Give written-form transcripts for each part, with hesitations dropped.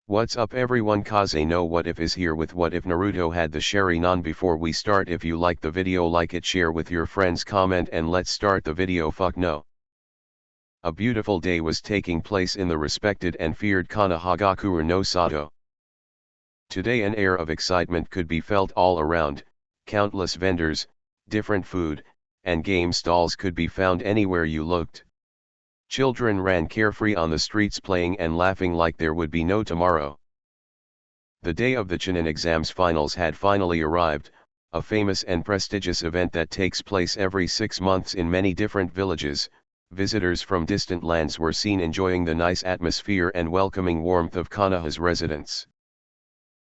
What's up everyone, Kaze no What If is here with What If Naruto had the Sharingan. Before we start, if you like the video, like it, share with your friends, comment, and let's start the video. Fuck no. A beautiful day was taking place in the respected and feared Kana Hagakure no Sato. Today an air of excitement could be felt all around. Countless vendors, different food, and game stalls could be found anywhere you looked. Children ran carefree on the streets, playing and laughing like there would be no tomorrow. The day of the Chunin exams finals had finally arrived, a famous and prestigious event that takes place every 6 months in many different villages. Visitors from distant lands were seen enjoying the nice atmosphere and welcoming warmth of Konoha's residence.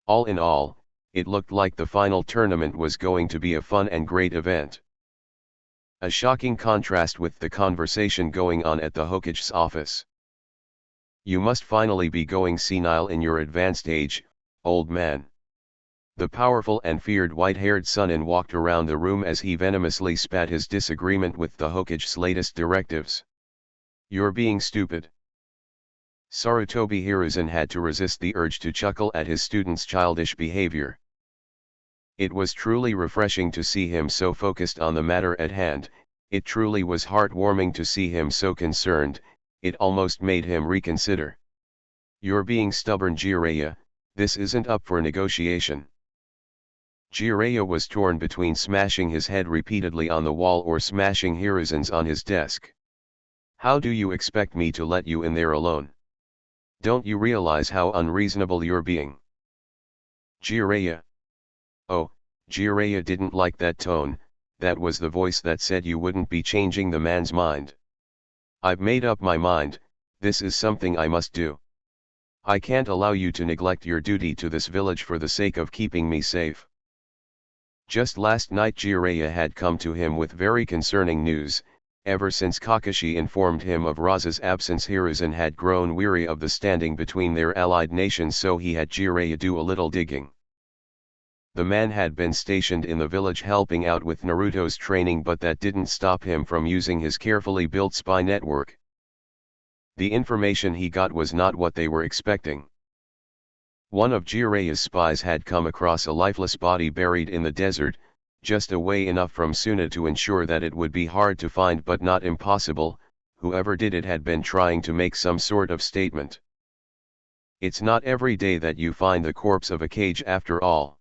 All in all, it looked like the final tournament was going to be a fun and great event. A shocking contrast with the conversation going on at the Hokage's office. "You must finally be going senile in your advanced age, old man." The powerful and feared white-haired Sunin walked around the room as he venomously spat his disagreement with the Hokage's latest directives. "You're being stupid." Sarutobi Hiruzen had to resist the urge to chuckle at his student's childish behavior. It was truly refreshing to see him so focused on the matter at hand. It truly was heartwarming to see him so concerned. It almost made him reconsider. "You're being stubborn, Jiraiya. This isn't up for negotiation." Jiraiya was torn between smashing his head repeatedly on the wall or smashing Hiruzen's on his desk. "How do you expect me to let you in there alone? Don't you realize how unreasonable you're being?" "Jiraiya." Oh, Jiraiya didn't like that tone. That was the voice that said you wouldn't be changing the man's mind. "I've made up my mind. This is something I must do. I can't allow you to neglect your duty to this village for the sake of keeping me safe." Just last night Jiraiya had come to him with very concerning news. Ever since Kakashi informed him of Raza's absence, Hiruzen had grown weary of the standing between their allied nations, so he had Jiraiya do a little digging. The man had been stationed in the village helping out with Naruto's training, but that didn't stop him from using his carefully built spy network. The information he got was not what they were expecting. One of Jiraiya's spies had come across a lifeless body buried in the desert, just away enough from Suna to ensure that it would be hard to find but not impossible. Whoever did it had been trying to make some sort of statement. It's not every day that you find the corpse of a Kage after all.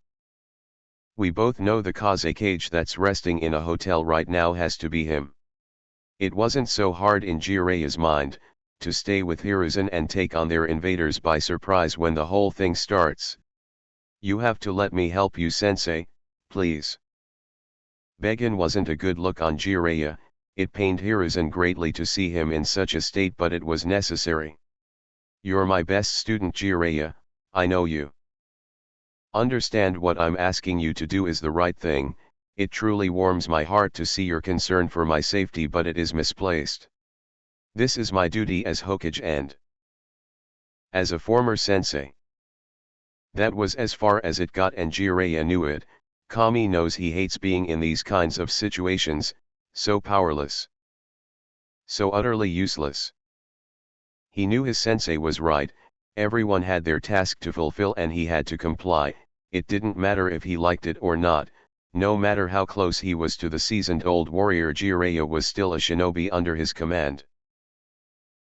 We both know the Kaze Kage that's resting in a hotel right now has to be him. It wasn't so hard in Jiraiya's mind to stay with Hiruzen and take on their invaders by surprise when the whole thing starts. "You have to let me help you, sensei, please." Begging wasn't a good look on Jiraiya. It pained Hiruzen greatly to see him in such a state, but it was necessary. "You're my best student, Jiraiya, I know you. Understand what I'm asking you to do is the right thing. It truly warms my heart to see your concern for my safety, but it is misplaced. This is my duty as Hokage and as a former sensei." That was as far as it got, and Jiraiya knew it. Kami knows he hates being in these kinds of situations, so powerless, so utterly useless. He knew his sensei was right. Everyone had their task to fulfill and he had to comply. It didn't matter if he liked it or not. No matter how close he was to the seasoned old warrior, Jiraiya was still a shinobi under his command.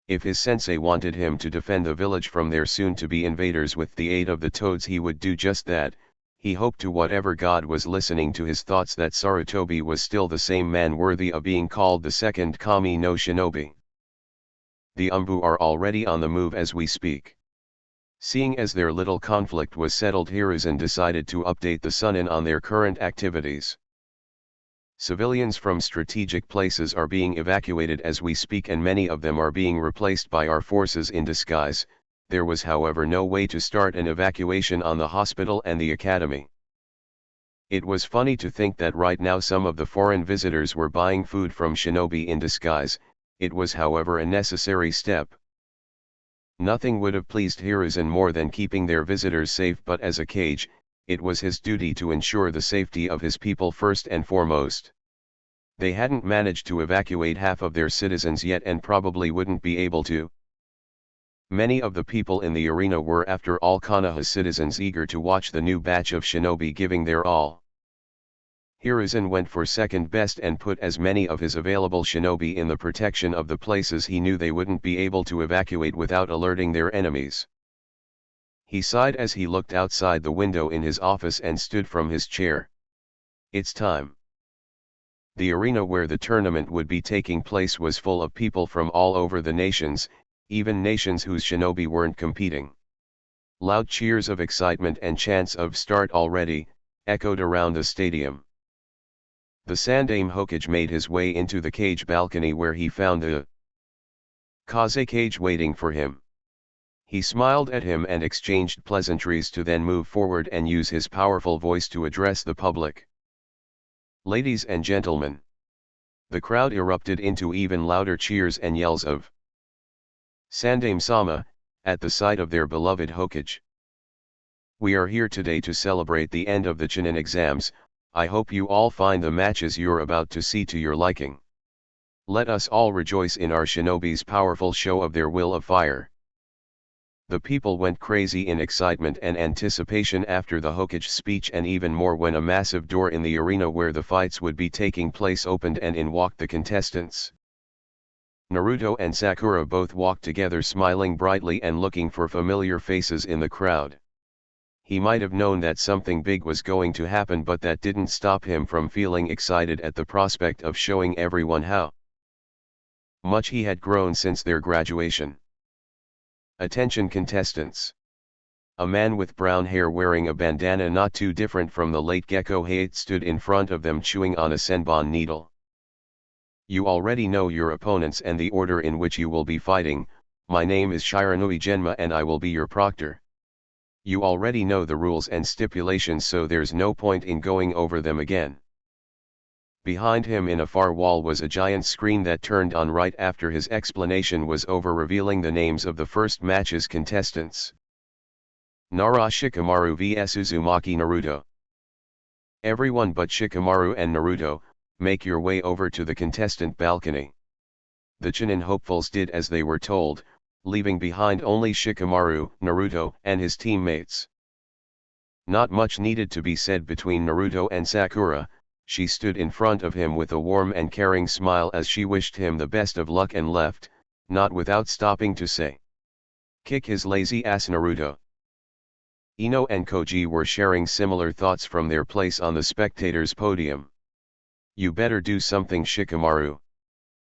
If his sensei wanted him to defend the village from their soon-to-be invaders with the aid of the toads, he would do just that. He hoped to whatever God was listening to his thoughts that Sarutobi was still the same man worthy of being called the second Kami no Shinobi. The Umbu are already on the move as we speak. Seeing as their little conflict was settled, Hiruzen decided to update the Sunin on their current activities. Civilians from strategic places are being evacuated as we speak, and many of them are being replaced by our forces in disguise. There was, however, no way to start an evacuation on the hospital and the academy. It was funny to think that right now some of the foreign visitors were buying food from shinobi in disguise. It was, however, a necessary step. Nothing would have pleased Hiruzen more than keeping their visitors safe, but as a Kage, it was his duty to ensure the safety of his people first and foremost. They hadn't managed to evacuate half of their citizens yet and probably wouldn't be able to. Many of the people in the arena were after all Konoha citizens eager to watch the new batch of shinobi giving their all. Hiruzen went for second best and put as many of his available shinobi in the protection of the places he knew they wouldn't be able to evacuate without alerting their enemies. He sighed as he looked outside the window in his office and stood from his chair. It's time. The arena where the tournament would be taking place was full of people from all over the nations, even nations whose shinobi weren't competing. Loud cheers of excitement and chants of "start already" echoed around the stadium. The Sandaime Hokage made his way into the cage balcony where he found the Kaze cage waiting for him. He smiled at him and exchanged pleasantries to then move forward and use his powerful voice to address the public. Ladies and gentlemen. The crowd erupted into even louder cheers and yells of Sandaime-sama, at the sight of their beloved Hokage. We are here today to celebrate the end of the Chunin exams. I hope you all find the matches you're about to see to your liking. Let us all rejoice in our shinobi's powerful show of their will of fire. The people went crazy in excitement and anticipation after the Hokage speech, and even more when a massive door in the arena where the fights would be taking place opened and in walked the contestants. Naruto and Sakura both walked together, smiling brightly and looking for familiar faces in the crowd. He might have known that something big was going to happen, but that didn't stop him from feeling excited at the prospect of showing everyone how much he had grown since their graduation. Attention contestants. A man with brown hair wearing a bandana not too different from the late Gekko Hayate stood in front of them chewing on a senbon needle. You already know your opponents and the order in which you will be fighting. My name is Shiranui Genma and I will be your proctor. You already know the rules and stipulations, so there's no point in going over them again. Behind him in a far wall was a giant screen that turned on right after his explanation was over, revealing the names of the first match's contestants. Nara Shikamaru vs Uzumaki Naruto. Everyone but Shikamaru and Naruto, make your way over to the contestant balcony. The Chunin hopefuls did as they were told, leaving behind only Shikamaru, Naruto, and his teammates. Not much needed to be said between Naruto and Sakura. She stood in front of him with a warm and caring smile as she wished him the best of luck and left, not without stopping to say, "Kick his lazy ass, Naruto." Ino and Koji were sharing similar thoughts from their place on the spectators' podium. "You better do something, Shikamaru,"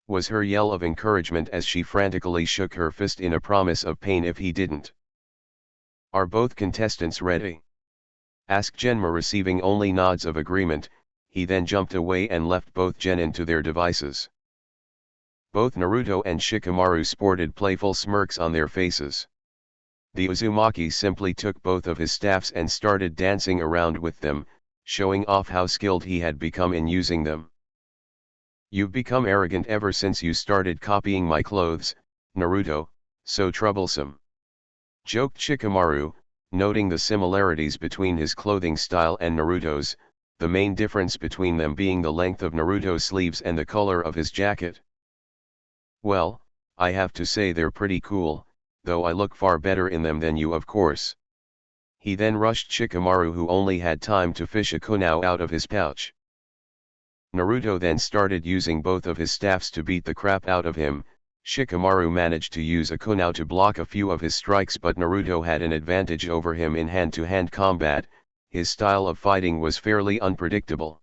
was her yell of encouragement as she frantically shook her fist in a promise of pain if he didn't. "Are both contestants ready?" asked Genma, receiving only nods of agreement. He then jumped away and left both genin to their devices. Both Naruto and Shikamaru sported playful smirks on their faces. The Uzumaki simply took both of his staffs and started dancing around with them, showing off how skilled he had become in using them. "You've become arrogant ever since you started copying my clothes, Naruto, so troublesome," joked Shikamaru, noting the similarities between his clothing style and Naruto's, the main difference between them being the length of Naruto's sleeves and the color of his jacket. "Well, I have to say they're pretty cool, though I look far better in them than you, of course." He then rushed Shikamaru, who only had time to fish a kunao out of his pouch. Naruto then started using both of his staffs to beat the crap out of him. Shikamaru managed to use a kunao to block a few of his strikes, but Naruto had an advantage over him in hand-to-hand combat. His style of fighting was fairly unpredictable.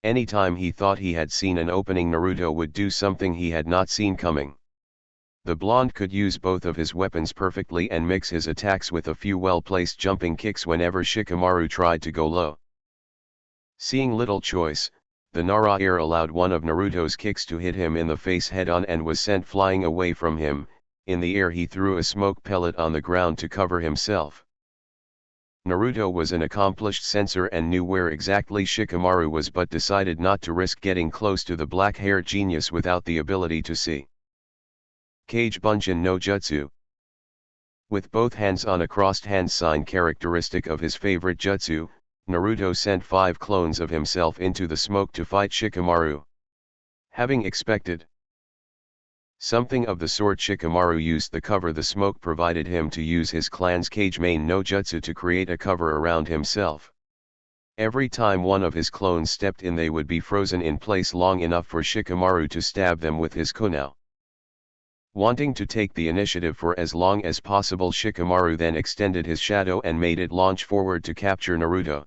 Anytime he thought he had seen an opening, Naruto would do something he had not seen coming. The blonde could use both of his weapons perfectly and mix his attacks with a few well-placed jumping kicks whenever Shikamaru tried to go low. Seeing little choice, the Nara air allowed one of Naruto's kicks to hit him in the face head-on and was sent flying away from him. In the air he threw a smoke pellet on the ground to cover himself. Naruto was an accomplished sensor and knew where exactly Shikamaru was, but decided not to risk getting close to the black-haired genius without the ability to see. Kage Bunjin no Jutsu. With both hands on a crossed hand sign characteristic of his favorite jutsu, Naruto sent 5 clones of himself into the smoke to fight Shikamaru. Having expected Something of the sort Shikamaru used the cover the smoke provided him to use his clan's Kage main no jutsu to create a cover around himself. Every time one of his clones stepped in they would be frozen in place long enough for Shikamaru to stab them with his kunai. Wanting to take the initiative for as long as possible, Shikamaru then extended his shadow and made it launch forward to capture Naruto.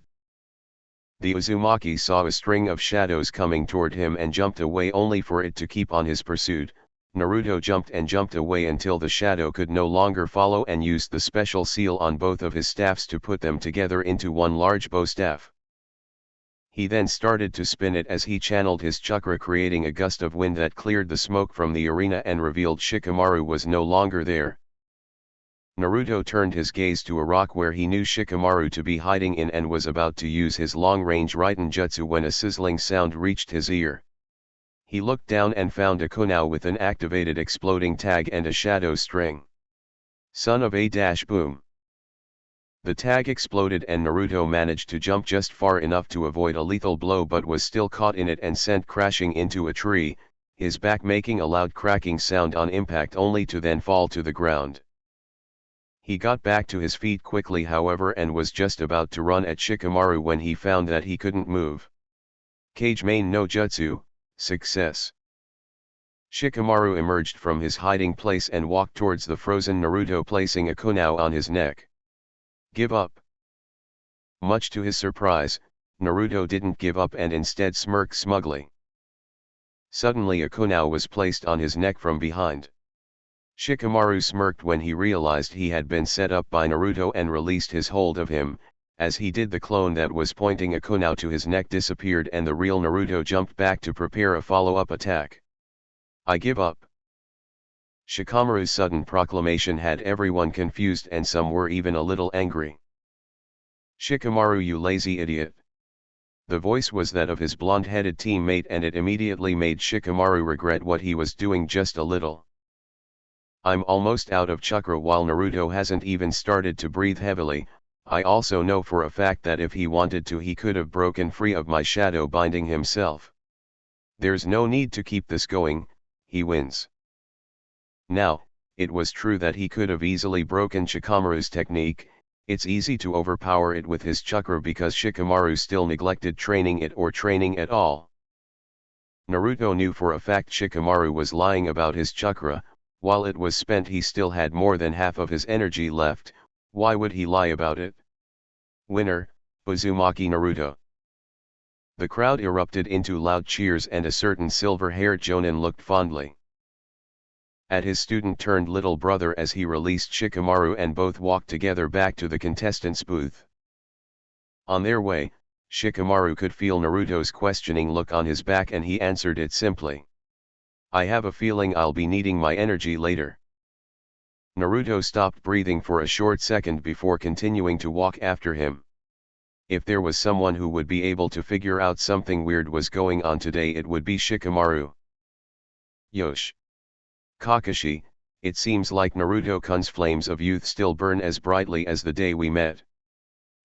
The Uzumaki saw a string of shadows coming toward him and jumped away only for it to keep on his pursuit. Naruto jumped and jumped away until the shadow could no longer follow and used the special seal on both of his staffs to put them together into one large bow staff. He then started to spin it as he channeled his chakra, creating a gust of wind that cleared the smoke from the arena and revealed Shikamaru was no longer there. Naruto turned his gaze to a rock where he knew Shikamaru to be hiding in and was about to use his long-range Raiden jutsu when a sizzling sound reached his ear. He looked down and found a kunai with an activated exploding tag and a shadow string. Son of a dash boom. The tag exploded and Naruto managed to jump just far enough to avoid a lethal blow but was still caught in it and sent crashing into a tree, his back making a loud cracking sound on impact only to then fall to the ground. He got back to his feet quickly however and was just about to run at Shikamaru when he found that he couldn't move. Kage main no jutsu, success. Shikamaru emerged from his hiding place and walked towards the frozen Naruto, placing a kunai on his neck. Give up. Much to his surprise, Naruto didn't give up and instead smirked smugly. Suddenly a kunai was placed on his neck from behind. Shikamaru smirked when he realized he had been set up by Naruto and released his hold of him. As he did, the clone that was pointing a kunai to his neck disappeared and the real Naruto jumped back to prepare a follow-up attack. I give up. Shikamaru's sudden proclamation had everyone confused and some were even a little angry. Shikamaru, you lazy idiot. The voice was that of his blonde-headed teammate and it immediately made Shikamaru regret what he was doing just a little. I'm almost out of chakra while Naruto hasn't even started to breathe heavily. I also know for a fact that if he wanted to he could have broken free of my shadow binding himself. There's no need to keep this going, he wins. Now, it was true that he could have easily broken Shikamaru's technique. It's easy to overpower it with his chakra because Shikamaru still neglected training it or training at all. Naruto knew for a fact Shikamaru was lying about his chakra. While it was spent he still had more than half of his energy left. Why would he lie about it? Winner, Uzumaki Naruto. The crowd erupted into loud cheers and a certain silver-haired jonin looked fondly at his student-turned little brother as he released Shikamaru and both walked together back to the contestants' booth. On their way, Shikamaru could feel Naruto's questioning look on his back and he answered it simply. I have a feeling I'll be needing my energy later. Naruto stopped breathing for a short second before continuing to walk after him. If there was someone who would be able to figure out something weird was going on today it would be Shikamaru. Yosh. Kakashi, it seems like Naruto-kun's flames of youth still burn as brightly as the day we met.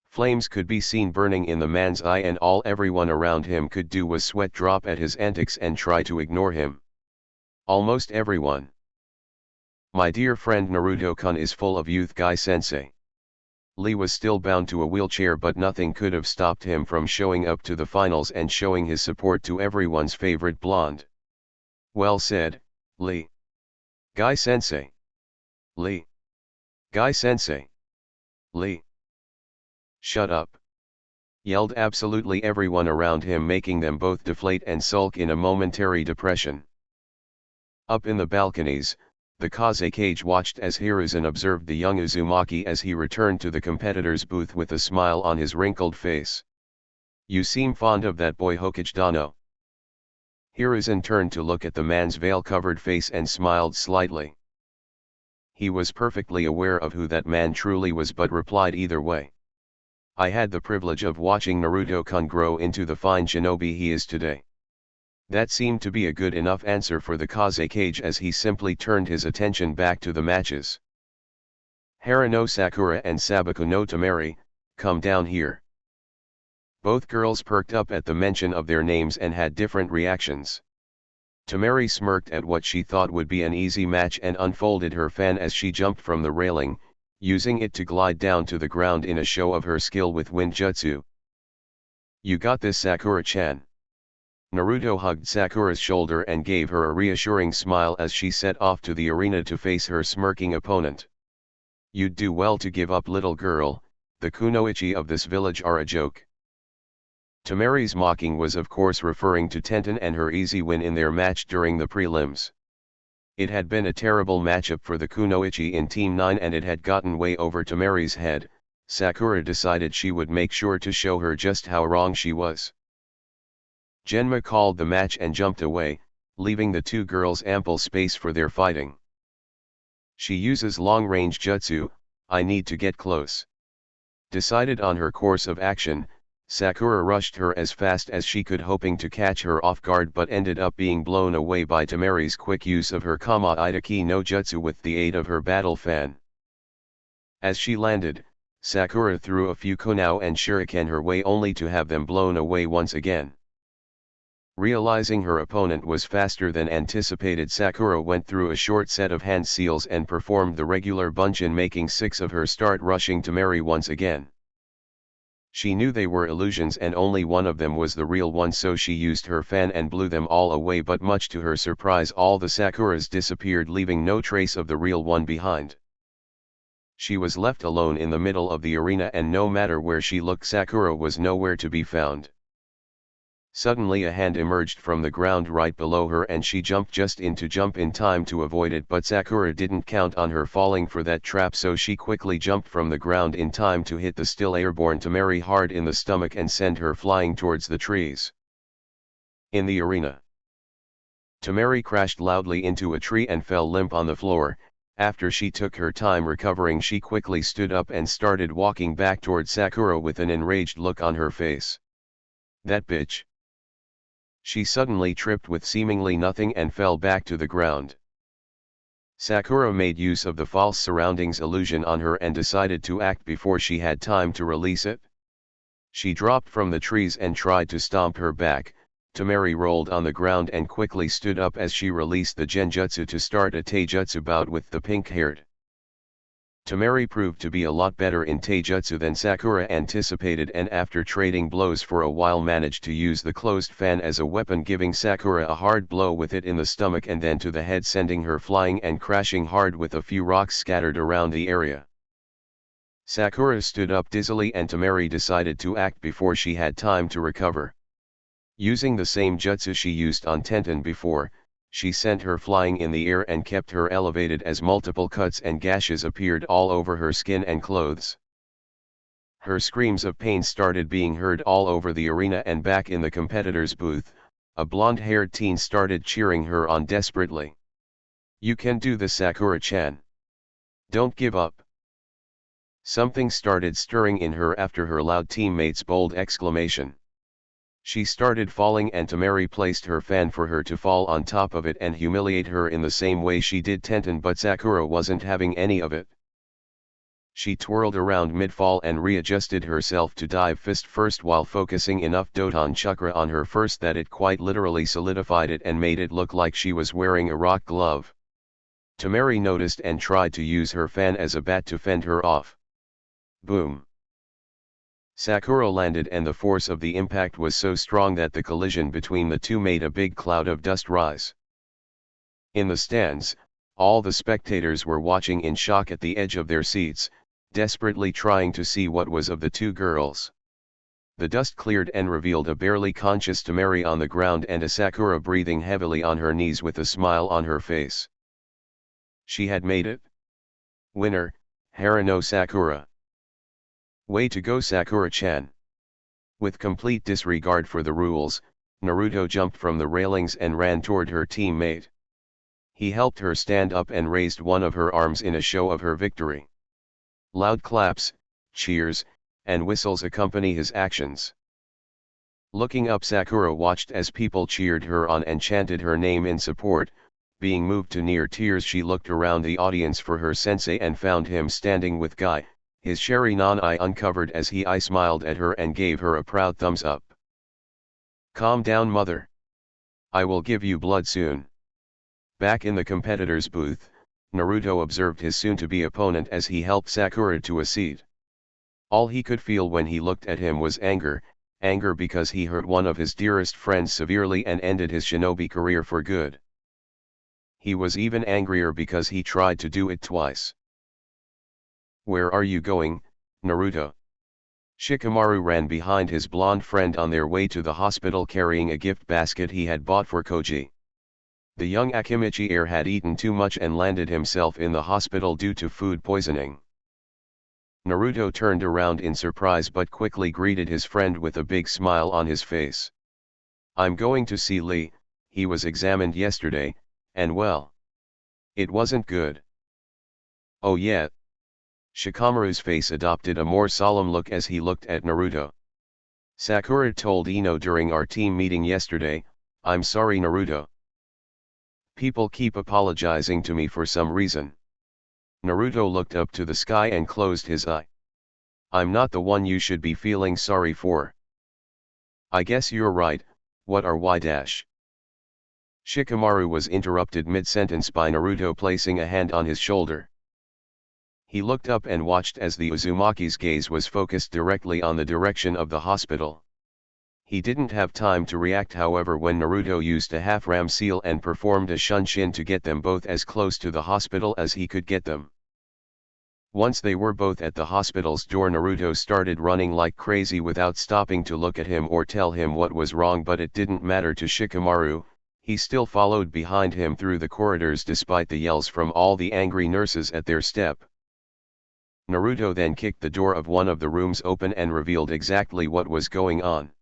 Flames could be seen burning in the man's eye and all everyone around him could do was sweat drop at his antics and try to ignore him. Almost everyone. My dear friend Naruto-kun is full of youth, Guy-sensei. Lee was still bound to a wheelchair but nothing could have stopped him from showing up to the finals and showing his support to everyone's favorite blonde. Well said, Lee. Guy-sensei. Lee. Guy-sensei. Lee. Shut up. Yelled absolutely everyone around him, making them both deflate and sulk in a momentary depression. Up in the balconies, the Kazekage watched as Hiruzen observed the young Uzumaki as he returned to the competitor's booth with a smile on his wrinkled face. You seem fond of that boy Hokage Dano. Hiruzen turned to look at the man's veil-covered face and smiled slightly. He was perfectly aware of who that man truly was but replied either way. I had the privilege of watching Naruto-kun grow into the fine shinobi he is today. That seemed to be a good enough answer for the Kazekage as he simply turned his attention back to the matches. Hara no Sakura and Sabaku no Tamari, come down here. Both girls perked up at the mention of their names and had different reactions. Tamari smirked at what she thought would be an easy match and unfolded her fan as she jumped from the railing, using it to glide down to the ground in a show of her skill with wind jutsu. "You got this, Sakura-chan." Naruto hugged Sakura's shoulder and gave her a reassuring smile as she set off to the arena to face her smirking opponent. "You'd do well to give up, little girl, the kunoichi of this village are a joke." Tamari's mocking was of course referring to Tenten and her easy win in their match during the prelims. It had been a terrible matchup for the kunoichi in Team 9 and it had gotten way over Tamari's head. Sakura decided she would make sure to show her just how wrong she was. Genma called the match and jumped away, leaving the two girls ample space for their fighting. "She uses long-range jutsu, I need to get close." Decided on her course of action, Sakura rushed her as fast as she could, hoping to catch her off guard, but ended up being blown away by Tamari's quick use of her Kama Itaki no Jutsu with the aid of her battle fan. As she landed, Sakura threw a few Konao and Shuriken her way only to have them blown away once again. Realizing her opponent was faster than anticipated, Sakura went through a short set of hand seals and performed the regular bunchin, making 6 of her start rushing Tamari once again. She knew they were illusions and only one of them was the real one, so she used her fan and blew them all away, but much to her surprise all the Sakuras disappeared, leaving no trace of the real one behind. She was left alone in the middle of the arena and no matter where she looked, Sakura was nowhere to be found. Suddenly a hand emerged from the ground right below her and she jumped just in time to avoid it, but Sakura didn't count on her falling for that trap, so she quickly jumped from the ground in time to hit the still airborne Tamari hard in the stomach and send her flying towards the trees. In the arena, Tamari crashed loudly into a tree and fell limp on the floor. After she took her time recovering, she quickly stood up and started walking back towards Sakura with an enraged look on her face. "That bitch." She suddenly tripped with seemingly nothing and fell back to the ground. Sakura made use of the false surroundings illusion on her and decided to act before she had time to release it. She dropped from the trees and tried to stomp her back. Tamari rolled on the ground and quickly stood up as she released the genjutsu to start a taijutsu bout with the pink-haired. Tamari proved to be a lot better in taijutsu than Sakura anticipated, and after trading blows for a while managed to use the closed fan as a weapon, giving Sakura a hard blow with it in the stomach and then to the head, sending her flying and crashing hard with a few rocks scattered around the area. Sakura stood up dizzily and Tamari decided to act before she had time to recover. Using the same jutsu she used on Tenten before, she sent her flying in the air and kept her elevated as multiple cuts and gashes appeared all over her skin and clothes. Her screams of pain started being heard all over the arena, and back in the competitor's booth, a blonde-haired teen started cheering her on desperately. "You can do this, Sakura-chan. Don't give up." Something started stirring in her after her loud teammate's bold exclamation. She started falling and Tamari placed her fan for her to fall on top of it and humiliate her in the same way she did Tenten, but Sakura wasn't having any of it. She twirled around mid-fall and readjusted herself to dive fist first while focusing enough Doton chakra on her first that it quite literally solidified it and made it look like she was wearing a rock glove. Tamari noticed and tried to use her fan as a bat to fend her off. Boom! Sakura landed and the force of the impact was so strong that the collision between the two made a big cloud of dust rise. In the stands, all the spectators were watching in shock at the edge of their seats, desperately trying to see what was of the two girls. The dust cleared and revealed a barely conscious Tamari on the ground and a Sakura breathing heavily on her knees with a smile on her face. She had made it. Winner, Haruno Sakura. Way to go, Sakura-chan. With complete disregard for the rules, Naruto jumped from the railings and ran toward her teammate. He helped her stand up and raised one of her arms in a show of her victory. Loud claps, cheers, and whistles accompany his actions. Looking up, Sakura watched as people cheered her on and chanted her name in support. Being moved to near tears, she looked around the audience for her sensei and found him standing with Guy, his Sharingan eye uncovered as he smiled at her and gave her a proud thumbs up. "Calm down, mother. I will give you blood soon. Back in the competitor's booth, Naruto observed his soon-to-be opponent as he helped Sakura to a seat. All he could feel when he looked at him was anger because he hurt one of his dearest friends severely and ended his shinobi career for good. He was even angrier because he tried to do it twice. Where are you going, Naruto? Shikamaru ran behind his blonde friend on their way to the hospital carrying a gift basket he had bought for Koji. The young Akimichi heir had eaten too much and landed himself in the hospital due to food poisoning. Naruto turned around in surprise but quickly greeted his friend with a big smile on his face. I'm going to see Lee, he was examined yesterday, and well, it wasn't good. Oh yeah. Shikamaru's face adopted a more solemn look as he looked at Naruto. Sakura told Ino during our team meeting yesterday, I'm sorry Naruto. People keep apologizing to me for some reason. Naruto looked up to the sky and closed his eye. I'm not the one you should be feeling sorry for. I guess you're right, what are why dash? Shikamaru was interrupted mid-sentence by Naruto placing a hand on his shoulder. He looked up and watched as the Uzumaki's gaze was focused directly on the direction of the hospital. He didn't have time to react however when Naruto used a half-ram seal and performed a shunshin to get them both as close to the hospital as he could get them. Once they were both at the hospital's door, Naruto started running like crazy without stopping to look at him or tell him what was wrong, but it didn't matter to Shikamaru. He still followed behind him through the corridors despite the yells from all the angry nurses at their step. Naruto then kicked the door of one of the rooms open and revealed exactly what was going on.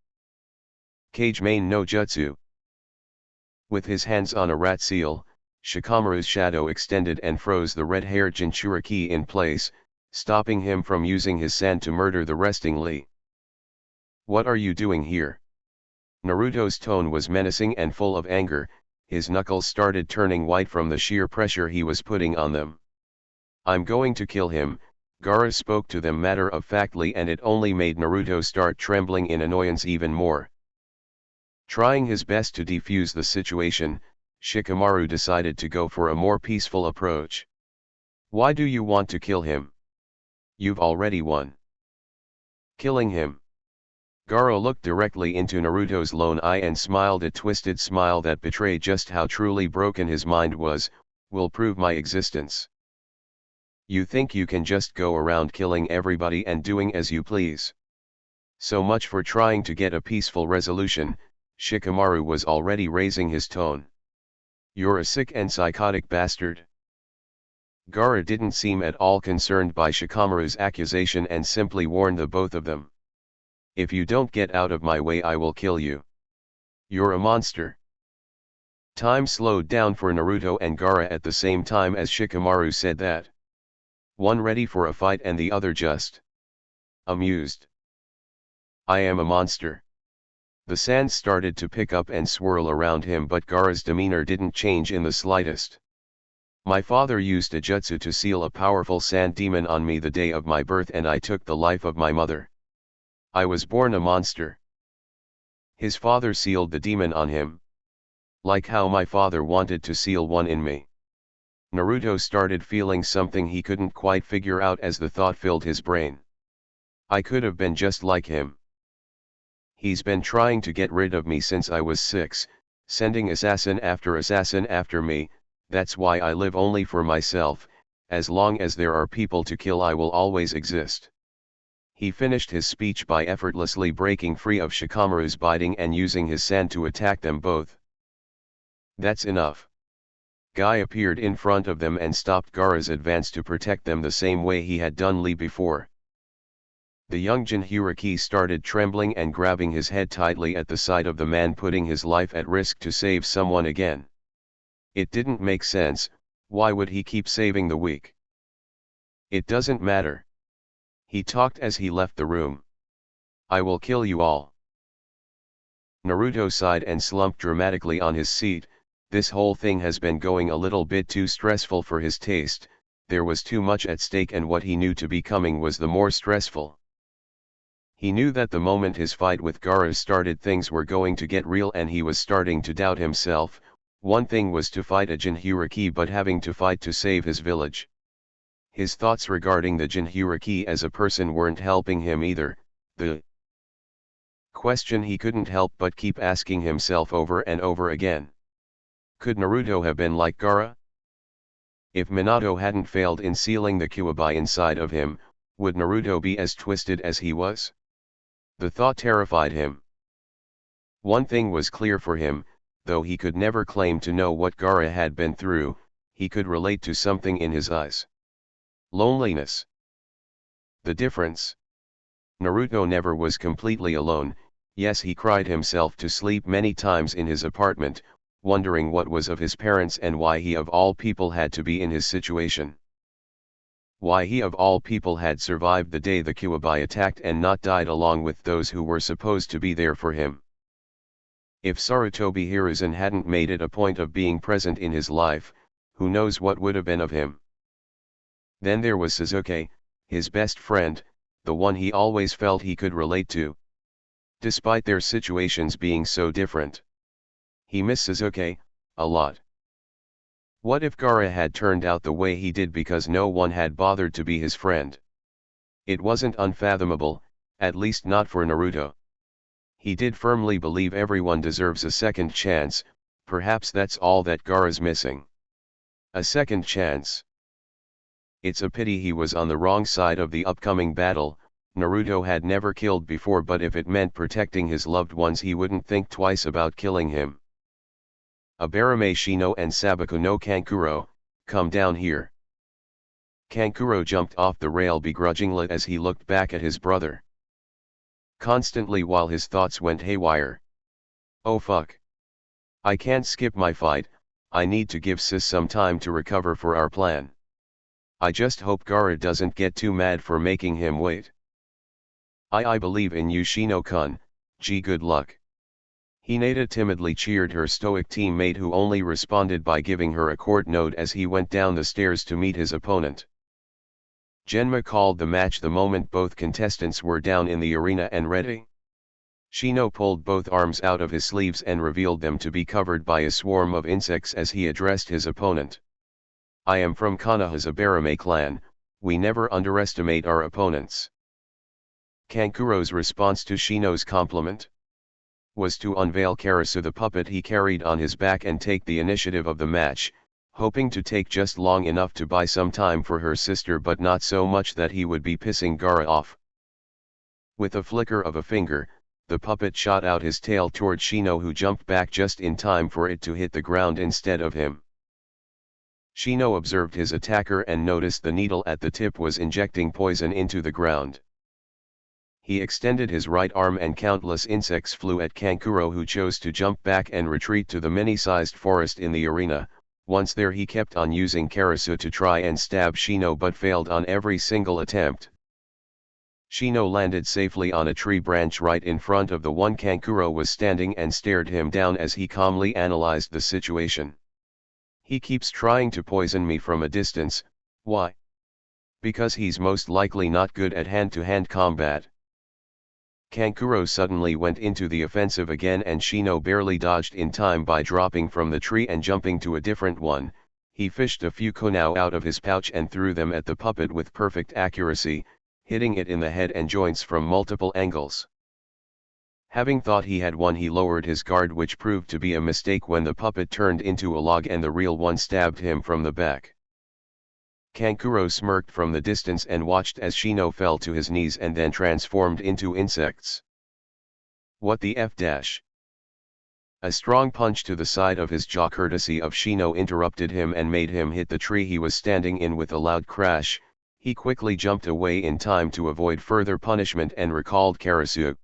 Kage main no jutsu. With his hands on a rat seal, Shikamaru's shadow extended and froze the red-haired Jinchuriki in place, stopping him from using his sand to murder the resting Lee. What are you doing here? Naruto's tone was menacing and full of anger, his knuckles started turning white from the sheer pressure he was putting on them. I'm going to kill him, Gaara spoke to them matter-of-factly, and it only made Naruto start trembling in annoyance even more. Trying his best to defuse the situation, Shikamaru decided to go for a more peaceful approach. Why do you want to kill him? You've already won. Killing him. Gaara looked directly into Naruto's lone eye and smiled a twisted smile that betrayed just how truly broken his mind was, will prove my existence. You think you can just go around killing everybody and doing as you please? So much for trying to get a peaceful resolution. Shikamaru was already raising his tone. You're a sick and psychotic bastard. Gaara didn't seem at all concerned by Shikamaru's accusation and simply warned the both of them. If you don't get out of my way, I will kill you. You're a monster. Time slowed down for Naruto and Gaara at the same time as Shikamaru said that. One ready for a fight and the other just amused. I am a monster. The sand started to pick up and swirl around him, but Gaara's demeanor didn't change in the slightest. My father used a jutsu to seal a powerful sand demon on me the day of my birth, and I took the life of my mother. I was born a monster. His father sealed the demon on him. Like how my father wanted to seal one in me. Naruto started feeling something he couldn't quite figure out as the thought filled his brain. I could have been just like him. He's been trying to get rid of me since I was 6, sending assassin after me, that's why I live only for myself. As long as there are people to kill, I will always exist. He finished his speech by effortlessly breaking free of Shikamaru's biting and using his sand to attack them both. That's enough. Guy appeared in front of them and stopped Gaara's advance to protect them the same way he had done Lee before. The young Jinchuriki started trembling and grabbing his head tightly at the sight of the man putting his life at risk to save someone again. It didn't make sense. Why would he keep saving the weak? It doesn't matter. He talked as he left the room. I will kill you all. Naruto sighed and slumped dramatically on his seat. This whole thing has been going a little bit too stressful for his taste. There was too much at stake, and what he knew to be coming was the more stressful. He knew that the moment his fight with Gaara started things were going to get real and he was starting to doubt himself. One thing was to fight a Jinhuriki but having to fight to save his village. His thoughts regarding the Jinhuriki as a person weren't helping him either. The question he couldn't help but keep asking himself over and over again. Could Naruto have been like Gaara? If Minato hadn't failed in sealing the Kyuubi inside of him, would Naruto be as twisted as he was? The thought terrified him. One thing was clear for him, though he could never claim to know what Gaara had been through, he could relate to something in his eyes. Loneliness. The difference. Naruto never was completely alone. Yes, he cried himself to sleep many times in his apartment, wondering what was of his parents and why he of all people had to be in his situation. Why he of all people had survived the day the Kyuubi attacked and not died along with those who were supposed to be there for him. If Sarutobi Hiruzen hadn't made it a point of being present in his life, who knows what would have been of him. Then there was Sasuke, his best friend, the one he always felt he could relate to. Despite their situations being so different. He missed Sasuke, a lot. What if Gaara had turned out the way he did because no one had bothered to be his friend? It wasn't unfathomable, at least not for Naruto. He did firmly believe everyone deserves a second chance, perhaps that's all that Gaara's missing. A second chance. It's a pity he was on the wrong side of the upcoming battle. Naruto had never killed before, but if it meant protecting his loved ones he wouldn't think twice about killing him. Abarame Shino and Sabaku no Kankuro, come down here. Kankuro jumped off the rail begrudgingly as he looked back at his brother. Constantly while his thoughts went haywire. Oh fuck. I can't skip my fight, I need to give Sis some time to recover for our plan. I just hope Gaara doesn't get too mad for making him wait. I believe in you Shino-kun, gee good luck. Hinata timidly cheered her stoic teammate who only responded by giving her a court note as he went down the stairs to meet his opponent. Genma called the match the moment both contestants were down in the arena and ready. Shino pulled both arms out of his sleeves and revealed them to be covered by a swarm of insects as he addressed his opponent. I am from Konoha's Abarame clan, we never underestimate our opponents. Kankuro's response to Shino's compliment was to unveil Karasu the puppet he carried on his back and take the initiative of the match, hoping to take just long enough to buy some time for her sister but not so much that he would be pissing Gaara off. With a flicker of a finger, the puppet shot out his tail toward Shino who jumped back just in time for it to hit the ground instead of him. Shino observed his attacker and noticed the needle at the tip was injecting poison into the ground. He extended his right arm and countless insects flew at Kankuro who chose to jump back and retreat to the many-sized forest in the arena. Once there he kept on using Karasu to try and stab Shino but failed on every single attempt. Shino landed safely on a tree branch right in front of the one Kankuro was standing and stared him down as he calmly analyzed the situation. He keeps trying to poison me from a distance, why? Because he's most likely not good at hand-to-hand combat. Kankuro suddenly went into the offensive again and Shino barely dodged in time by dropping from the tree and jumping to a different one. He fished a few konao out of his pouch and threw them at the puppet with perfect accuracy, hitting it in the head and joints from multiple angles. Having thought he had won he lowered his guard which proved to be a mistake when the puppet turned into a log and the real one stabbed him from the back. Kankuro smirked from the distance and watched as Shino fell to his knees and then transformed into insects. What the F dash? A strong punch to the side of his jaw courtesy of Shino interrupted him and made him hit the tree he was standing in with a loud crash. He quickly jumped away in time to avoid further punishment and recalled Karasu.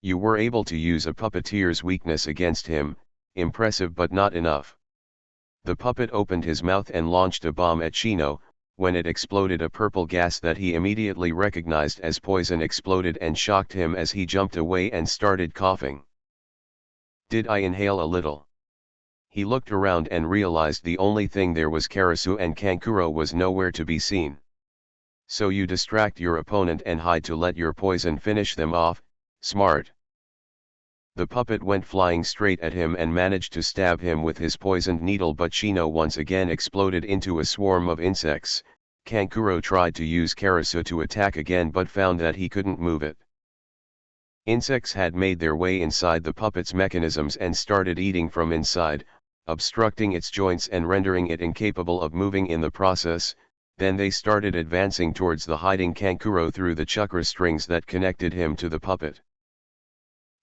You were able to use a puppeteer's weakness against him, impressive but not enough. The puppet opened his mouth and launched a bomb at Shino. When it exploded, a purple gas that he immediately recognized as poison exploded and shocked him as he jumped away and started coughing. Did I inhale a little? He looked around and realized the only thing there was Karasu and Kankuro was nowhere to be seen. So you distract your opponent and hide to let your poison finish them off. Smart. The puppet went flying straight at him and managed to stab him with his poisoned needle, but Shino once again exploded into a swarm of insects. Kankuro tried to use Karasu to attack again but found that he couldn't move it. Insects had made their way inside the puppet's mechanisms and started eating from inside, obstructing its joints and rendering it incapable of moving in the process. Then they started advancing towards the hiding Kankuro through the chakra strings that connected him to the puppet.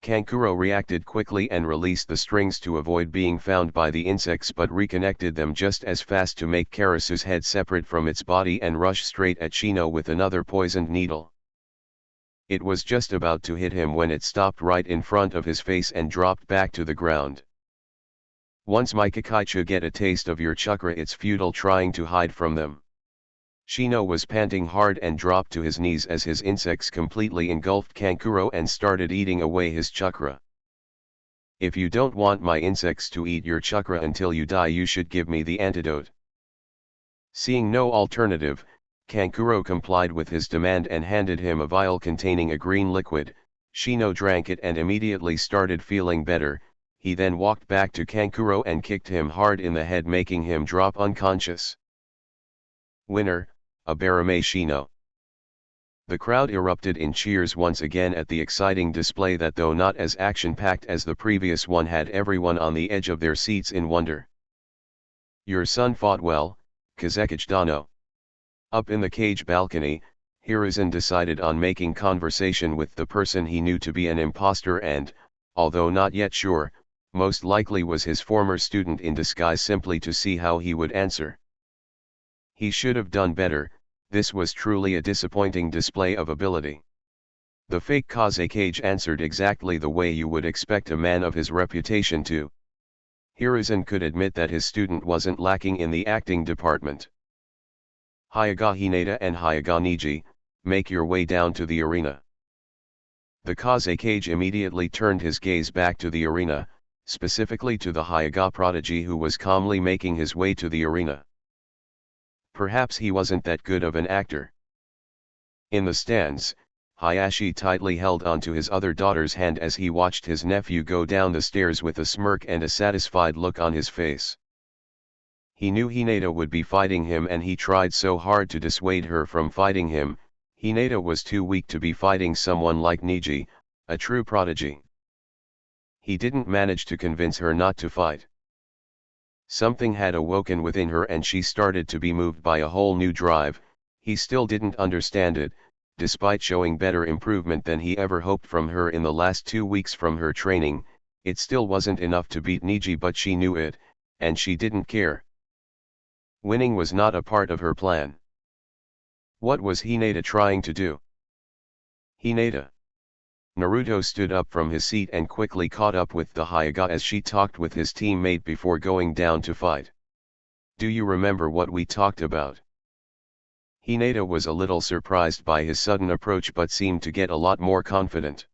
Kankuro reacted quickly and released the strings to avoid being found by the insects, but reconnected them just as fast to make Karasu's head separate from its body and rush straight at Shino with another poisoned needle. It was just about to hit him when it stopped right in front of his face and dropped back to the ground. Once Mikakaicha get a taste of your chakra, it's futile trying to hide from them. Shino was panting hard and dropped to his knees as his insects completely engulfed Kankuro and started eating away his chakra. If you don't want my insects to eat your chakra until you die, you should give me the antidote. Seeing no alternative, Kankuro complied with his demand and handed him a vial containing a green liquid. Shino drank it and immediately started feeling better. He then walked back to Kankuro and kicked him hard in the head, making him drop unconscious. Winner, Abarame Shino. The crowd erupted in cheers once again at the exciting display that, though not as action-packed as the previous one, had everyone on the edge of their seats in wonder. Your son fought well, Kazekage Dano. Up in the cage balcony, Hiruzen decided on making conversation with the person he knew to be an imposter and, although not yet sure, most likely was his former student in disguise, simply to see how he would answer. He should have done better. This was truly a disappointing display of ability. The fake Kazekage answered exactly the way you would expect a man of his reputation to. Hiruzen could admit that his student wasn't lacking in the acting department. Hyaga Hinata and Hyaga Niji, make your way down to the arena. The Kazekage immediately turned his gaze back to the arena, specifically to the Hyaga prodigy who was calmly making his way to the arena. Perhaps he wasn't that good of an actor. In the stands, Hayashi tightly held onto his other daughter's hand as he watched his nephew go down the stairs with a smirk and a satisfied look on his face. He knew Hinata would be fighting him and he tried so hard to dissuade her from fighting him. Hinata was too weak to be fighting someone like Niji, a true prodigy. He didn't manage to convince her not to fight. Something had awoken within her and she started to be moved by a whole new drive. He still didn't understand it, despite showing better improvement than he ever hoped from her in the last 2 weeks from her training. It still wasn't enough to beat Niji, but she knew it, and she didn't care. Winning was not a part of her plan. What was Hinata trying to do? Hinata. Naruto stood up from his seat and quickly caught up with the Hyaga as she talked with his teammate before going down to fight. Do you remember what we talked about? Hinata was a little surprised by his sudden approach but seemed to get a lot more confident.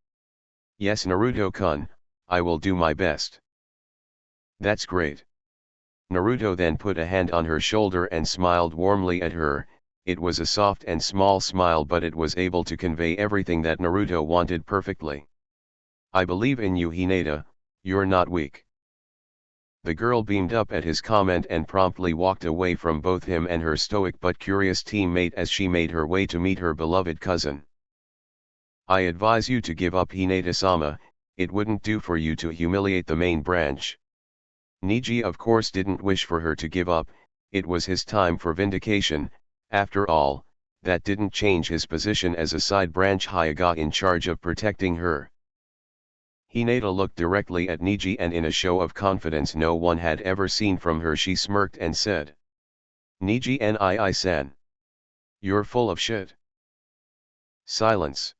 Yes, Naruto-kun, I will do my best. That's great. Naruto then put a hand on her shoulder and smiled warmly at her. It was a soft and small smile, but it was able to convey everything that Naruto wanted perfectly. I believe in you, Hinata, you're not weak. The girl beamed up at his comment and promptly walked away from both him and her stoic but curious teammate as she made her way to meet her beloved cousin. I advise you to give up, Hinata-sama, it wouldn't do for you to humiliate the main branch. Niji of course didn't wish for her to give up. It was his time for vindication. After all, that didn't change his position as a side branch Hyaga in charge of protecting her. Hinata looked directly at Niji and in a show of confidence no one had ever seen from her she smirked and said. Niji nii-san. You're full of shit. Silence.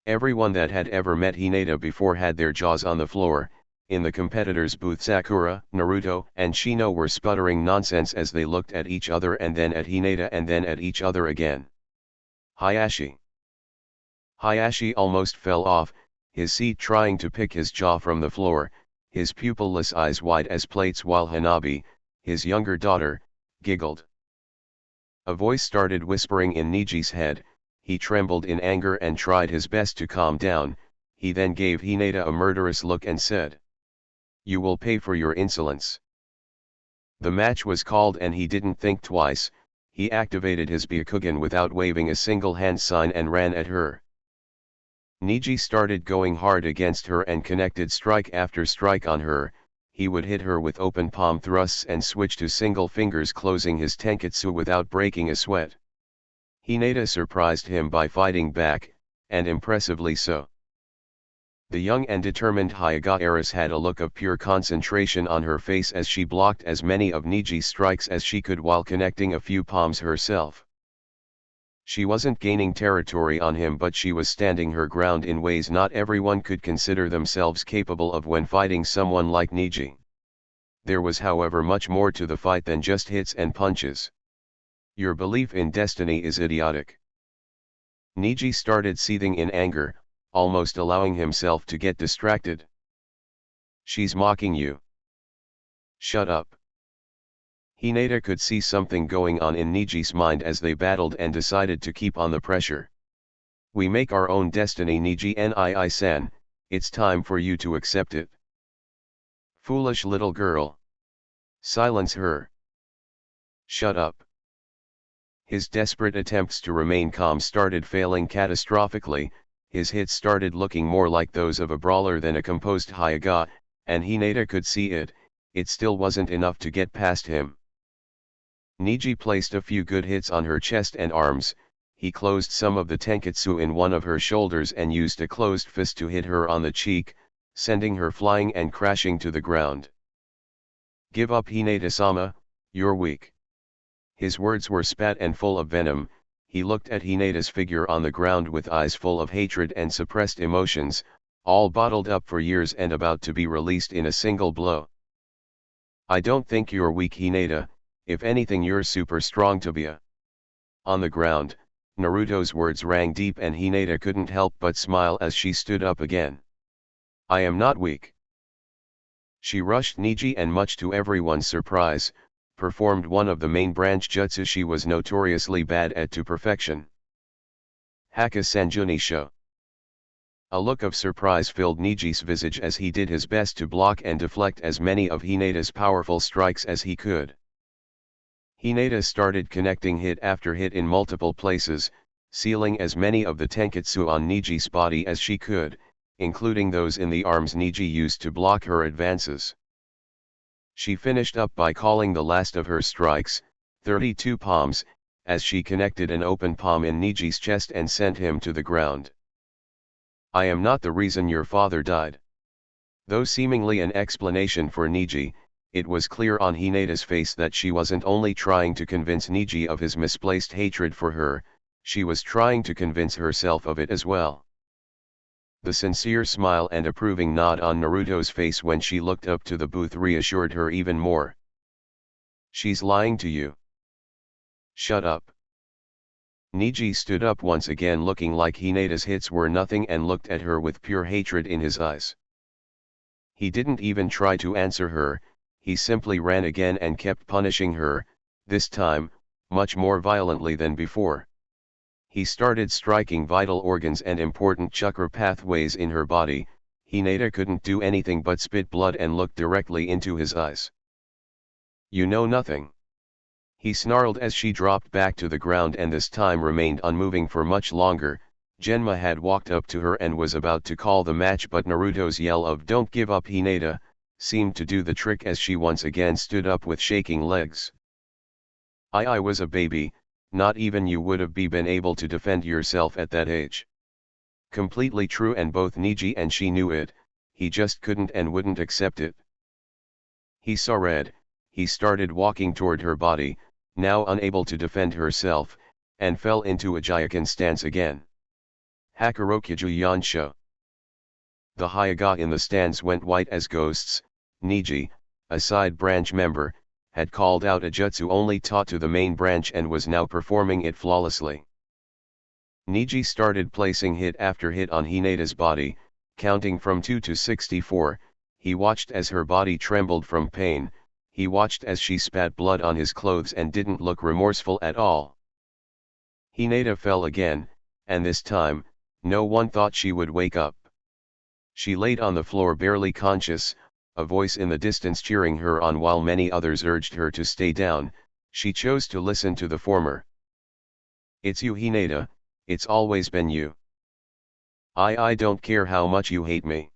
Everyone that had ever met Hinata before had their jaws on the floor. In the competitors' booth Sakura, Naruto, and Shino were sputtering nonsense as they looked at each other and then at Hinata and then at each other again. Hayashi. Hayashi almost fell off his seat trying to pick his jaw from the floor, his pupilless eyes wide as plates, while Hanabi, his younger daughter, giggled. A voice started whispering in Niji's head. He trembled in anger and tried his best to calm down. He then gave Hinata a murderous look and said, "You will pay for your insolence." The match was called and he didn't think twice. He activated his Byakugan without waving a single hand sign and ran at her. Niji started going hard against her and connected strike after strike on her. He would hit her with open palm thrusts and switch to single fingers, closing his tenketsu without breaking a sweat. Hinata surprised him by fighting back, and impressively so. The young and determined Hyuga heiress had a look of pure concentration on her face as she blocked as many of Niji's strikes as she could while connecting a few palms herself. She wasn't gaining territory on him, but she was standing her ground in ways not everyone could consider themselves capable of when fighting someone like Niji. There was, however, much more to the fight than just hits and punches. Your belief in destiny is idiotic. Niji started seething in anger, almost allowing himself to get distracted. She's mocking you. Shut up. Hinata could see something going on in Niji's mind as they battled and decided to keep on the pressure. We make our own destiny, Niji-nii-san, it's time for you to accept it. Foolish little girl. Silence her. Shut up. His desperate attempts to remain calm started failing catastrophically. His hits started looking more like those of a brawler than a composed Hyuga, and Hinata could see it. It still wasn't enough to get past him. Niji placed a few good hits on her chest and arms. He closed some of the tenketsu in one of her shoulders and used a closed fist to hit her on the cheek, sending her flying and crashing to the ground. Give up, Hinata-sama, you're weak. His words were spat and full of venom. He looked at Hinata's figure on the ground with eyes full of hatred and suppressed emotions, all bottled up for years and about to be released in a single blow. I don't think you're weak, Hinata. If anything, you're super strong, Tobia. On the ground, Naruto's words rang deep and Hinata couldn't help but smile as she stood up again. I am not weak. She rushed Niji and, much to everyone's surprise, performed one of the main branch jutsu she was notoriously bad at to perfection. Haka Sanjuni Sho. A look of surprise filled Niji's visage as he did his best to block and deflect as many of Hinata's powerful strikes as he could. Hinata started connecting hit after hit in multiple places, sealing as many of the tenketsu on Niji's body as she could, including those in the arms Niji used to block her advances. She finished up by calling the last of her strikes, 32 palms, as she connected an open palm in Niji's chest and sent him to the ground. I am not the reason your father died. Though seemingly an explanation for Niji, it was clear on Hinata's face that she wasn't only trying to convince Niji of his misplaced hatred for her, she was trying to convince herself of it as well. The sincere smile and approving nod on Naruto's face when she looked up to the booth reassured her even more. She's lying to you. Shut up. Niji stood up once again, looking like Hinata's hits were nothing, and looked at her with pure hatred in his eyes. He didn't even try to answer her. He simply ran again and kept punishing her, this time, much more violently than before. He started striking vital organs and important chakra pathways in her body. Hinata couldn't do anything but spit blood and look directly into his eyes. You know nothing. He snarled as she dropped back to the ground and this time remained unmoving for much longer. Genma had walked up to her and was about to call the match, but Naruto's yell of "Don't give up, Hinata," seemed to do the trick as she once again stood up with shaking legs. I was a baby, not even you would have been able to defend yourself at that age. Completely true, and both Niji and she knew it. He just couldn't and wouldn't accept it. He saw red. He started walking toward her body, now unable to defend herself, and fell into a Jyoken stance again. Hakurokuju Yansho. The Hyuga in the stands went white as ghosts. Niji, a side branch member, had called out a jutsu only taught to the main branch and was now performing it flawlessly. Niji started placing hit after hit on Hinata's body, counting from 2 to 64. He watched as her body trembled from pain. He watched as she spat blood on his clothes and didn't look remorseful at all. Hinata fell again, and this time, no one thought she would wake up. She laid on the floor barely conscious, a voice in the distance cheering her on while many others urged her to stay down. She chose to listen to the former. "It's you, Hinata, it's always been you. I don't care how much you hate me."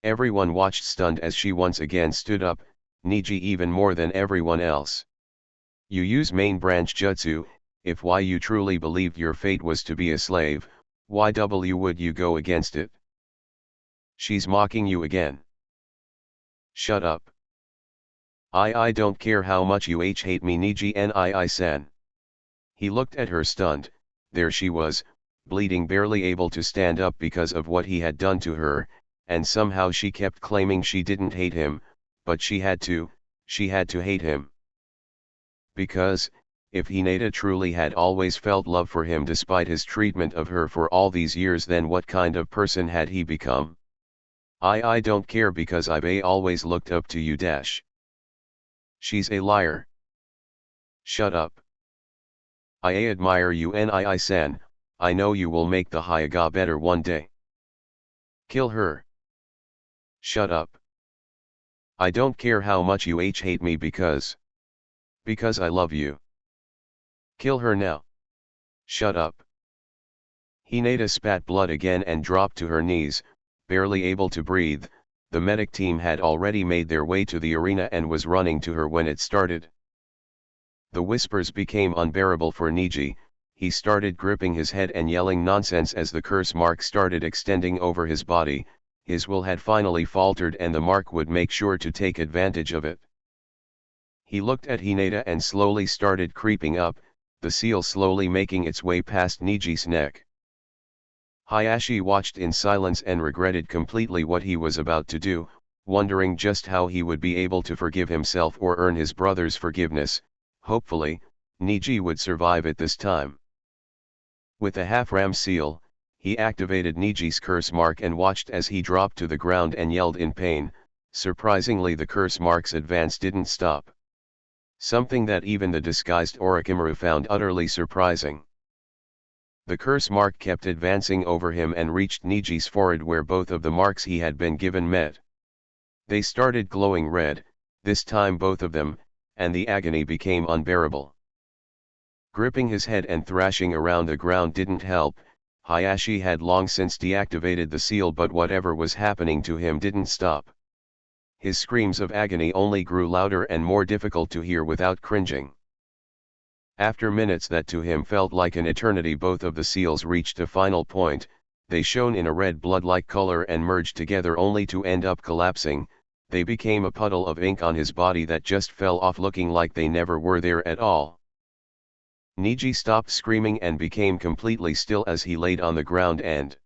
Everyone watched stunned as she once again stood up, Niji even more than everyone else. "You use main branch jutsu, if why you truly believed your fate was to be a slave, why would you go against it? She's mocking you again. Shut up. I don't care how much you hate me, Niji Nii-san." He looked at her stunned. There she was, bleeding, barely able to stand up because of what he had done to her, and somehow she kept claiming she didn't hate him, but she had to hate him. Because, if Hinata truly had always felt love for him despite his treatment of her for all these years, then what kind of person had he become? I don't care because I've always looked up to you dash. She's a liar. Shut up. I admire you Nii-san, I know you will make the Hyaga better one day. Kill her. Shut up. I don't care how much you hate me because I love you. Kill her now. Shut up. Hinata spat blood again and dropped to her knees, barely able to breathe. The medic team had already made their way to the arena and was running to her when it started. The whispers became unbearable for Niji. He started gripping his head and yelling nonsense as the curse mark started extending over his body. His will had finally faltered and the mark would make sure to take advantage of it. He looked at Hinata and slowly started creeping up, the seal slowly making its way past Niji's neck. Hayashi watched in silence and regretted completely what he was about to do, wondering just how he would be able to forgive himself or earn his brother's forgiveness. Hopefully, Niji would survive it this time. With the half-ram seal, he activated Niji's curse mark and watched as he dropped to the ground and yelled in pain. Surprisingly, the curse mark's advance didn't stop. Something that even the disguised Orochimaru found utterly surprising. The curse mark kept advancing over him and reached Niji's forehead where both of the marks he had been given met. They started glowing red, this time both of them, and the agony became unbearable. Gripping his head and thrashing around the ground didn't help. Hayashi had long since deactivated the seal, but whatever was happening to him didn't stop. His screams of agony only grew louder and more difficult to hear without cringing. After minutes that to him felt like an eternity, both of the seals reached a final point. They shone in a red blood-like color and merged together only to end up collapsing. They became a puddle of ink on his body that just fell off, looking like they never were there at all. Niji stopped screaming and became completely still as he laid on the ground and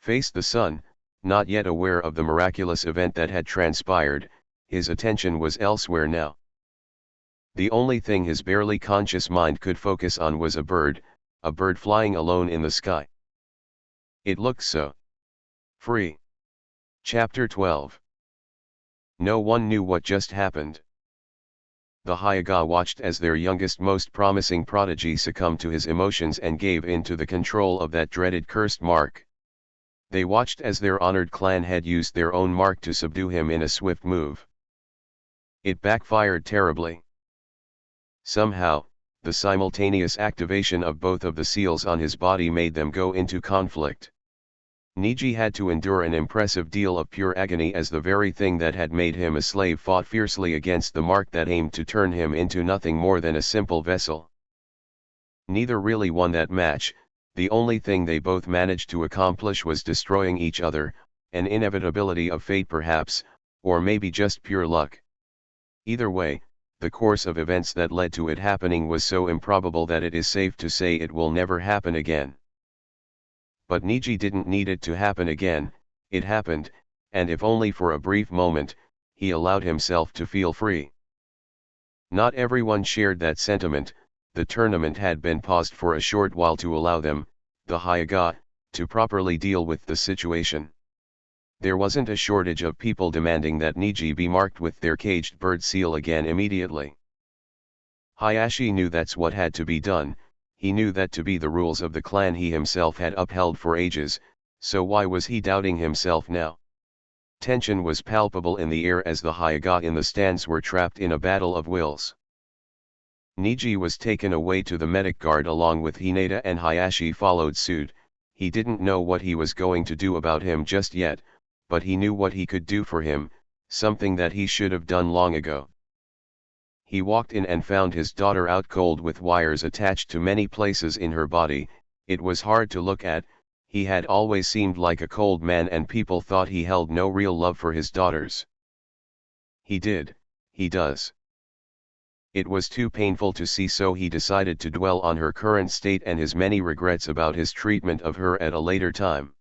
faced the sun, not yet aware of the miraculous event that had transpired. His attention was elsewhere now. The only thing his barely conscious mind could focus on was a bird flying alone in the sky. It looked so free. Chapter 12. No one knew what just happened. The Hyaga watched as their youngest, most promising prodigy succumbed to his emotions and gave in to the control of that dreaded cursed mark. They watched as their honored clan head used their own mark to subdue him in a swift move. It backfired terribly. Somehow, the simultaneous activation of both of the seals on his body made them go into conflict. Niji had to endure an impressive deal of pure agony as the very thing that had made him a slave fought fiercely against the mark that aimed to turn him into nothing more than a simple vessel. Neither really won that match. The only thing they both managed to accomplish was destroying each other, an inevitability of fate perhaps, or maybe just pure luck. Either way, the course of events that led to it happening was so improbable that it is safe to say it will never happen again. But Niji didn't need it to happen again. It happened, and if only for a brief moment, he allowed himself to feel free. Not everyone shared that sentiment. The tournament had been paused for a short while to allow them, the Hyaga, to properly deal with the situation. There wasn't a shortage of people demanding that Niji be marked with their caged bird seal again immediately. Hayashi knew that's what had to be done. he knew that to be the rules of the clan he himself had upheld for ages, so why was he doubting himself now? Tension was palpable in the air as the Hyuga in the stands were trapped in a battle of wills. Niji was taken away to the medic guard along with Hinata, and Hayashi followed suit. He didn't know what he was going to do about him just yet, but he knew what he could do for him, something that he should have done long ago. He walked in and found his daughter out cold with wires attached to many places in her body. It was hard to look at. He had always seemed like a cold man and people thought he held no real love for his daughters. He does. It was too painful to see, so he decided to dwell on her current state and his many regrets about his treatment of her at a later time.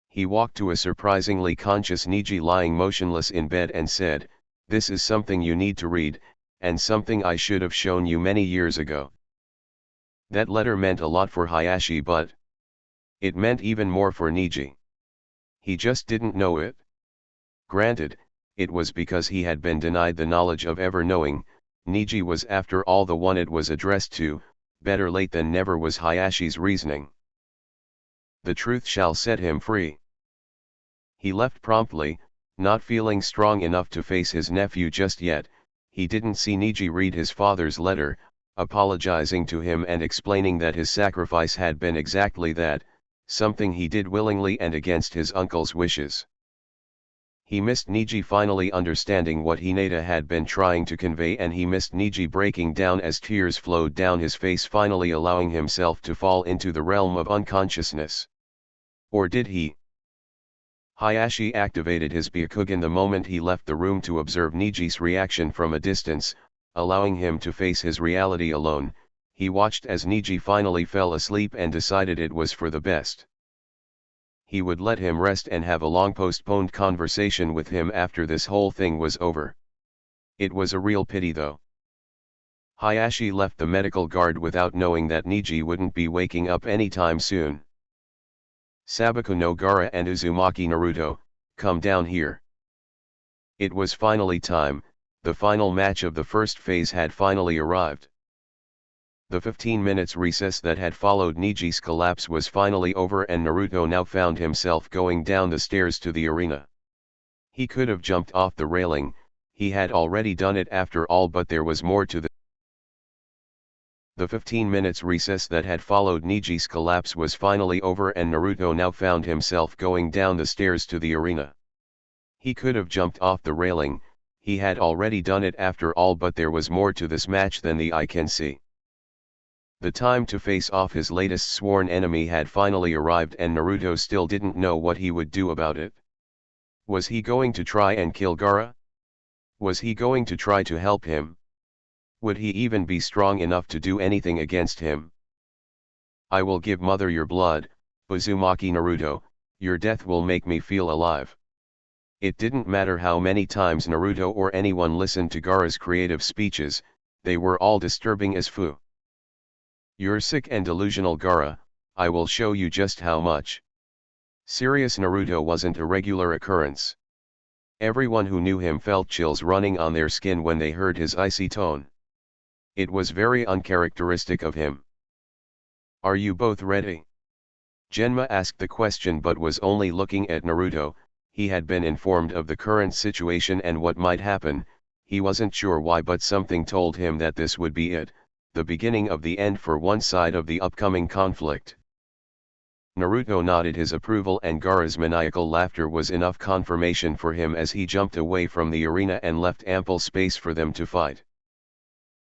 He walked to a surprisingly conscious Niji lying motionless in bed and said, "This is something you need to read, and something I should have shown you many years ago." That letter meant a lot for Hayashi, but it meant even more for Niji. He just didn't know it. Granted, it was because he had been denied the knowledge of ever knowing. Niji was after all the one it was addressed to. Better late than never was Hayashi's reasoning. The truth shall set him free. He left promptly, not feeling strong enough to face his nephew just yet. He didn't see Niji read his father's letter, apologizing to him and explaining that his sacrifice had been exactly that, something he did willingly and against his uncle's wishes. He missed Niji finally understanding what Hinata had been trying to convey, and he missed Niji breaking down as tears flowed down his face, finally allowing himself to fall into the realm of unconsciousness. Or did he? Hayashi activated his Byakugan the moment he left the room to observe Niji's reaction from a distance, allowing him to face his reality alone. He watched as Niji finally fell asleep and decided it was for the best. He would let him rest and have a long postponed conversation with him after this whole thing was over. It was a real pity though. Hayashi left the medical guard without knowing that Niji wouldn't be waking up anytime soon. "Sabaku no Gaara and Uzumaki Naruto, come down here." It was finally time. The final match of the first phase had finally arrived. The 15 minutes recess that had followed Niji's collapse was finally over, and Naruto now found himself going down the stairs to the arena. He could have jumped off the railing, he had already done it after all, but there was more to the 15 minutes recess that had followed Niji's collapse was finally over, and Naruto now found himself going down the stairs to the arena. He could have jumped off the railing, he had already done it after all, but there was more to this match than the eye can see. The time to face off his latest sworn enemy had finally arrived, and Naruto still didn't know what he would do about it. Was he going to try and kill Gaara? Was he going to try to help him? Would he even be strong enough to do anything against him? "I will give mother your blood, Uzumaki Naruto, your death will make me feel alive." It didn't matter how many times Naruto or anyone listened to Gaara's creative speeches, they were all disturbing as foo. "You're sick and delusional, Gaara, I will show you just how much." Serious Naruto wasn't a regular occurrence. Everyone who knew him felt chills running on their skin when they heard his icy tone. It was very uncharacteristic of him. "Are you both ready?" Genma asked the question but was only looking at Naruto. He had been informed of the current situation and what might happen. He wasn't sure why, but something told him that this would be it, the beginning of the end for one side of the upcoming conflict. Naruto nodded his approval, and Gaara's maniacal laughter was enough confirmation for him as he jumped away from the arena and left ample space for them to fight.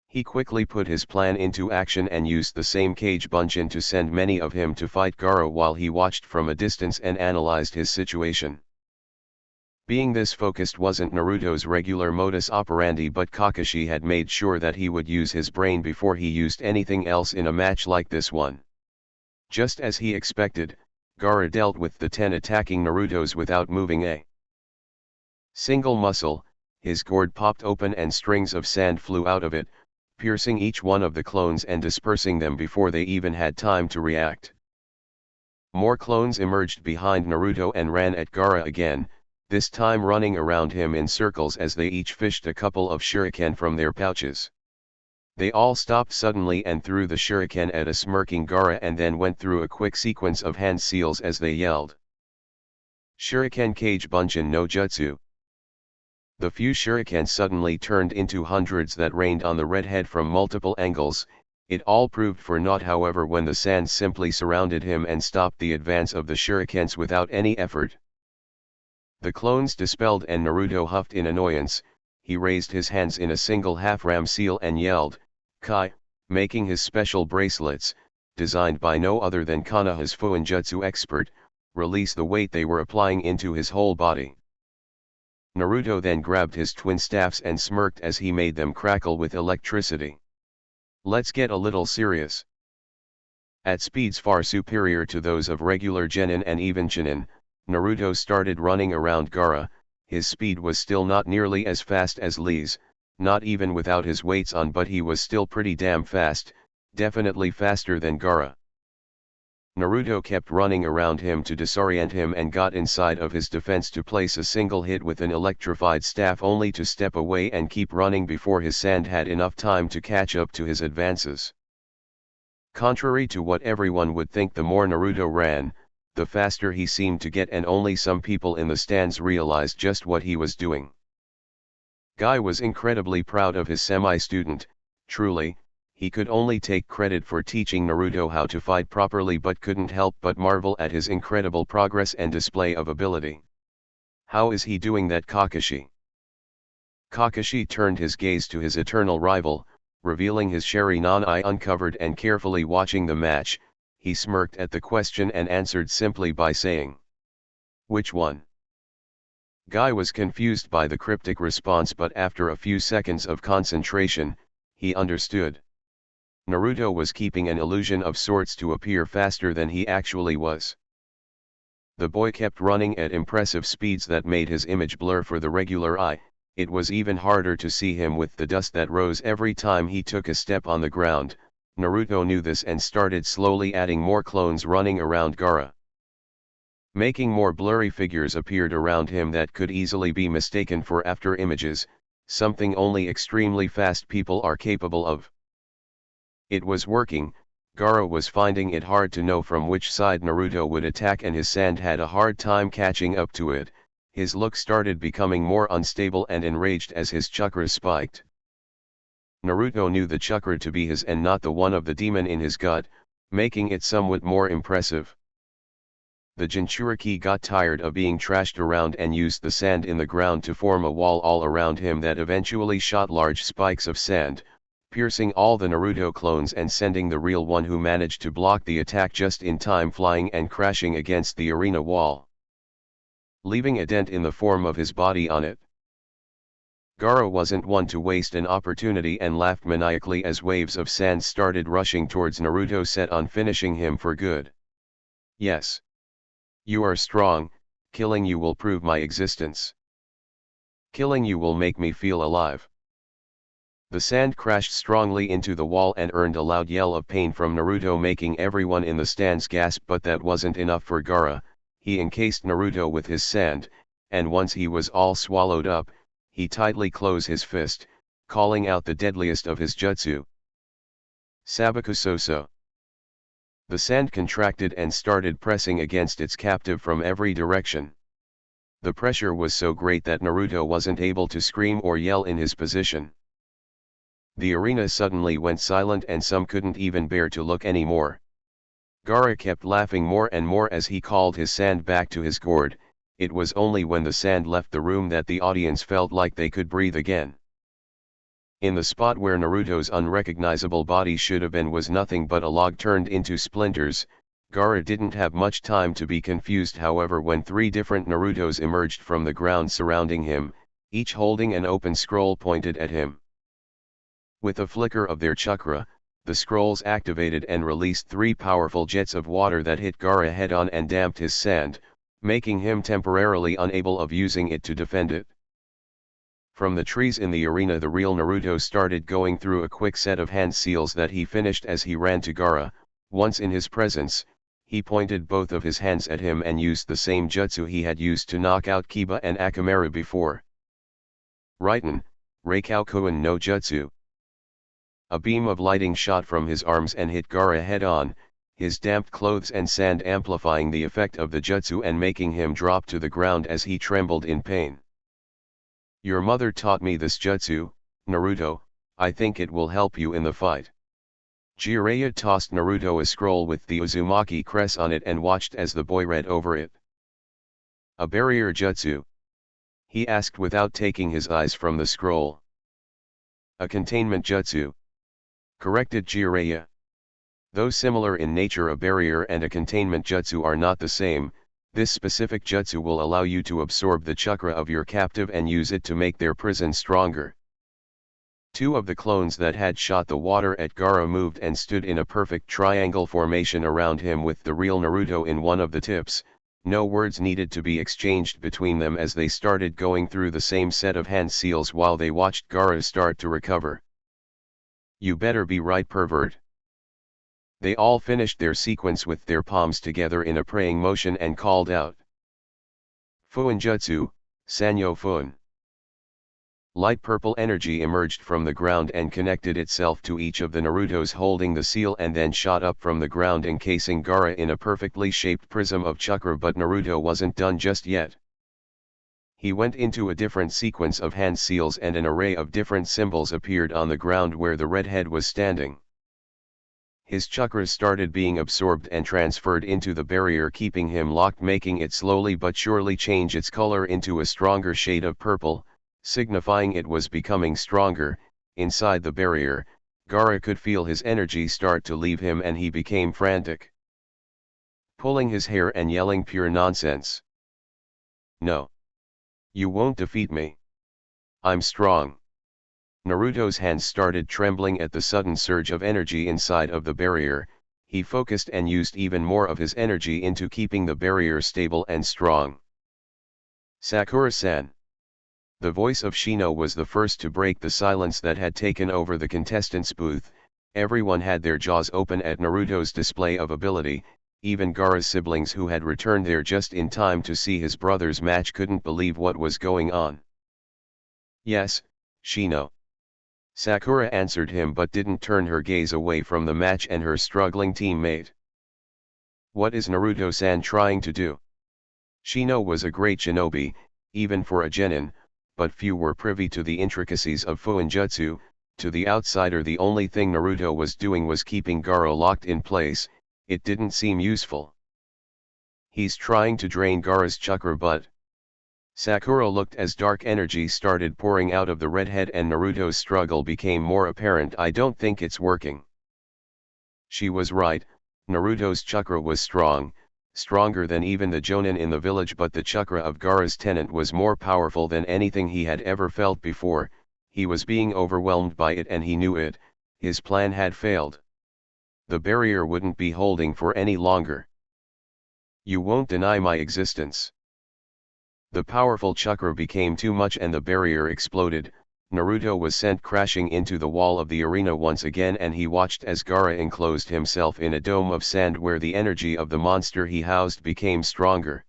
He quickly put his plan into action and used the same Kage Bunshin to send many of him to fight Gaara while he watched from a distance and analyzed his situation. Being this focused wasn't Naruto's regular modus operandi, but Kakashi had made sure that he would use his brain before he used anything else in a match like this one. Just as he expected, Gaara dealt with the 10 attacking Narutos without moving a single muscle. His gourd popped open and strings of sand flew out of it, piercing each one of the clones and dispersing them before they even had time to react. More clones emerged behind Naruto and ran at Gaara again, this time running around him in circles as they each fished a couple of shuriken from their pouches. They all stopped suddenly and threw the shuriken at a smirking Gaara and then went through a quick sequence of hand seals as they yelled. Shuriken Kage Bunjin no Jutsu. The few shurikens suddenly turned into hundreds that rained on the redhead from multiple angles. It all proved for naught however when the sand simply surrounded him and stopped the advance of the shurikens without any effort. The clones dispelled and Naruto huffed in annoyance. He raised his hands in a single half-ram seal and yelled, Kai, making his special bracelets, designed by no other than Konoha's Fuinjutsu expert, release the weight they were applying into his whole body. Naruto then grabbed his twin staffs and smirked as he made them crackle with electricity. Let's get a little serious. At speeds far superior to those of regular genin and even chunin, Naruto started running around Gaara. His speed was still not nearly as fast as Lee's, not even without his weights on, but he was still pretty damn fast, definitely faster than Gaara. Naruto kept running around him to disorient him and got inside of his defense to place a single hit with an electrified staff only to step away and keep running before his sand had enough time to catch up to his advances. Contrary to what everyone would think, the more Naruto ran, the faster he seemed to get, and only some people in the stands realized just what he was doing. Guy was incredibly proud of his semi-student. Truly, he could only take credit for teaching Naruto how to fight properly but couldn't help but marvel at his incredible progress and display of ability. How is he doing that, Kakashi? Kakashi turned his gaze to his eternal rival, revealing his Sharingan eye uncovered and carefully watching the match. He smirked at the question and answered simply by saying, "Which one?" Guy was confused by the cryptic response, but after a few seconds of concentration, he understood. Naruto was keeping an illusion of sorts to appear faster than he actually was. The boy kept running at impressive speeds that made his image blur for the regular eye. It was even harder to see him with the dust that rose every time he took a step on the ground. Naruto knew this and started slowly adding more clones running around Gaara. Making more blurry figures appeared around him that could easily be mistaken for after images, something only extremely fast people are capable of. It was working. Gaara was finding it hard to know from which side Naruto would attack, and his sand had a hard time catching up to it. His look started becoming more unstable and enraged as his chakras spiked. Naruto knew the chakra to be his and not the one of the demon in his gut, making it somewhat more impressive. The Jinchuriki got tired of being trashed around and used the sand in the ground to form a wall all around him that eventually shot large spikes of sand, piercing all the Naruto clones and sending the real one who managed to block the attack just in time flying and crashing against the arena wall, leaving a dent in the form of his body on it. Gaara wasn't one to waste an opportunity and laughed maniacally as waves of sand started rushing towards Naruto, set on finishing him for good. Yes. You are strong. Killing you will prove my existence. Killing you will make me feel alive. The sand crashed strongly into the wall and earned a loud yell of pain from Naruto, making everyone in the stands gasp, but that wasn't enough for Gaara. He encased Naruto with his sand, and once he was all swallowed up, he tightly closed his fist, calling out the deadliest of his jutsu. Sabaku Soso. The sand contracted and started pressing against its captive from every direction. The pressure was so great that Naruto wasn't able to scream or yell in his position. The arena suddenly went silent and some couldn't even bear to look anymore. Gaara kept laughing more and more as he called his sand back to his gourd. It was only when the sand left the room that the audience felt like they could breathe again. In the spot where Naruto's unrecognizable body should have been was nothing but a log turned into splinters. Gaara didn't have much time to be confused, however, when three different Narutos emerged from the ground surrounding him, each holding an open scroll pointed at him. With a flicker of their chakra, the scrolls activated and released three powerful jets of water that hit Gaara head-on and damped his sand, making him temporarily unable of using it to defend it. From the trees in the arena, the real Naruto started going through a quick set of hand seals that he finished as he ran to Gaara. Once in his presence, he pointed both of his hands at him and used the same jutsu he had used to knock out Kiba and Akamaru before. Raiten, Reikoukouen no Jutsu. A beam of lighting shot from his arms and hit Gaara head-on, his damp clothes and sand amplifying the effect of the jutsu and making him drop to the ground as he trembled in pain. "Your mother taught me this jutsu, Naruto, I think it will help you in the fight." Jiraiya tossed Naruto a scroll with the Uzumaki crest on it and watched as the boy read over it. "A barrier jutsu?" he asked without taking his eyes from the scroll. "A containment jutsu," corrected Jiraiya. Though similar in nature, a barrier and a containment jutsu are not the same. This specific jutsu will allow you to absorb the chakra of your captive and use it to make their prison stronger. Two of the clones that had shot the water at Gaara moved and stood in a perfect triangle formation around him with the real Naruto in one of the tips. No words needed to be exchanged between them as they started going through the same set of hand seals while they watched Gaara start to recover. "You better be right, pervert." They all finished their sequence with their palms together in a praying motion and called out, "Fuinjutsu, Sanyo Fun." Light purple energy emerged from the ground and connected itself to each of the Narutos holding the seal and then shot up from the ground encasing Gaara in a perfectly shaped prism of chakra. But Naruto wasn't done just yet. He went into a different sequence of hand seals and an array of different symbols appeared on the ground where the redhead was standing. His chakras started being absorbed and transferred into the barrier, keeping him locked, making it slowly but surely change its color into a stronger shade of purple, signifying it was becoming stronger. Inside the barrier, Gaara could feel his energy start to leave him and he became frantic, pulling his hair and yelling pure nonsense. "No. You won't defeat me. I'm strong." Naruto's hands started trembling at the sudden surge of energy inside of the barrier. He focused and used even more of his energy into keeping the barrier stable and strong. "Sakura-san." The voice of Shino was the first to break the silence that had taken over the contestants' booth. Everyone had their jaws open at Naruto's display of ability. Even Gaara's siblings, who had returned there just in time to see his brother's match, couldn't believe what was going on. "Yes, Shino." Sakura answered him but didn't turn her gaze away from the match and her struggling teammate. "What is Naruto-san trying to do?" Shino was a great shinobi, even for a genin, but few were privy to the intricacies of Fuinjutsu. To the outsider, the only thing Naruto was doing was keeping Gaara locked in place. It didn't seem useful. "He's trying to drain Gaara's chakra, but..." Sakura looked as dark energy started pouring out of the redhead and Naruto's struggle became more apparent. "I don't think it's working." She was right. Naruto's chakra was strong, stronger than even the jonin in the village, but the chakra of Gaara's tenant was more powerful than anything he had ever felt before. He was being overwhelmed by it and he knew it. His plan had failed. The barrier wouldn't be holding for any longer. "You won't deny my existence." The powerful chakra became too much and the barrier exploded. Naruto was sent crashing into the wall of the arena once again and he watched as Gaara enclosed himself in a dome of sand where the energy of the monster he housed became stronger.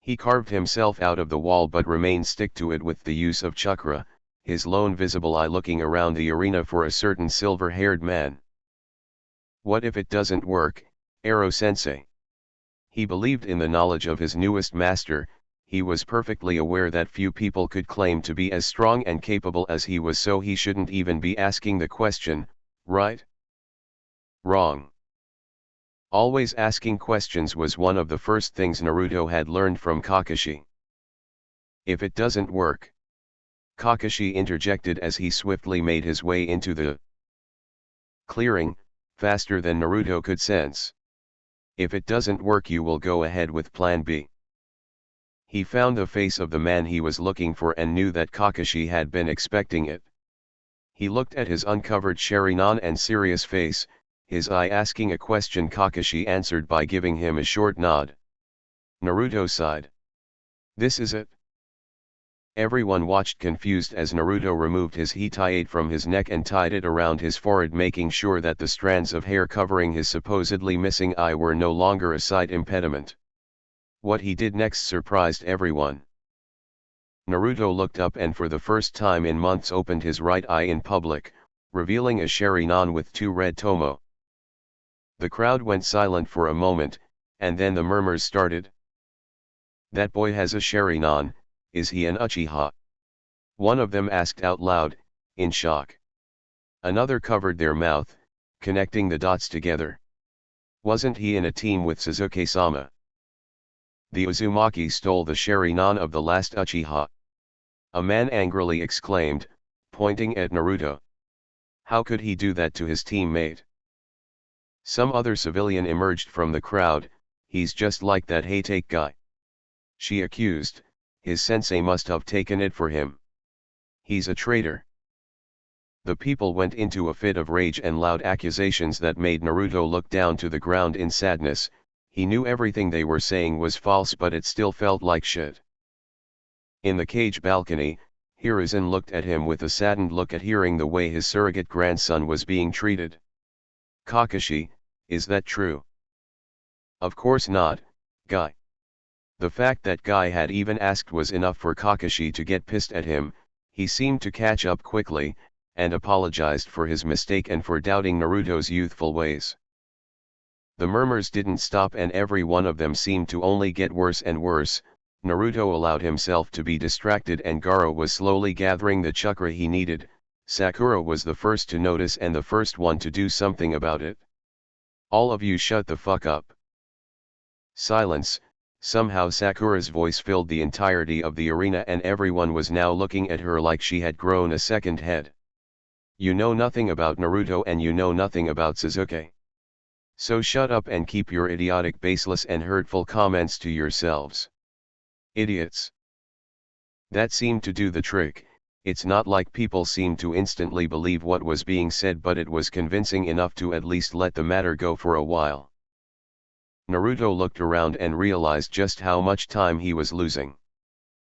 He carved himself out of the wall but remained stick to it with the use of chakra, his lone visible eye looking around the arena for a certain silver-haired man. "What if it doesn't work, Ero-sensei?" He believed in the knowledge of his newest master. He was perfectly aware that few people could claim to be as strong and capable as he was, so he shouldn't even be asking the question, right? Wrong. Always asking questions was one of the first things Naruto had learned from Kakashi. "If it doesn't work," Kakashi interjected as he swiftly made his way into the clearing, faster than Naruto could sense. "If it doesn't work, you will go ahead with Plan B." He found the face of the man he was looking for and knew that Kakashi had been expecting it. He looked at his uncovered Sharingan and serious face, his eye asking a question. Kakashi answered by giving him a short nod. Naruto sighed. "This is it." Everyone watched confused as Naruto removed his hitaite from his neck and tied it around his forehead, making sure that the strands of hair covering his supposedly missing eye were no longer a sight impediment. What he did next surprised everyone. Naruto looked up and for the first time in months opened his right eye in public, revealing a Sharingan with 2 red tomo. The crowd went silent for a moment, and then the murmurs started. "That boy has a Sharingan, is he an Uchiha?" One of them asked out loud, in shock. Another covered their mouth, connecting the dots together. "Wasn't he in a team with Sasuke-sama? The Uzumaki stole the Sharingan of the last Uchiha." A man angrily exclaimed, pointing at Naruto. "How could he do that to his teammate?" Some other civilian emerged from the crowd. "He's just like that Hatake guy," she accused. "His sensei must have taken it for him. He's a traitor." The people went into a fit of rage and loud accusations that made Naruto look down to the ground in sadness. He knew everything they were saying was false, but it still felt like shit. In the cage balcony, Hiruzen looked at him with a saddened look at hearing the way his surrogate grandson was being treated. "Kakashi, is that true?" "Of course not, Guy." The fact that Guy had even asked was enough for Kakashi to get pissed at him. He seemed to catch up quickly, and apologized for his mistake and for doubting Naruto's youthful ways. The murmurs didn't stop, and every one of them seemed to only get worse and worse. Naruto allowed himself to be distracted, and Gaara was slowly gathering the chakra he needed. Sakura was the first to notice and the first one to do something about it. "All of you shut the fuck up." Silence. Somehow Sakura's voice filled the entirety of the arena, and everyone was now looking at her like she had grown a second head. "You know nothing about Naruto and you know nothing about Sasuke. So shut up and keep your idiotic, baseless and hurtful comments to yourselves. Idiots." That seemed to do the trick. It's not like people seemed to instantly believe what was being said, but it was convincing enough to at least let the matter go for a while. Naruto looked around and realized just how much time he was losing.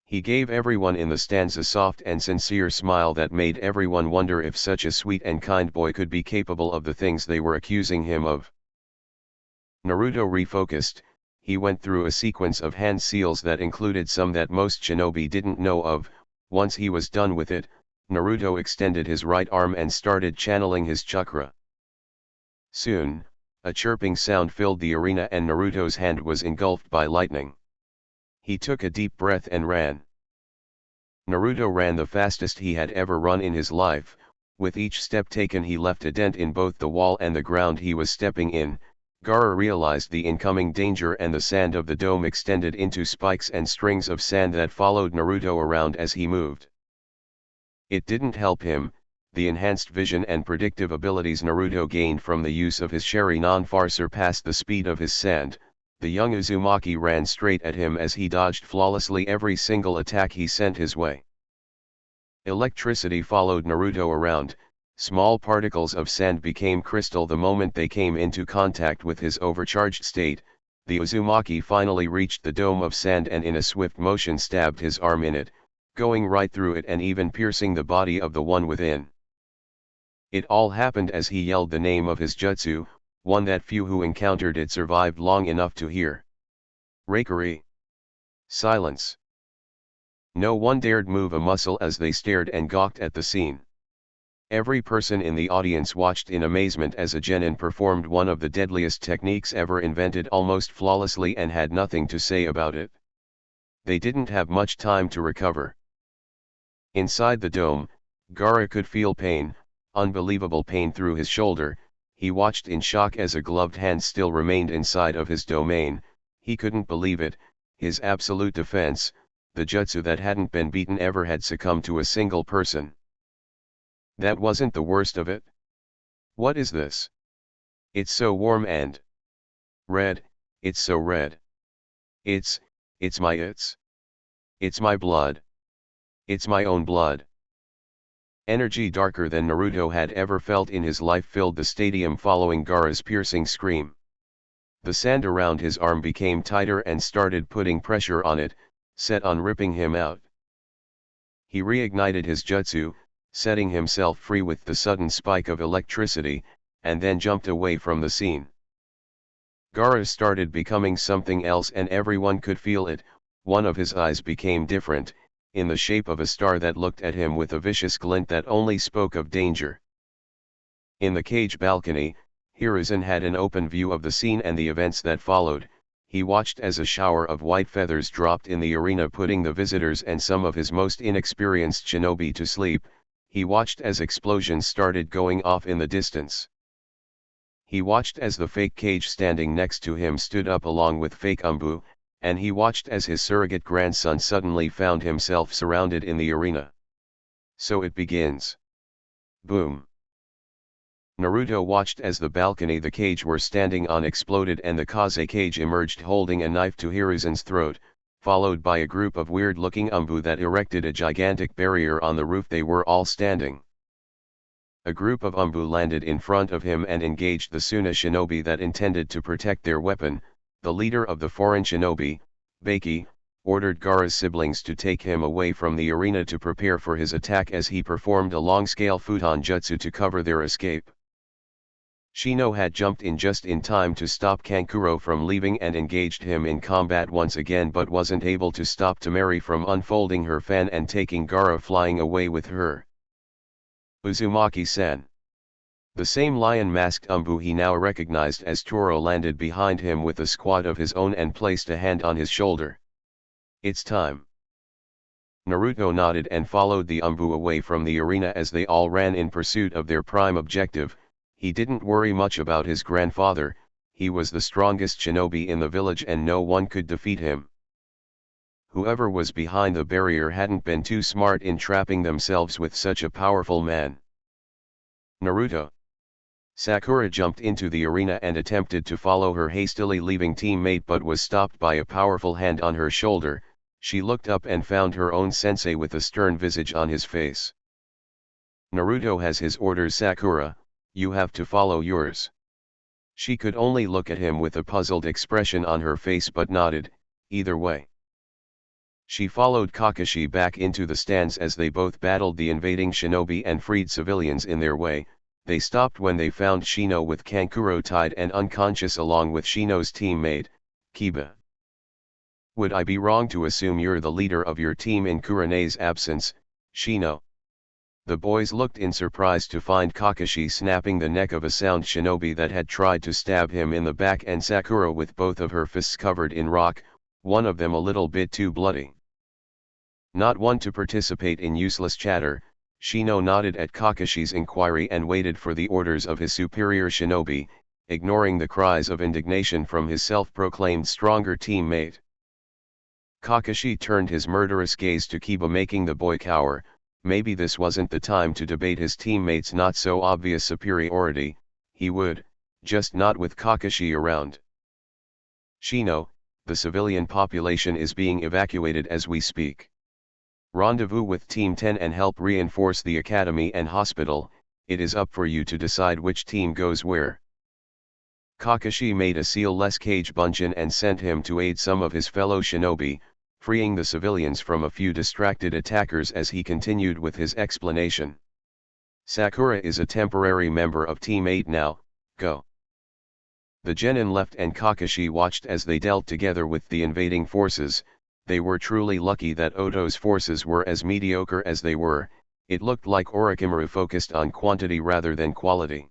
He gave everyone in the stands a soft and sincere smile that made everyone wonder if such a sweet and kind boy could be capable of the things they were accusing him of. Naruto refocused. He went through a sequence of hand seals that included some that most shinobi didn't know of. Once he was done with it, Naruto extended his right arm and started channeling his chakra. Soon, a chirping sound filled the arena and Naruto's hand was engulfed by lightning. He took a deep breath and ran. Naruto ran the fastest he had ever run in his life. With each step taken he left a dent in both the wall and the ground he was stepping in. Gaara realized the incoming danger, and the sand of the dome extended into spikes and strings of sand that followed Naruto around as he moved. It didn't help him. The enhanced vision and predictive abilities Naruto gained from the use of his Sharingan far surpassed the speed of his sand. The young Uzumaki ran straight at him as he dodged flawlessly every single attack he sent his way. Electricity followed Naruto around. Small particles of sand became crystal the moment they came into contact with his overcharged state. The Uzumaki finally reached the dome of sand and in a swift motion stabbed his arm in it, going right through it and even piercing the body of the one within. It all happened as he yelled the name of his jutsu, one that few who encountered it survived long enough to hear. Reikari. Silence. No one dared move a muscle as they stared and gawked at the scene. Every person in the audience watched in amazement as a genin performed one of the deadliest techniques ever invented almost flawlessly and had nothing to say about it. They didn't have much time to recover. Inside the dome, Gaara could feel pain, unbelievable pain through his shoulder. He watched in shock as a gloved hand still remained inside of his domain. He couldn't believe it. His absolute defense, the jutsu that hadn't been beaten ever, had succumbed to a single person. That wasn't the worst of it. What is this? It's so warm and red. It's so red. It's my blood. It's my own blood. Energy darker than Naruto had ever felt in his life filled the stadium following Gaara's piercing scream. The sand around his arm became tighter and started putting pressure on it, set on ripping him out. He reignited his jutsu, setting himself free with the sudden spike of electricity, and then jumped away from the scene. Gaara started becoming something else and everyone could feel it. One of his eyes became different, in the shape of a star that looked at him with a vicious glint that only spoke of danger. In the cage balcony, Hiruzen had an open view of the scene and the events that followed. He watched as a shower of white feathers dropped in the arena, putting the visitors and some of his most inexperienced shinobi to sleep. He watched as explosions started going off in the distance. He watched as the fake cage standing next to him stood up along with fake Umbu, and he watched as his surrogate grandson suddenly found himself surrounded in the arena. So it begins. Boom. Naruto watched as the balcony the cage were standing on exploded and the Kaze cage emerged holding a knife to Hiruzen's throat, followed by a group of weird-looking Umbu that erected a gigantic barrier on the roof they were all standing. A group of Umbu landed in front of him and engaged the Suna shinobi that intended to protect their weapon. The leader of the foreign shinobi, Baki, ordered Gaara's siblings to take him away from the arena to prepare for his attack as he performed a long-scale futon jutsu to cover their escape. Shino had jumped in just in time to stop Kankuro from leaving and engaged him in combat once again, but wasn't able to stop Temari from unfolding her fan and taking Gaara flying away with her. Uzumaki-san. The same lion-masked Umbu he now recognized as Toro landed behind him with a squad of his own and placed a hand on his shoulder. It's time. Naruto nodded and followed the Umbu away from the arena as they all ran in pursuit of their prime objective. He didn't worry much about his grandfather, he was the strongest shinobi in the village and no one could defeat him. Whoever was behind the barrier hadn't been too smart in trapping themselves with such a powerful man. Naruto. Sakura jumped into the arena and attempted to follow her hastily leaving teammate but was stopped by a powerful hand on her shoulder. She looked up and found her own sensei with a stern visage on his face. Naruto has his orders, Sakura, you have to follow yours. She could only look at him with a puzzled expression on her face but nodded, either way. She followed Kakashi back into the stands as they both battled the invading shinobi and freed civilians in their way. They stopped when they found Shino with Kankuro tied and unconscious along with Shino's teammate, Kiba. Would I be wrong to assume you're the leader of your team in Kurene's absence, Shino? The boys looked in surprise to find Kakashi snapping the neck of a sound shinobi that had tried to stab him in the back and Sakura with both of her fists covered in rock, one of them a little bit too bloody. Not one to participate in useless chatter, Shino nodded at Kakashi's inquiry and waited for the orders of his superior shinobi, ignoring the cries of indignation from his self-proclaimed stronger teammate. Kakashi turned his murderous gaze to Kiba, making the boy cower. Maybe this wasn't the time to debate his teammate's not-so-obvious superiority, he would, just not with Kakashi around. Shino, the civilian population is being evacuated as we speak. Rendezvous with Team 10 and help reinforce the academy and hospital. It is up for you to decide which team goes where. Kakashi made a seal-less cage Bunshin and sent him to aid some of his fellow shinobi, freeing the civilians from a few distracted attackers as he continued with his explanation. Sakura is a temporary member of Team 8 now, go. The genin left and Kakashi watched as they dealt together with the invading forces. They were truly lucky that Oto's forces were as mediocre as they were. It looked like Orochimaru focused on quantity rather than quality.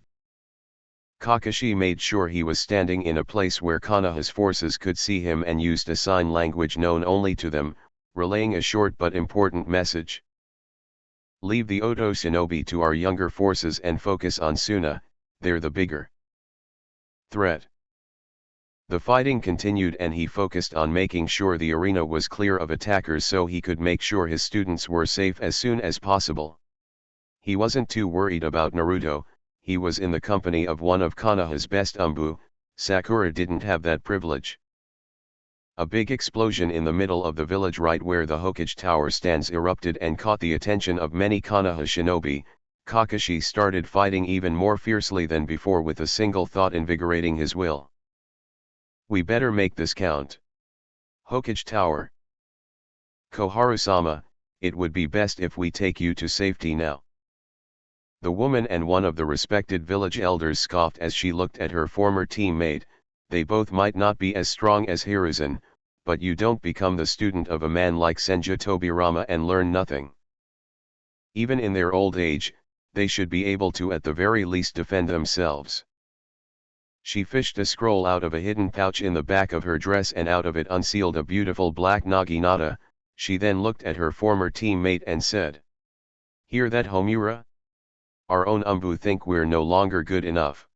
Kakashi made sure he was standing in a place where Konoha's forces could see him and used a sign language known only to them, relaying a short but important message. Leave the Oto shinobi to our younger forces and focus on Suna, they're the bigger threat. The fighting continued and he focused on making sure the arena was clear of attackers so he could make sure his students were safe as soon as possible. He wasn't too worried about Naruto, he was in the company of one of Konoha's best Umbu. Sakura didn't have that privilege. A big explosion in the middle of the village right where the Hokage Tower stands erupted and caught the attention of many Konoha shinobi. Kakashi started fighting even more fiercely than before with a single thought invigorating his will. We better make this count. Hokage Tower. Koharu-sama, it would be best if we take you to safety now. The woman and one of the respected village elders scoffed as she looked at her former teammate. They both might not be as strong as Hiruzen, but you don't become the student of a man like Senju Tobirama and learn nothing. Even in their old age, they should be able to at the very least defend themselves. She fished a scroll out of a hidden pouch in the back of her dress and out of it unsealed a beautiful black naginata. She then looked at her former teammate and said, "Hear that, Homura? Our own Umbu think we're no longer good enough."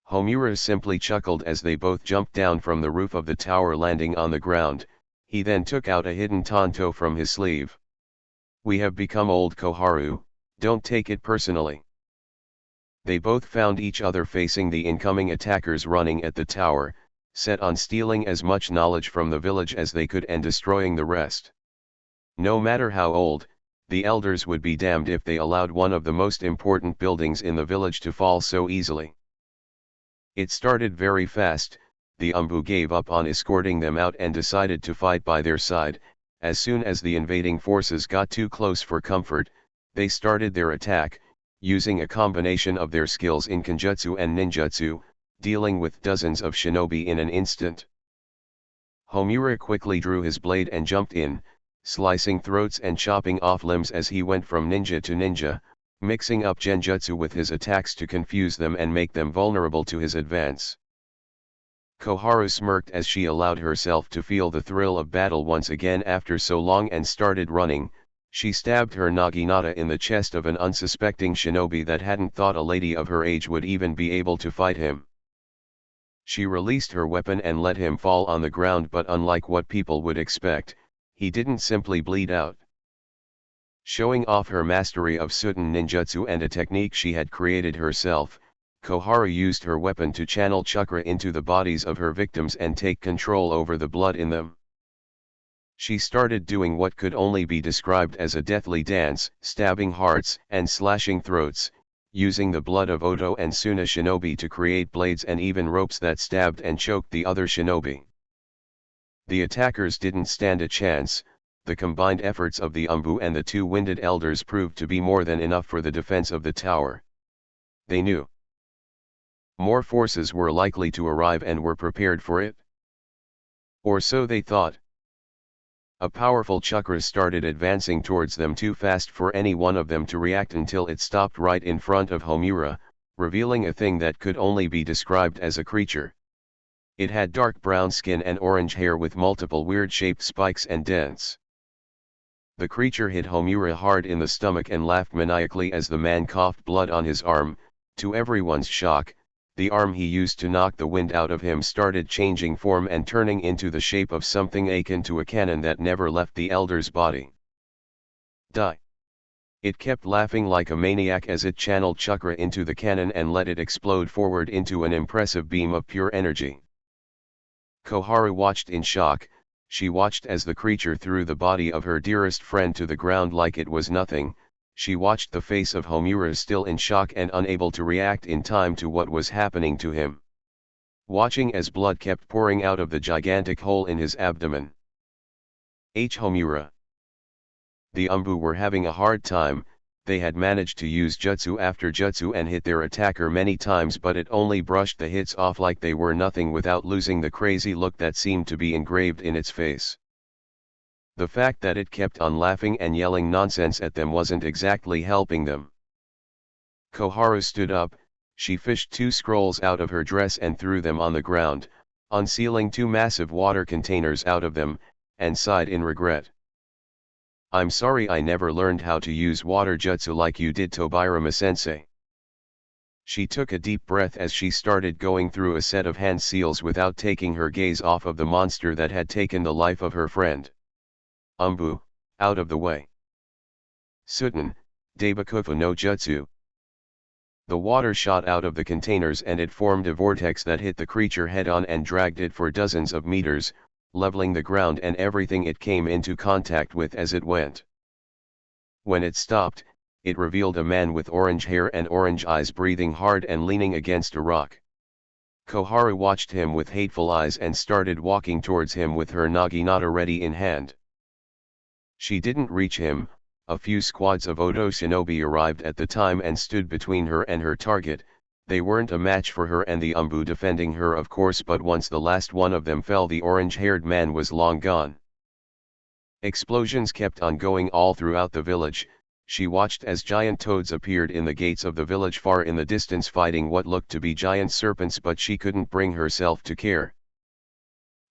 Homura simply chuckled as they both jumped down from the roof of the tower, landing on the ground. He then took out a hidden tanto from his sleeve. "We have become old, Koharu, don't take it personally." They both found each other facing the incoming attackers running at the tower, set on stealing as much knowledge from the village as they could and destroying the rest. No matter how old, the elders would be damned if they allowed one of the most important buildings in the village to fall so easily. It started very fast. The Umbu gave up on escorting them out and decided to fight by their side. As soon as the invading forces got too close for comfort, they started their attack, using a combination of their skills in Kenjutsu and Ninjutsu, dealing with dozens of shinobi in an instant. Homura quickly drew his blade and jumped in, slicing throats and chopping off limbs as he went from ninja to ninja, mixing up genjutsu with his attacks to confuse them and make them vulnerable to his advance. Koharu smirked as she allowed herself to feel the thrill of battle once again after so long and started running. She stabbed her naginata in the chest of an unsuspecting shinobi that hadn't thought a lady of her age would even be able to fight him. She released her weapon and let him fall on the ground, but unlike what people would expect, he didn't simply bleed out. Showing off her mastery of Suten ninjutsu and a technique she had created herself, Koharu used her weapon to channel chakra into the bodies of her victims and take control over the blood in them. She started doing what could only be described as a deathly dance, stabbing hearts and slashing throats, using the blood of Oto and Suna shinobi to create blades and even ropes that stabbed and choked the other shinobi. The attackers didn't stand a chance. The combined efforts of the Umbu and the two winded elders proved to be more than enough for the defense of the tower. They knew more forces were likely to arrive and were prepared for it. Or so they thought. A powerful chakra started advancing towards them too fast for any one of them to react until it stopped right in front of Homura, revealing a thing that could only be described as a creature. It had dark brown skin and orange hair with multiple weird-shaped spikes and dents. The creature hit Homura hard in the stomach and laughed maniacally as the man coughed blood on his arm. To everyone's shock, the arm he used to knock the wind out of him started changing form and turning into the shape of something akin to a cannon that never left the elder's body. Die! It kept laughing like a maniac as it channeled chakra into the cannon and let it explode forward into an impressive beam of pure energy. Koharu watched in shock. She watched as the creature threw the body of her dearest friend to the ground like it was nothing. She watched the face of Homura still in shock and unable to react in time to what was happening to him. Watching as blood kept pouring out of the gigantic hole in his abdomen. Homura. The Umbu were having a hard time. They had managed to use jutsu after jutsu and hit their attacker many times, but it only brushed the hits off like they were nothing without losing the crazy look that seemed to be engraved in its face. The fact that it kept on laughing and yelling nonsense at them wasn't exactly helping them. Koharu stood up. She fished two scrolls out of her dress and threw them on the ground, unsealing two massive water containers out of them, and sighed in regret. "I'm sorry I never learned how to use water jutsu like you did, Tobirama-sensei." She took a deep breath as she started going through a set of hand seals without taking her gaze off of the monster that had taken the life of her friend. "Umbu, out of the way." "Suten, Dabakufu no Jutsu." The water shot out of the containers and it formed a vortex that hit the creature head-on and dragged it for dozens of meters, leveling the ground and everything it came into contact with as it went. When it stopped, it revealed a man with orange hair and orange eyes breathing hard and leaning against a rock. Koharu watched him with hateful eyes and started walking towards him with her naginata ready in hand. She didn't reach him. A few squads of Oto shinobi arrived at the time and stood between her and her target. They weren't a match for her and the Umbu defending her, of course, but once the last one of them fell, the orange-haired man was long gone. Explosions kept on going all throughout the village. She watched as giant toads appeared in the gates of the village far in the distance fighting what looked to be giant serpents, but she couldn't bring herself to care.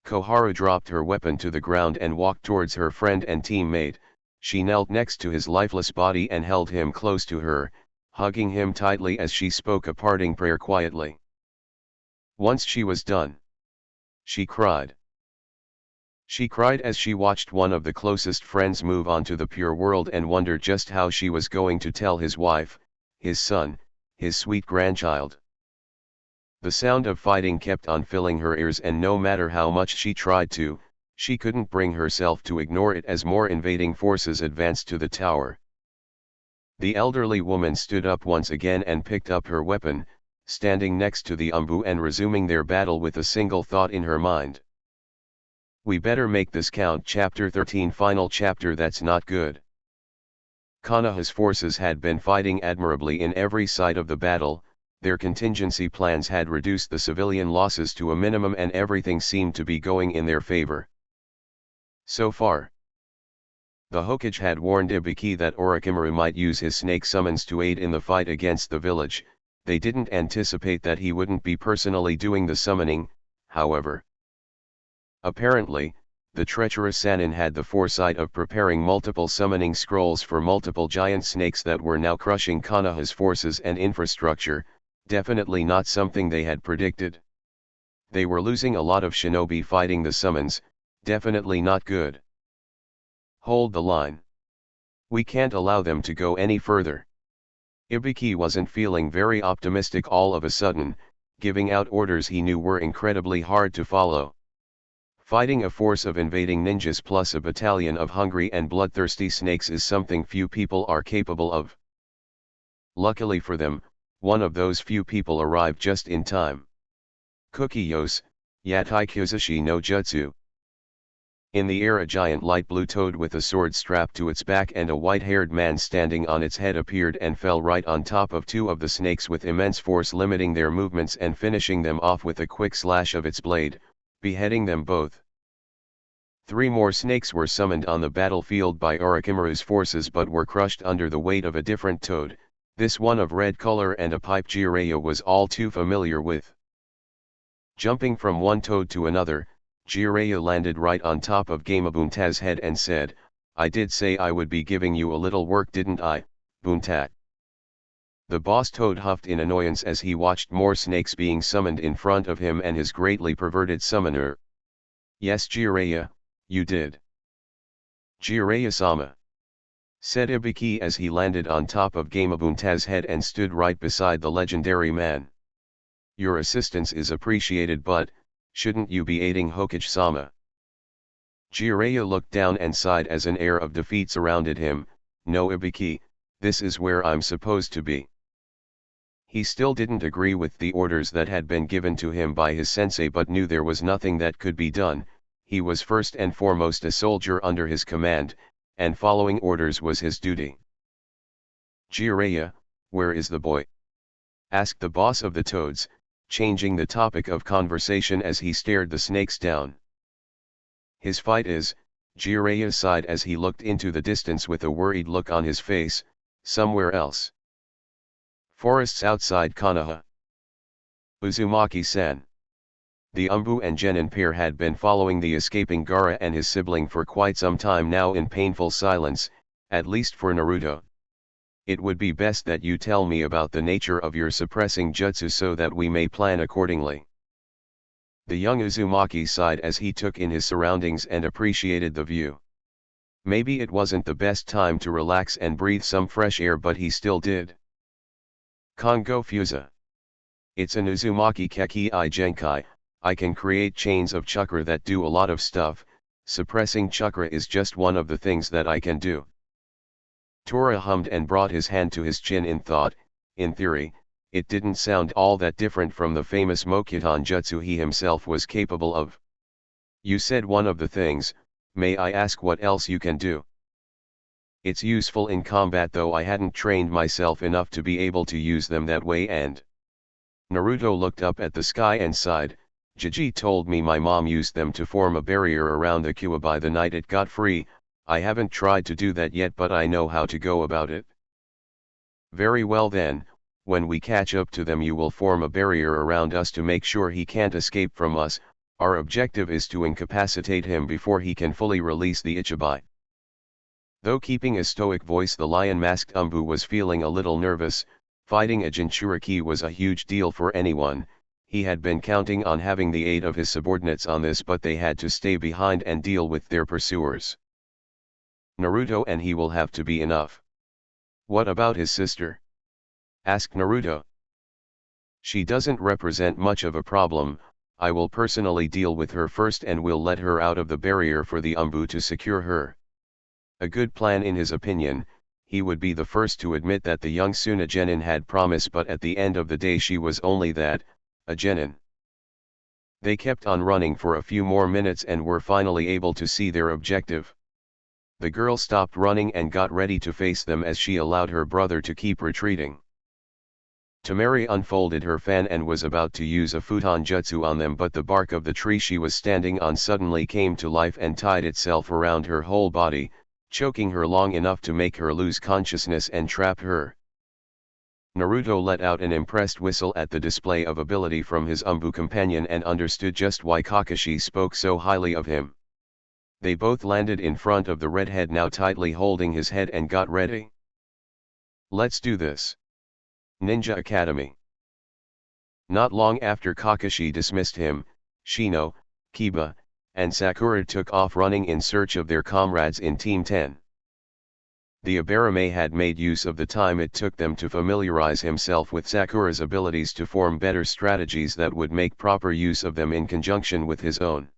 Koharu dropped her weapon to the ground and walked towards her friend and teammate. She knelt next to his lifeless body and held him close to her, hugging him tightly as she spoke a parting prayer quietly. Once she was done, she cried. She cried as she watched one of the closest friends move on to the pure world and wondered just how she was going to tell his wife, his son, his sweet grandchild. The sound of fighting kept on filling her ears, and no matter how much she tried to, she couldn't bring herself to ignore it as more invading forces advanced to the tower. The elderly woman stood up once again and picked up her weapon, standing next to the Umbu and resuming their battle with a single thought in her mind. We better make this count. Chapter 13, final chapter. That's not good. Konoha's forces had been fighting admirably in every side of the battle. Their contingency plans had reduced the civilian losses to a minimum and everything seemed to be going in their favor. So far, the Hokage had warned Ibiki that Orochimaru might use his snake summons to aid in the fight against the village. They didn't anticipate that he wouldn't be personally doing the summoning, however. Apparently, the treacherous Sannin had the foresight of preparing multiple summoning scrolls for multiple giant snakes that were now crushing Konoha's forces and infrastructure, definitely not something they had predicted. They were losing a lot of shinobi fighting the summons, definitely not good. Hold the line. We can't allow them to go any further. Ibiki wasn't feeling very optimistic all of a sudden, giving out orders he knew were incredibly hard to follow. Fighting a force of invading ninjas plus a battalion of hungry and bloodthirsty snakes is something few people are capable of. Luckily for them, one of those few people arrived just in time. Kukiyos, Yatai Kyuzushi no Jutsu. In the air, a giant light blue toad with a sword strapped to its back and a white-haired man standing on its head appeared and fell right on top of two of the snakes with immense force, limiting their movements and finishing them off with a quick slash of its blade, beheading them both. 3 more snakes were summoned on the battlefield by Orochimaru's forces but were crushed under the weight of a different toad, this one of red color and a pipe Jiraiya was all too familiar with. Jumping from one toad to another, Jiraiya landed right on top of Gamabunta's head and said, "I did say I would be giving you a little work, didn't I, Buntat?" The boss toad huffed in annoyance as he watched more snakes being summoned in front of him and his greatly perverted summoner. "Yes Jiraiya, you did." "Jiraiya-sama," said Ibiki as he landed on top of Gamabunta's head and stood right beside the legendary man. "Your assistance is appreciated, but shouldn't you be aiding Hokage-sama?" Jiraiya looked down and sighed as an air of defeat surrounded him. "No Ibiki, this is where I'm supposed to be." He still didn't agree with the orders that had been given to him by his sensei but knew there was nothing that could be done. He was first and foremost a soldier under his command, and following orders was his duty. "Jiraiya, where is the boy?" asked the boss of the toads, changing the topic of conversation as he stared the snakes down. "His fight is," Jiraiya sighed as he looked into the distance with a worried look on his face, "somewhere else." "Forests outside Konoha." "Uzumaki-san." The Umbu and Genin pair had been following the escaping Gaara and his sibling for quite some time now in painful silence, at least for Naruto. "It would be best that you tell me about the nature of your suppressing jutsu so that we may plan accordingly." The young Uzumaki sighed as he took in his surroundings and appreciated the view. Maybe it wasn't the best time to relax and breathe some fresh air, but he still did. "Kongo Fusa. It's an Uzumaki Keki I Genkai. I can create chains of chakra that do a lot of stuff. Suppressing chakra is just one of the things that I can do." Tora hummed and brought his hand to his chin in thought. In theory, it didn't sound all that different from the famous Mokuton jutsu he himself was capable of. "You said one of the things, may I ask what else you can do?" "It's useful in combat, though I hadn't trained myself enough to be able to use them that way." And Naruto looked up at the sky and sighed. "Jiji told me my mom used them to form a barrier around the Kua by the night it got free. I haven't tried to do that yet, but I know how to go about it. Very well then, when we catch up to them you will form a barrier around us to make sure he can't escape from us. Our objective is to incapacitate him before he can fully release the Ichibai. Though keeping a stoic voice, the lion-masked Umbu was feeling a little nervous. Fighting a Jinchuriki was a huge deal for anyone. He had been counting on having the aid of his subordinates on this, but they had to stay behind and deal with their pursuers. Naruto and he will have to be enough. What about his sister? Asked Naruto. She doesn't represent much of a problem. I will personally deal with her first and will let her out of the barrier for the Umbu to secure her. A good plan in his opinion. He would be the first to admit that the young Suna genin had promise, but at the end of the day she was only that, a genin. They kept on running for a few more minutes and were finally able to see their objective. The girl stopped running and got ready to face them as she allowed her brother to keep retreating. Temari unfolded her fan and was about to use a futon jutsu on them, but the bark of the tree she was standing on suddenly came to life and tied itself around her whole body, choking her long enough to make her lose consciousness and trap her. Naruto let out an impressed whistle at the display of ability from his Umbu companion and understood just why Kakashi spoke so highly of him. They both landed in front of the redhead, now tightly holding his head, and got ready. Let's do this. Ninja Academy. Not long after Kakashi dismissed him, Shino, Kiba, and Sakura took off running in search of their comrades in Team 10. The Abarame had made use of the time it took them to familiarize himself with Sakura's abilities to form better strategies that would make proper use of them in conjunction with his own.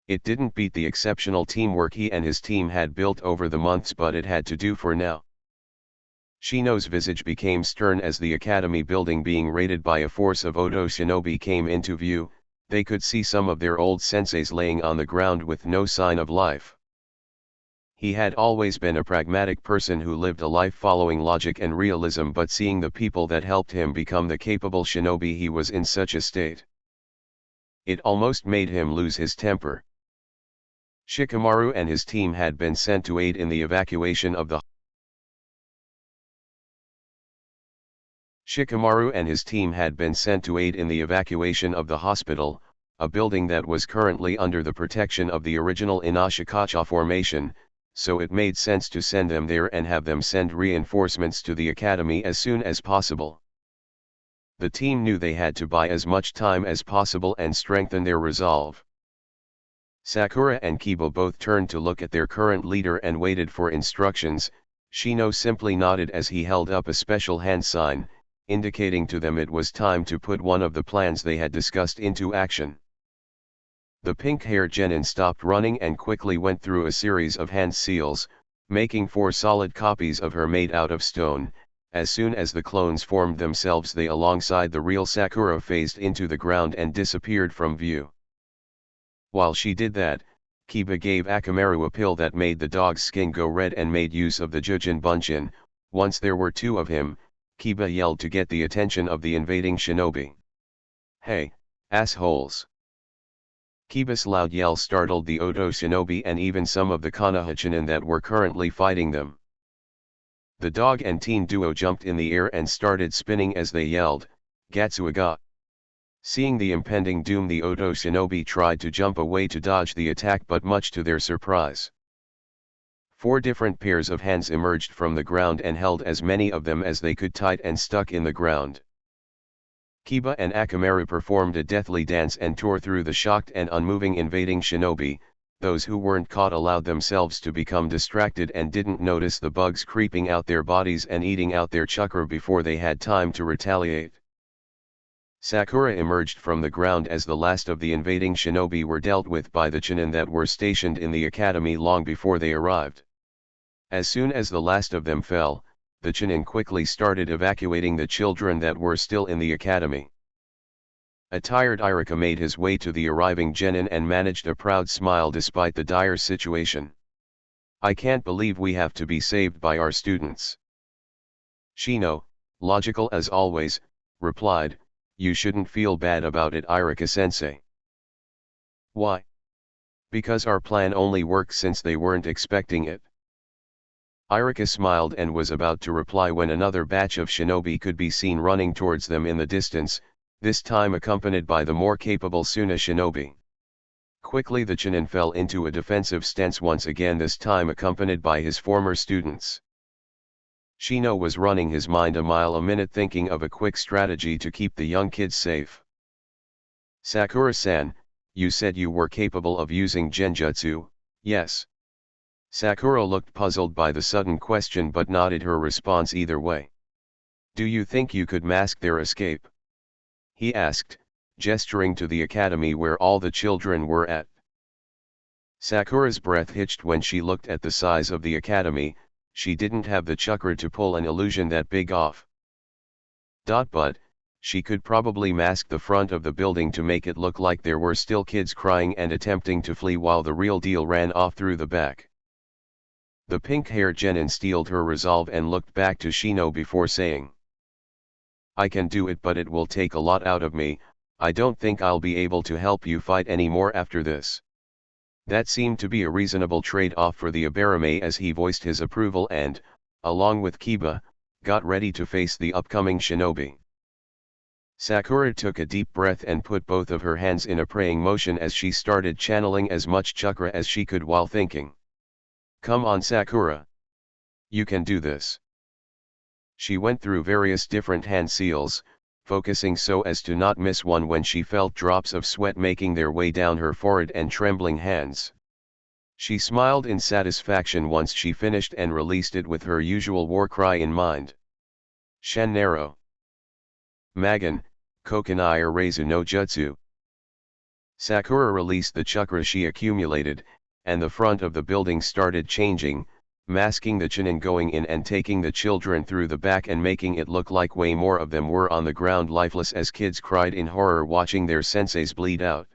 It didn't beat the exceptional teamwork he and his team had built over the months, but it had to do for now. Shino's visage became stern as the academy building being raided by a force of Odo shinobi came into view. They could see some of their old senseis laying on the ground with no sign of life. He had always been a pragmatic person who lived a life following logic and realism, but seeing the people that helped him become the capable shinobi he was in such a state, it almost made him lose his temper. Shikamaru and his team had been sent to aid in the evacuation of the hospital, a building that was currently under the protection of the original Inashikacha formation, so it made sense to send them there and have them send reinforcements to the academy as soon as possible. The team knew they had to buy as much time as possible and strengthen their resolve. Sakura and Kiba both turned to look at their current leader and waited for instructions. Shino simply nodded as he held up a special hand sign, indicating to them it was time to put one of the plans they had discussed into action. The pink-haired genin stopped running and quickly went through a series of hand seals, making 4 solid copies of her made out of stone. As soon as the clones formed themselves, they alongside the real Sakura phased into the ground and disappeared from view. While she did that, Kiba gave Akamaru a pill that made the dog's skin go red and made use of the Jujin Bunshin. Once there were 2 of him, Kiba yelled to get the attention of the invading shinobi. "Hey, assholes!" Kiba's loud yell startled the Odo shinobi and even some of the Konoha Chunin that were currently fighting them. The dog and teen duo jumped in the air and started spinning as they yelled, "Gatsuaga!" Seeing the impending doom, the Odo shinobi tried to jump away to dodge the attack, but much to their surprise, 4 different pairs of hands emerged from the ground and held as many of them as they could, tight and stuck in the ground. Kiba and Akamaru performed a deathly dance and tore through the shocked and unmoving invading shinobi. Those who weren't caught allowed themselves to become distracted and didn't notice the bugs creeping out their bodies and eating out their chakra before they had time to retaliate. Sakura emerged from the ground as the last of the invading shinobi were dealt with by the Chunin that were stationed in the academy long before they arrived. As soon as the last of them fell, the Chunin quickly started evacuating the children that were still in the academy. A tired Irika made his way to the arriving genin and managed a proud smile despite the dire situation. "I can't believe we have to be saved by our students." Shino, logical as always, replied, "You shouldn't feel bad about it, Irika-sensei." "Why?" Because our plan only worked since they weren't expecting it. Irika smiled and was about to reply when another batch of shinobi could be seen running towards them in the distance, this time accompanied by the more capable Suna shinobi. Quickly the Chunin fell into a defensive stance once again, this time accompanied by his former students. Shino was running his mind a mile a minute thinking of a quick strategy to keep the young kids safe. Sakura-san, you said you were capable of using genjutsu, yes? Sakura looked puzzled by the sudden question but nodded her response either way. Do you think you could mask their escape? He asked, gesturing to the academy where all the children were at. Sakura's breath hitched when she looked at the size of the academy. She didn't have the chakra to pull an illusion that big off. But she could probably mask the front of the building to make it look like there were still kids crying and attempting to flee while the real deal ran off through the back. The pink-haired genin steeled her resolve and looked back to Shino before saying, I can do it, but it will take a lot out of me. I don't think I'll be able to help you fight anymore after this. That seemed to be a reasonable trade-off for the Abarame as he voiced his approval and, along with Kiba, got ready to face the upcoming shinobi. Sakura took a deep breath and put both of her hands in a praying motion as she started channeling as much chakra as she could while thinking. Come on, Sakura. You can do this. She went through various different hand seals, focusing so as to not miss one when she felt drops of sweat making their way down her forehead and trembling hands. She smiled in satisfaction once she finished and released it with her usual war cry in mind. Shannaro. Magan, Kokanai Rezu no Jutsu. Sakura released the chakra she accumulated, and the front of the building started changing, masking the Chunin going in and taking the children through the back and making it look like way more of them were on the ground lifeless as kids cried in horror watching their senseis bleed out.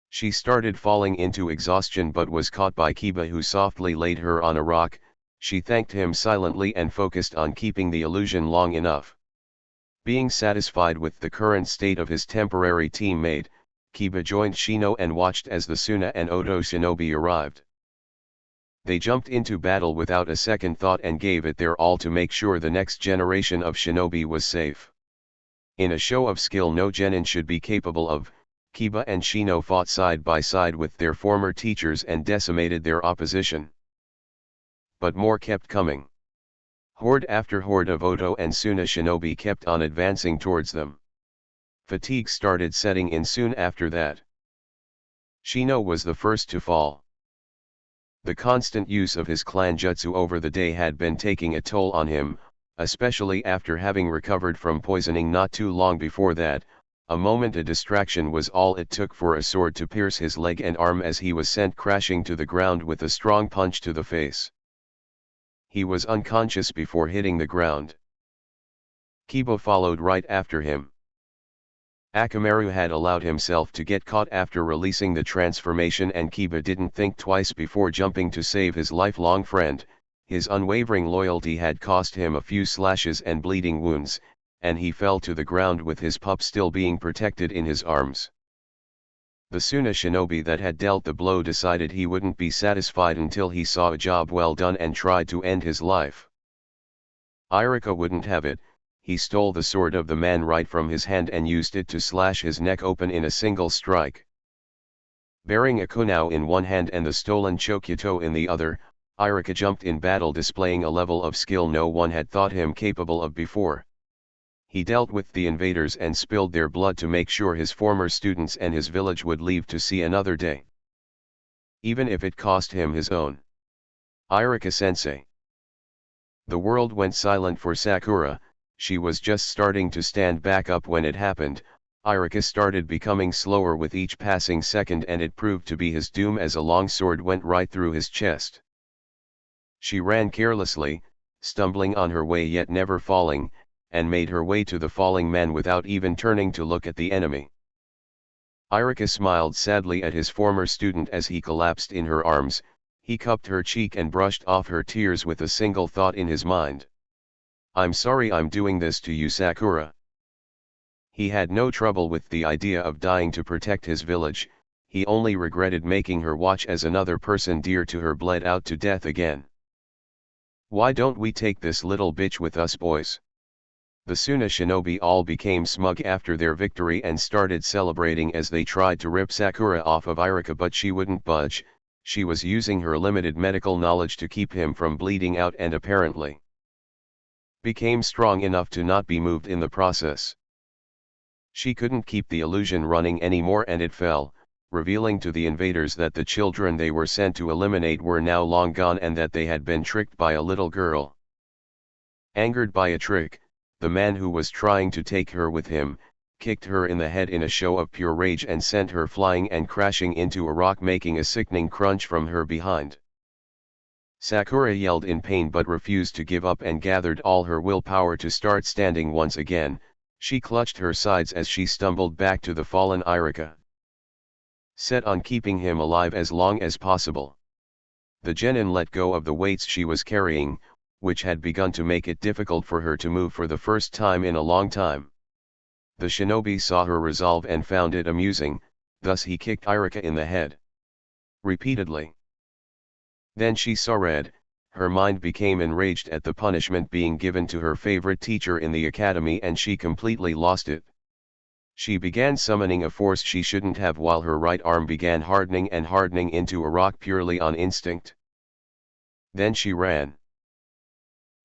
She started falling into exhaustion but was caught by Kiba, who softly laid her on a rock. She thanked him silently and focused on keeping the illusion long enough. Being satisfied with the current state of his temporary teammate, Kiba joined Shino and watched as the Suna and Oto shinobi arrived. They jumped into battle without a second thought and gave it their all to make sure the next generation of shinobi was safe. In a show of skill no genin should be capable of, Kiba and Shino fought side by side with their former teachers and decimated their opposition. But more kept coming. Horde after horde of Oto and Suna shinobi kept on advancing towards them. Fatigue started setting in soon after that. Shino was the first to fall. The constant use of his clan jutsu over the day had been taking a toll on him, especially after having recovered from poisoning not too long before that. A moment of distraction was all it took for a sword to pierce his leg and arm as he was sent crashing to the ground with a strong punch to the face. He was unconscious before hitting the ground. Kiba followed right after him. Akamaru had allowed himself to get caught after releasing the transformation, and Kiba didn't think twice before jumping to save his lifelong friend. His unwavering loyalty had cost him a few slashes and bleeding wounds, and he fell to the ground with his pup still being protected in his arms. The Suna shinobi that had dealt the blow decided he wouldn't be satisfied until he saw a job well done and tried to end his life. Irika wouldn't have it. He stole the sword of the man right from his hand and used it to slash his neck open in a single strike. Bearing a kunao in one hand and the stolen chokyato in the other, Irika jumped in battle, displaying a level of skill no one had thought him capable of before. He dealt with the invaders and spilled their blood to make sure his former students and his village would live to see another day. Even if it cost him his own. Irika-sensei. The world went silent for Sakura. She was just starting to stand back up when it happened. Irika started becoming slower with each passing second, and it proved to be his doom as a long sword went right through his chest. She ran carelessly, stumbling on her way yet never falling, and made her way to the falling man without even turning to look at the enemy. Irika smiled sadly at his former student as he collapsed in her arms. He cupped her cheek and brushed off her tears with a single thought in his mind. I'm sorry I'm doing this to you, Sakura. He had no trouble with the idea of dying to protect his village. he only regretted making her watch as another person dear to her bled out to death again. "Why don't we take this little bitch with us, boys?" The Suna shinobi all became smug after their victory and started celebrating as they tried to rip Sakura off of Irika, but she wouldn't budge. She was using her limited medical knowledge to keep him from bleeding out and apparently became strong enough to not be moved in the process. She couldn't keep the illusion running anymore and it fell, revealing to the invaders that the children they were sent to eliminate were now long gone and that they had been tricked by a little girl. Angered by a trick, the man who was trying to take her with him, kicked her in the head in a show of pure rage and sent her flying and crashing into a rock, making a sickening crunch from her behind. Sakura yelled in pain but refused to give up and gathered all her willpower to start standing once again. She clutched her sides as she stumbled back to the fallen Irika, set on keeping him alive as long as possible. The genin let go of the weights she was carrying, which had begun to make it difficult for her to move for the first time in a long time. The shinobi saw her resolve and found it amusing, thus he kicked Irika in the head repeatedly. Then she saw red. Her mind became enraged at the punishment being given to her favorite teacher in the academy and she completely lost it. She began summoning a force she shouldn't have while her right arm began hardening and hardening into a rock purely on instinct. Then she ran.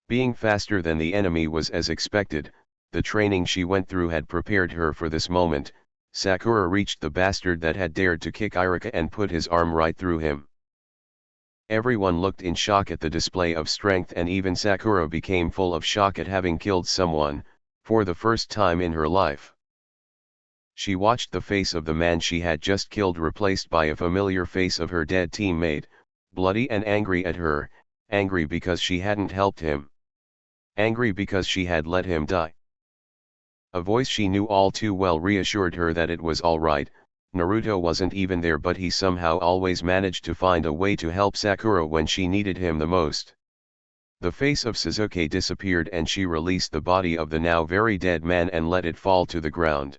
Being faster than the enemy was as expected, the training she went through had prepared her for this moment. Sakura reached the bastard that had dared to kick Irika and put his arm right through him. Everyone looked in shock at the display of strength and even Sakura became full of shock at having killed someone, for the first time in her life. She watched the face of the man she had just killed replaced by a familiar face of her dead teammate, bloody and angry at her, angry because she hadn't helped him. Angry because she had let him die. A voice she knew all too well reassured her that it was all right. Naruto wasn't even there, but he somehow always managed to find a way to help Sakura when she needed him the most. The face of Sasuke disappeared and she released the body of the now very dead man and let it fall to the ground.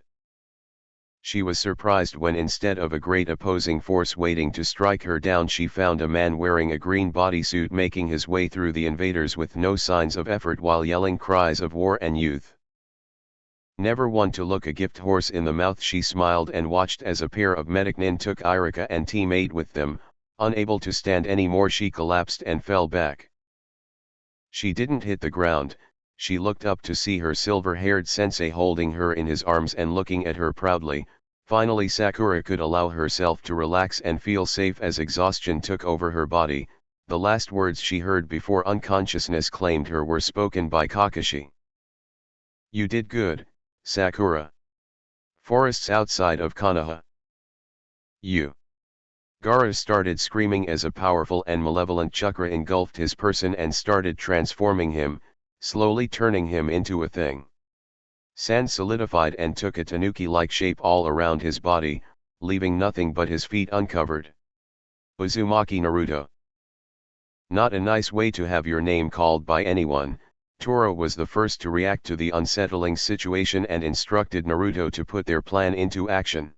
She was surprised when instead of a great opposing force waiting to strike her down, she found a man wearing a green bodysuit making his way through the invaders with no signs of effort while yelling cries of war and youth. Never one to look a gift horse in the mouth, she smiled and watched as a pair of medicnin took Irika and teammate with them. Unable to stand anymore, she collapsed and fell back. She didn't hit the ground. She looked up to see her silver-haired sensei holding her in his arms and looking at her proudly. Finally Sakura could allow herself to relax and feel safe as exhaustion took over her body. The last words she heard before unconsciousness claimed her were spoken by Kakashi. "You did good, Sakura. Forests outside of Konoha. You." Gaara started screaming as a powerful and malevolent chakra engulfed his person and started transforming him, slowly turning him into a thing. Sand solidified and took a tanuki-like shape all around his body, leaving nothing but his feet uncovered. Uzumaki Naruto. Not a nice way to have your name called by anyone. Tora was the first to react to the unsettling situation and instructed Naruto to put their plan into action.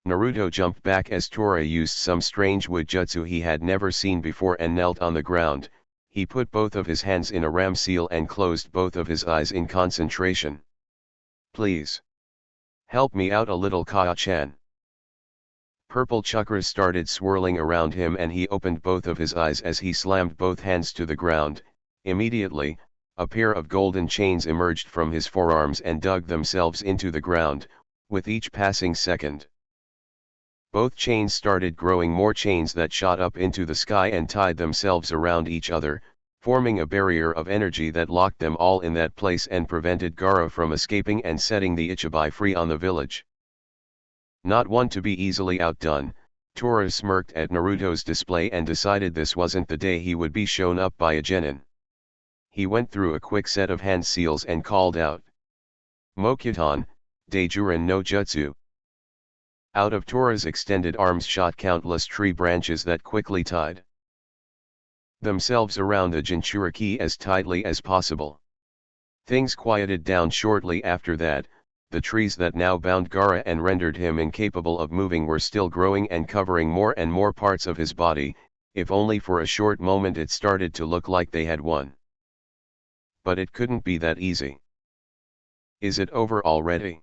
Naruto jumped back as Tora used some strange wood jutsu he had never seen before and knelt on the ground. He put both of his hands in a ram seal and closed both of his eyes in concentration. "Please. Help me out a little, Kaa-chan." Purple chakras started swirling around him and he opened both of his eyes as he slammed both hands to the ground. Immediately, a pair of golden chains emerged from his forearms and dug themselves into the ground, with each passing second. Both chains started growing more chains that shot up into the sky and tied themselves around each other, forming a barrier of energy that locked them all in that place and prevented Gaara from escaping and setting the Ichibai free on the village. Not one to be easily outdone, Tora smirked at Naruto's display and decided this wasn't the day he would be shown up by a genin. He went through a quick set of hand seals and called out, "Mokuton, Deijurin no Jutsu." Out of Tora's extended arms shot countless tree branches that quickly tied themselves around the Jinchuriki as tightly as possible. Things quieted down shortly after that. the trees that now bound Gaara and rendered him incapable of moving were still growing and covering more and more parts of his body. If only for a short moment it started to look like they had won. But it couldn't be that easy. Is it over already?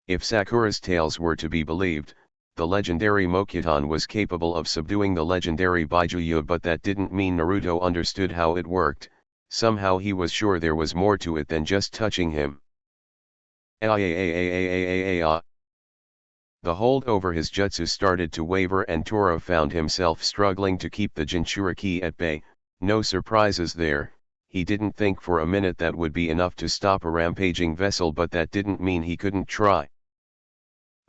If Sakura's tales were to be believed, the legendary Mokuton was capable of subduing the legendary Byakuya, but that didn't mean Naruto understood how it worked. Somehow he was sure there was more to it than just touching him. The hold over his jutsu started to waver and Tora found himself struggling to keep the Jinchuriki at bay. No surprises there. He didn't think for a minute that would be enough to stop a rampaging vessel, but that didn't mean he couldn't try.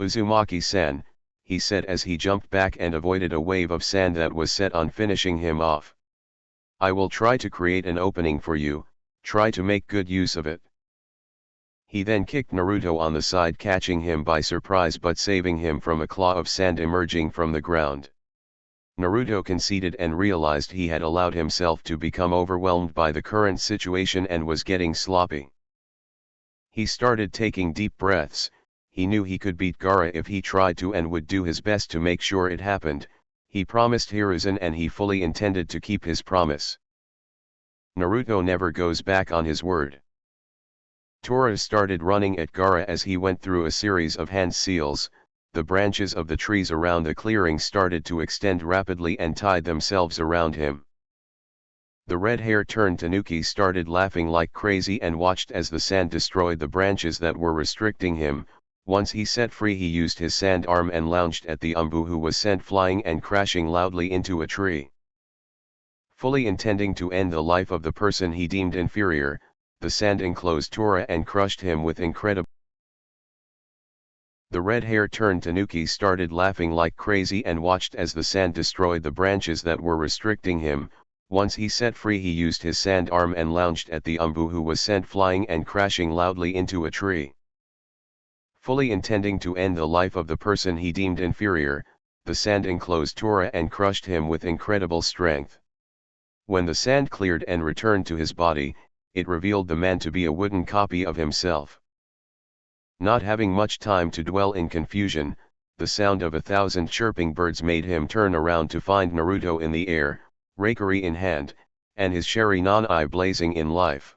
Uzumaki-san, he said as he jumped back and avoided a wave of sand that was set on finishing him off. I will try to create an opening for you, try to make good use of it. He then kicked Naruto on the side, catching him by surprise but saving him from a claw of sand emerging from the ground. Naruto conceded and realized he had allowed himself to become overwhelmed by the current situation and was getting sloppy. He started taking deep breaths. He knew he could beat Gaara if he tried to and would do his best to make sure it happened. He promised Hiruzen and he fully intended to keep his promise. Naruto never goes back on his word. Tora started running at Gaara as he went through a series of hand seals. The branches of the trees around the clearing started to extend rapidly and tied themselves around him. The red-haired Tanuki started laughing like crazy and watched as the sand destroyed the branches that were restricting him. Once he set free, he used his sand arm and lunged at the Umbu, who was sent flying and crashing loudly into a tree. Fully intending to end the life of the person he deemed inferior, the sand enclosed Tora and crushed him with incredible. The red-haired Tanuki started laughing like crazy and watched as the sand destroyed the branches that were restricting him. Once he set free, he used his sand arm and lunged at the Umbu, who was sent flying and crashing loudly into a tree. Fully intending to end the life of the person he deemed inferior, the sand enclosed Tora and crushed him with incredible strength. When the sand cleared and returned to his body, it revealed the man to be a wooden copy of himself. Not having much time to dwell in confusion, the sound of 1,000 chirping birds made him turn around to find Naruto in the air, Raikiri in hand, and his Sharingan eye blazing in life.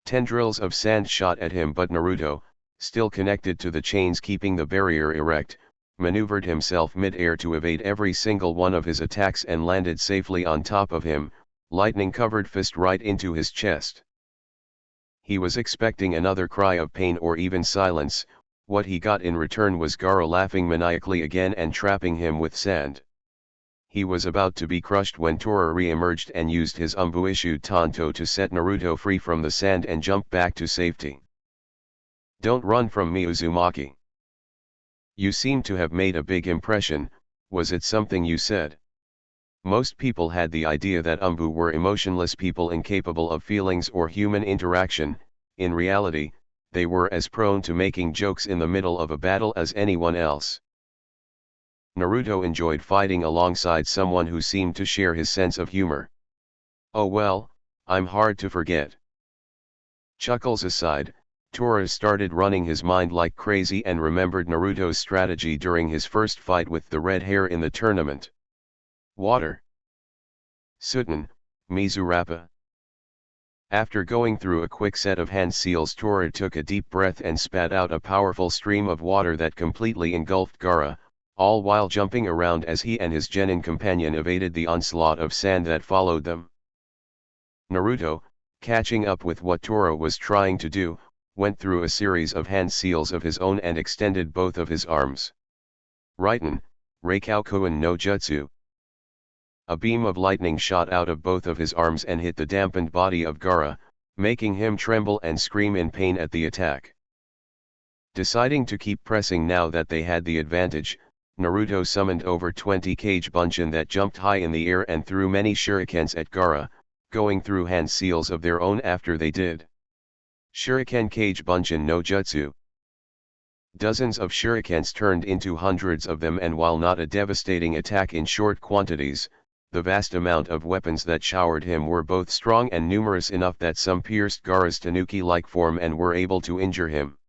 Tendrils of sand shot at him, but Naruto, still connected to the chains keeping the barrier erect, maneuvered himself mid-air to evade every single one of his attacks and landed safely on top of him, lightning-covered fist right into his chest. He was expecting another cry of pain or even silence. What he got in return was Gaara laughing maniacally again and trapping him with sand. He was about to be crushed when Tora re-emerged and used his Umbu-issued Tanto to set Naruto free from the sand and jump back to safety. Don't run from me, Uzumaki. You seem to have made a big impression. Was it something you said? Most people had the idea that Umbu were emotionless people incapable of feelings or human interaction. In reality, they were as prone to making jokes in the middle of a battle as anyone else. Naruto enjoyed fighting alongside someone who seemed to share his sense of humor. Oh well, I'm hard to forget. Chuckles aside, Tora started running his mind like crazy and remembered Naruto's strategy during his first fight with the red hair in the tournament. Water. Suten, Mizurappa. After going through a quick set of hand seals, Tora took a deep breath and spat out a powerful stream of water that completely engulfed Gaara, all while jumping around as he and his genin companion evaded the onslaught of sand that followed them. Naruto, catching up with what Tora was trying to do, went through a series of hand seals of his own and extended both of his arms. Raiten, Reikoukouen no Jutsu. A beam of lightning shot out of both of his arms and hit the dampened body of Gaara, making him tremble and scream in pain at the attack. Deciding to keep pressing now that they had the advantage, Naruto summoned over 20 Kage Bunshin that jumped high in the air and threw many shurikens at Gaara, going through hand seals of their own after they did. Shuriken Kage Bunshin no Jutsu. Dozens of shurikens turned into hundreds of them, and while not a devastating attack in short quantities, the vast amount of weapons that showered him were both strong and numerous enough that some pierced Gaara's tanuki-like form and were able to injure him.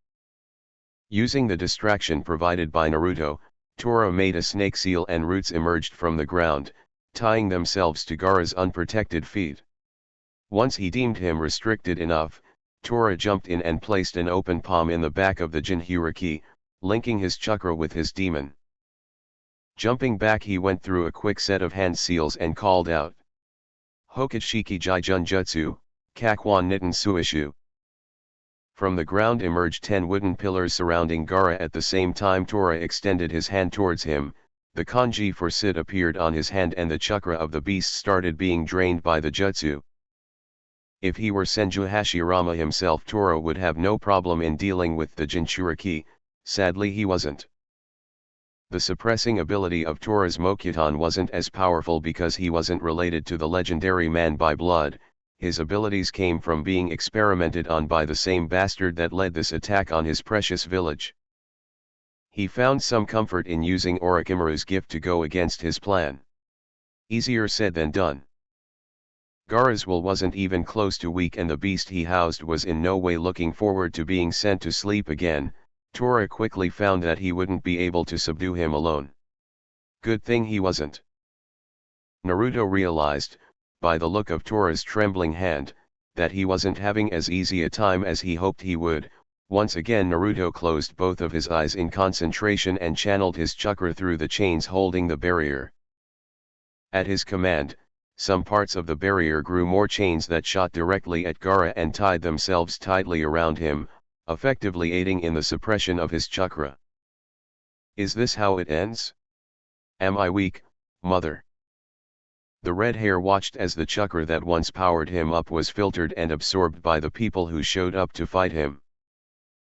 Using the distraction provided by Naruto, Tora made a snake seal and roots emerged from the ground, tying themselves to Gaara's unprotected feet. Once he deemed him restricted enough, Tora jumped in and placed an open palm in the back of the Jinchuriki, linking his chakra with his demon. Jumping back, he went through a quick set of hand seals and called out, Hokachiki Jijun Jutsu, Kakwan Nitten Suishu. From the ground emerged 10 wooden pillars surrounding Gaara. At the same time Tora extended his hand towards him, the kanji for Sid appeared on his hand and the chakra of the beast started being drained by the jutsu. If he were Senju Hashirama himself, Tora would have no problem in dealing with the Jinchuriki. Sadly he wasn't. The suppressing ability of Tora's Mokuton wasn't as powerful because he wasn't related to the legendary man by blood. His abilities came from being experimented on by the same bastard that led this attack on his precious village. He found some comfort in using Orochimaru's gift to go against his plan. Easier said than done. Gaara's will wasn't even close to weak and the beast he housed was in no way looking forward to being sent to sleep again. Tora quickly found that he wouldn't be able to subdue him alone. Good thing he wasn't. Naruto realized, by the look of Tora's trembling hand, that he wasn't having as easy a time as he hoped he would. Once again Naruto closed both of his eyes in concentration and channeled his chakra through the chains holding the barrier. At his command, some parts of the barrier grew more chains that shot directly at Gaara and tied themselves tightly around him, effectively aiding in the suppression of his chakra. Is this how it ends? Am I weak, mother? The red hair watched as the chakra that once powered him up was filtered and absorbed by the people who showed up to fight him.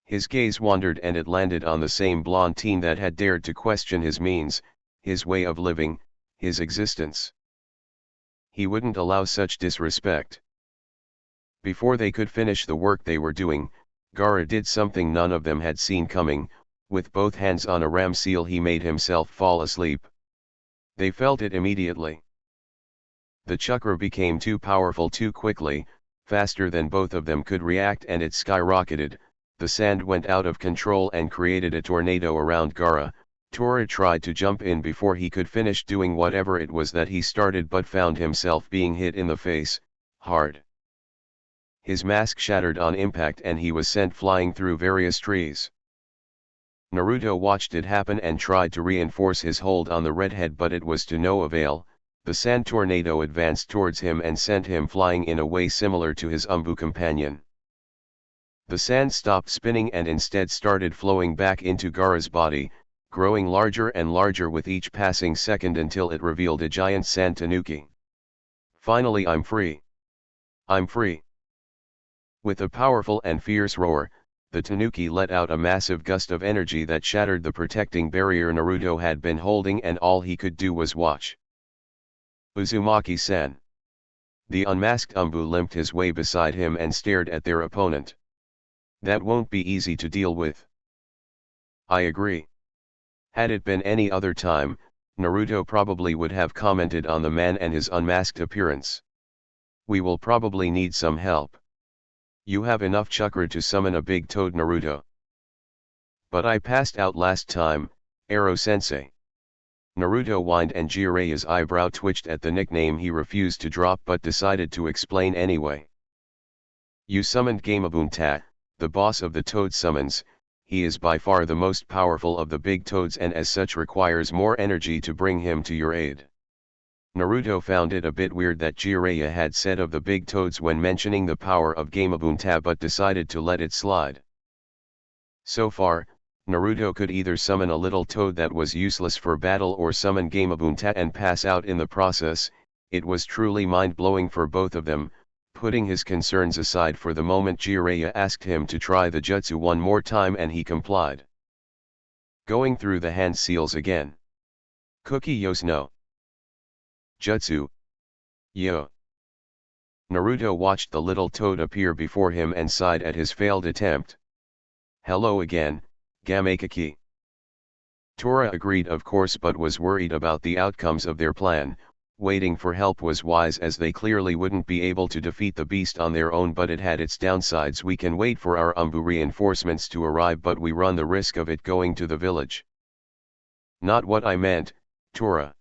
His gaze wandered and it landed on the same blonde teen that had dared to question his means, his way of living, his existence. He wouldn't allow such disrespect. Before they could finish the work they were doing, Gaara did something none of them had seen coming. With both hands on a ram seal he made himself fall asleep. They felt it immediately. The chakra became too powerful too quickly, faster than both of them could react, and it skyrocketed. The sand went out of control and created a tornado around Gaara. Tora tried to jump in before he could finish doing whatever it was that he started but found himself being hit in the face, hard. His mask shattered on impact and he was sent flying through various trees. Naruto watched it happen and tried to reinforce his hold on the redhead, but it was to no avail. The sand tornado advanced towards him and sent him flying in a way similar to his Umbu companion. The sand stopped spinning and instead started flowing back into Gaara's body, growing larger and larger with each passing second until it revealed a giant sand tanuki. Finally, I'm free. I'm free. With a powerful and fierce roar, the tanuki let out a massive gust of energy that shattered the protecting barrier Naruto had been holding, and all he could do was watch. Uzumaki-san. The unmasked Umbu limped his way beside him and stared at their opponent. That won't be easy to deal with. I agree. Had it been any other time, Naruto probably would have commented on the man and his unmasked appearance. We will probably need some help. You have enough chakra to summon a big toad, Naruto. But I passed out last time, Ero-sensei. Naruto whined and Jiraiya's eyebrow twitched at the nickname he refused to drop but decided to explain anyway. You summoned Gamabunta, the boss of the toad summons. He is by far the most powerful of the big toads and as such requires more energy to bring him to your aid. Naruto found it a bit weird that Jiraiya had said of the big toads when mentioning the power of Gamabunta but decided to let it slide. So far, Naruto could either summon a little toad that was useless for battle or summon Gamabunta and pass out in the process. It was truly mind-blowing for both of them. Putting his concerns aside for the moment, Jiraiya asked him to try the jutsu one more time and he complied. Going through the hand seals again. Kuki Yos no Jutsu. Yo. Naruto watched the little toad appear before him and sighed at his failed attempt. Hello again, Gamakaki. Tora agreed of course but was worried about the outcomes of their plan. Waiting for help was wise as they clearly wouldn't be able to defeat the beast on their own, but it had its downsides. We can wait for our Umbu reinforcements to arrive, but we run the risk of it going to the village. Not what I meant, Tora.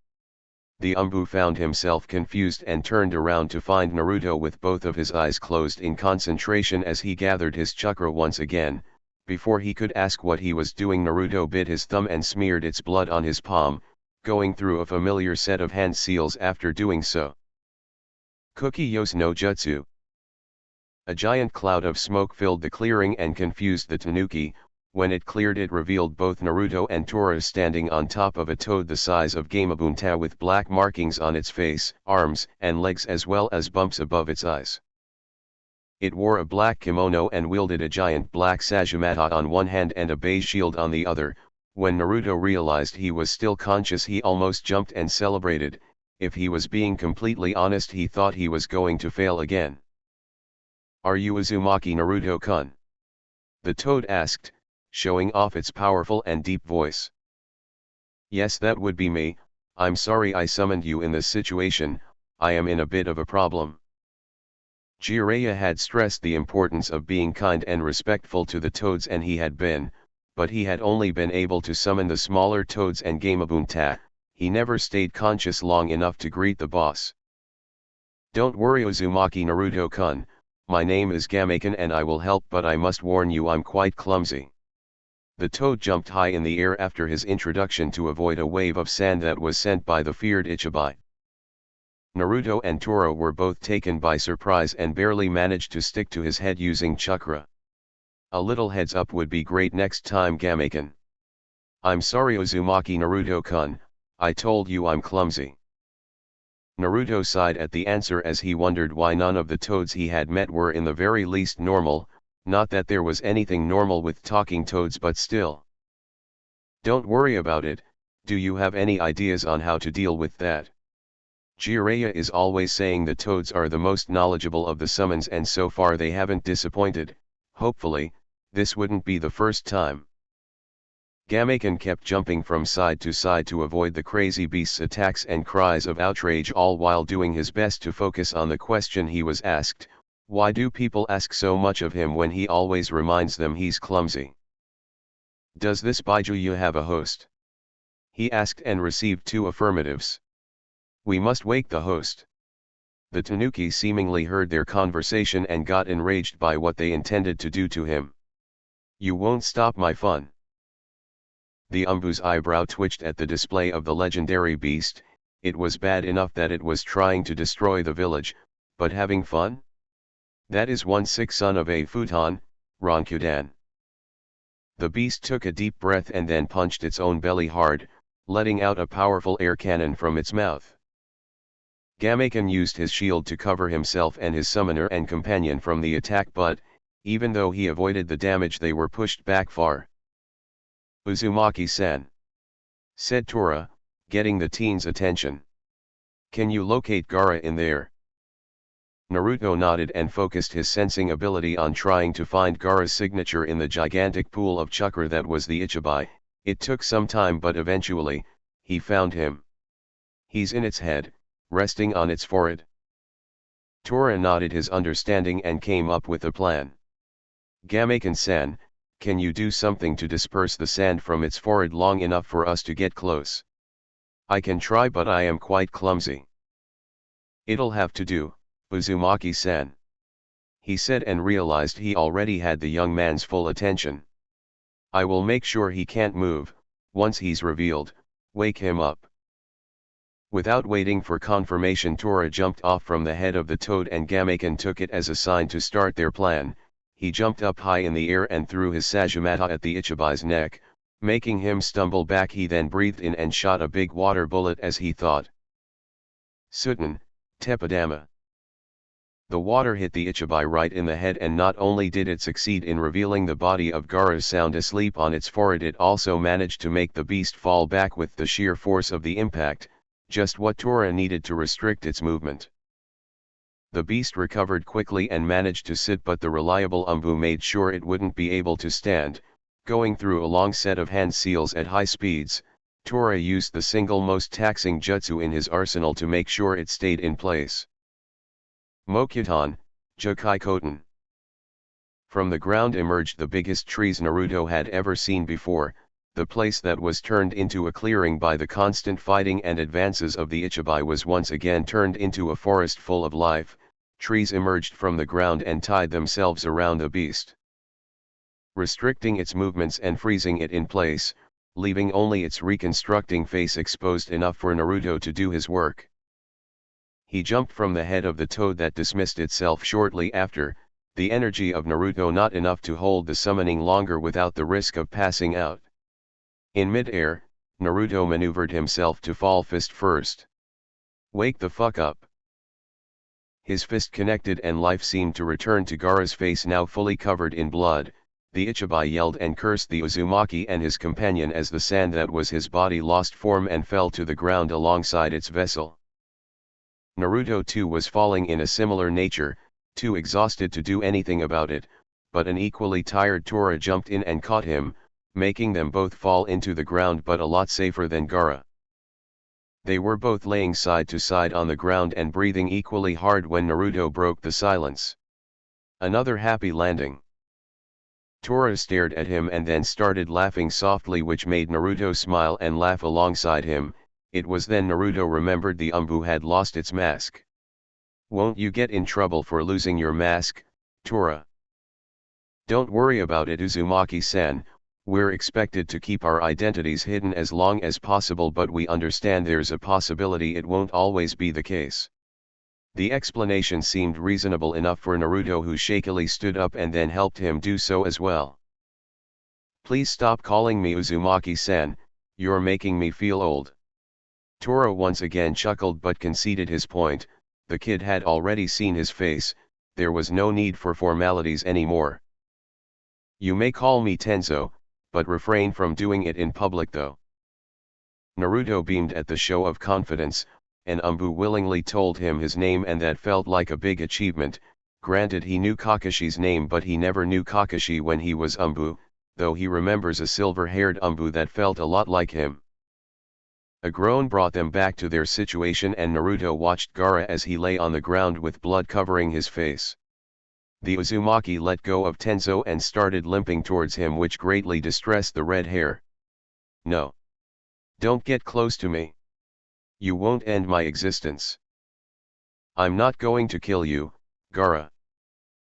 The Umbu found himself confused and turned around to find Naruto with both of his eyes closed in concentration as he gathered his chakra once again. Before he could ask what he was doing, Naruto bit his thumb and smeared its blood on his palm, going through a familiar set of hand seals after doing so. Kuki-yos no Jutsu. A giant cloud of smoke filled the clearing and confused the tanuki. When it cleared, it revealed both Naruto and Tora standing on top of a toad the size of Gamabunta with black markings on its face, arms, and legs, as well as bumps above its eyes. It wore a black kimono and wielded a giant black Sajumata on one hand and a beige shield on the other. When Naruto realized he was still conscious, he almost jumped and celebrated. If he was being completely honest, he thought he was going to fail again. "Are you Uzumaki Naruto-kun?" the toad asked, showing off its powerful and deep voice. "Yes, that would be me. I'm sorry I summoned you in this situation. I am in a bit of a problem." Jiraiya had stressed the importance of being kind and respectful to the toads, and he had been, but he had only been able to summon the smaller toads and Gamabunta. He never stayed conscious long enough to greet the boss. "Don't worry Uzumaki Naruto-kun, my name is Gamaken and I will help, but I must warn you I'm quite clumsy." The toad jumped high in the air after his introduction to avoid a wave of sand that was sent by the feared Ichibai. Naruto and Tora were both taken by surprise and barely managed to stick to his head using chakra. "A little heads up would be great next time, Gamaken." "I'm sorry Uzumaki Naruto-kun, I told you I'm clumsy." Naruto sighed at the answer as he wondered why none of the toads he had met were in the very least normal. Not that there was anything normal with talking toads, but still. "Don't worry about it. Do you have any ideas on how to deal with that? Jiraiya is always saying the toads are the most knowledgeable of the summons, and so far they haven't disappointed. Hopefully, this wouldn't be the first time." Gamaken kept jumping from side to side to avoid the crazy beast's attacks and cries of outrage, all while doing his best to focus on the question he was asked: why do people ask so much of him when he always reminds them he's clumsy? "Does this Baijuyu have a host?" he asked and received 2 affirmatives. "We must wake the host." The tanuki seemingly heard their conversation and got enraged by what they intended to do to him. "You won't stop my fun." The Umbu's eyebrow twitched at the display of the legendary beast. It was bad enough that it was trying to destroy the village, but having fun? That is 1/6 son of a futon, Ronkyudan. The beast took a deep breath and then punched its own belly hard, letting out a powerful air cannon from its mouth. Gamaken used his shield to cover himself and his summoner and companion from the attack, but, even though he avoided the damage, they were pushed back far. "Uzumaki-san," said Tora, getting the teen's attention. "Can you locate Gaara in there?" Naruto nodded and focused his sensing ability on trying to find Gaara's signature in the gigantic pool of chakra that was the Ichibai. It took some time, but eventually, he found him. "He's in its head, resting on its forehead." Tora nodded his understanding and came up with a plan. "Gamaken-san, can you do something to disperse the sand from its forehead long enough for us to get close?" "I can try, but I am quite clumsy." "It'll have to do, Uzumaki-san," he said, and realized he already had the young man's full attention. "I will make sure he can't move. Once he's revealed, wake him up." Without waiting for confirmation, Tora jumped off from the head of the toad and Gamaken took it as a sign to start their plan. He jumped up high in the air and threw his Sajumata at the Ichibai's neck, making him stumble back. He then breathed in and shot a big water bullet as he thought. "Sutan, Teppadama." The water hit the Ichibai right in the head, and not only did it succeed in revealing the body of Gaara sound asleep on its forehead, it also managed to make the beast fall back with the sheer force of the impact, just what Tora needed to restrict its movement. The beast recovered quickly and managed to sit, but the reliable Umbu made sure it wouldn't be able to stand. Going through a long set of hand seals at high speeds, Tora used the single most taxing jutsu in his arsenal to make sure it stayed in place. Mokuton, Jokai Koten. From the ground emerged the biggest trees Naruto had ever seen before, the place that was turned into a clearing by the constant fighting and advances of the Ichibai was once again turned into a forest full of life. Trees emerged from the ground and tied themselves around the beast, restricting its movements and freezing it in place, leaving only its reconstructing face exposed enough for Naruto to do his work. He jumped from the head of the toad that dismissed itself shortly after, the energy of Naruto not enough to hold the summoning longer without the risk of passing out. In mid-air, Naruto maneuvered himself to fall fist first. Wake the fuck up. His fist connected and life seemed to return to Gaara's face now fully covered in blood. The Ichibai yelled and cursed the Uzumaki and his companion as the sand that was his body lost form and fell to the ground alongside its vessel. Naruto too was falling in a similar nature, too exhausted to do anything about it, but an equally tired Tora jumped in and caught him, making them both fall into the ground but a lot safer than Gaara. They were both laying side to side on the ground and breathing equally hard when Naruto broke the silence. Another happy landing. Tora stared at him and then started laughing softly, which made Naruto smile and laugh alongside him. It was then Naruto remembered the Umbu had lost its mask. Won't you get in trouble for losing your mask, Tora? Don't worry about it, Uzumaki-san, we're expected to keep our identities hidden as long as possible, but we understand there's a possibility it won't always be the case. The explanation seemed reasonable enough for Naruto, who shakily stood up and then helped him do so as well. Please stop calling me Uzumaki-san, you're making me feel old. Tora once again chuckled but conceded his point. The kid had already seen his face, there was no need for formalities anymore. You may call me Tenzo, but refrain from doing it in public though. Naruto beamed at the show of confidence, and Umbu willingly told him his name, and that felt like a big achievement. Granted, he knew Kakashi's name, but he never knew Kakashi when he was Umbu, though he remembers a silver-haired Umbu that felt a lot like him. A groan brought them back to their situation, and Naruto watched Gaara as he lay on the ground with blood covering his face. The Uzumaki let go of Tenzo and started limping towards him, which greatly distressed the red hair. No. Don't get close to me. You won't end my existence. I'm not going to kill you, Gaara.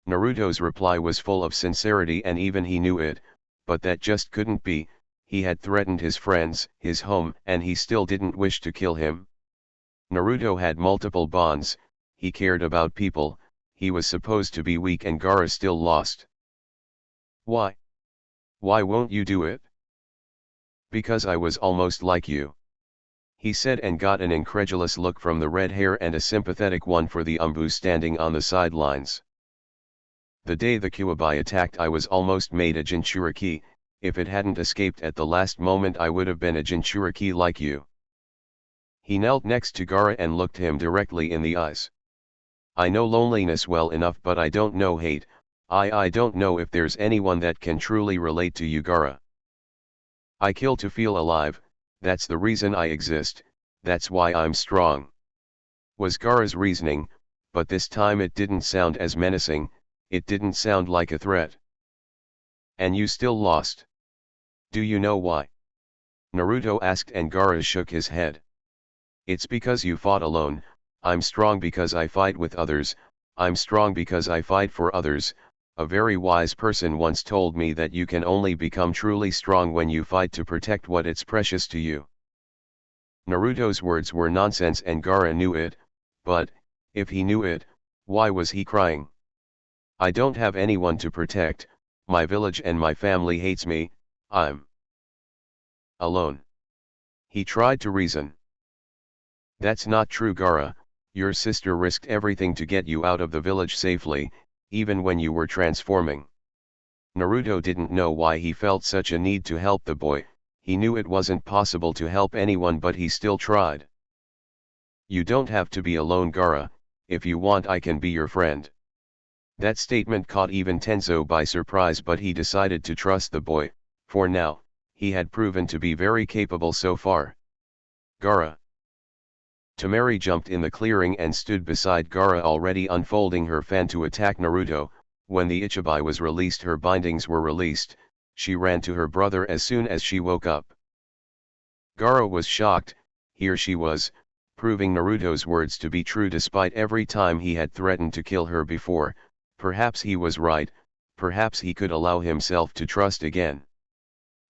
Naruto's reply was full of sincerity, and even he knew it, but that just couldn't be. He had threatened his friends, his home, and he still didn't wish to kill him. Naruto had multiple bonds, he cared about people, he was supposed to be weak, and Gaara still lost. Why? Why won't you do it? Because I was almost like you, he said, and got an incredulous look from the red hair and a sympathetic one for the Umbu standing on the sidelines. The day the Kuwabai attacked, I was almost made a Jinchuriki. If it hadn't escaped at the last moment, I would have been a Jinchuriki like you. He knelt next to Gaara and looked him directly in the eyes. I know loneliness well enough, but I don't know hate. I don't know if there's anyone that can truly relate to you, Gaara. I kill to feel alive, that's the reason I exist, that's why I'm strong, was Gaara's reasoning, but this time it didn't sound as menacing, it didn't sound like a threat. And you still lost. Do you know why? Naruto asked, and Gaara shook his head. It's because you fought alone. I'm strong because I fight with others, I'm strong because I fight for others. A very wise person once told me that you can only become truly strong when you fight to protect what is precious to you. Naruto's words were nonsense, and Gaara knew it, but, if he knew it, why was he crying? I don't have anyone to protect, my village and my family hates me, I'm alone. He tried to reason. That's not true, Gaara, your sister risked everything to get you out of the village safely, even when you were transforming. Naruto didn't know why he felt such a need to help the boy, he knew it wasn't possible to help anyone, but he still tried. You don't have to be alone, Gaara, if you want I can be your friend. That statement caught even Tenzo by surprise, but he decided to trust the boy. For now, he had proven to be very capable so far. Gaara. Temari jumped in the clearing and stood beside Gaara, already unfolding her fan to attack Naruto. When the Ichibai was released, her bindings were released. She ran to her brother as soon as she woke up. Gaara was shocked. Here she was, proving Naruto's words to be true despite every time he had threatened to kill her before. Perhaps he was right, perhaps he could allow himself to trust again.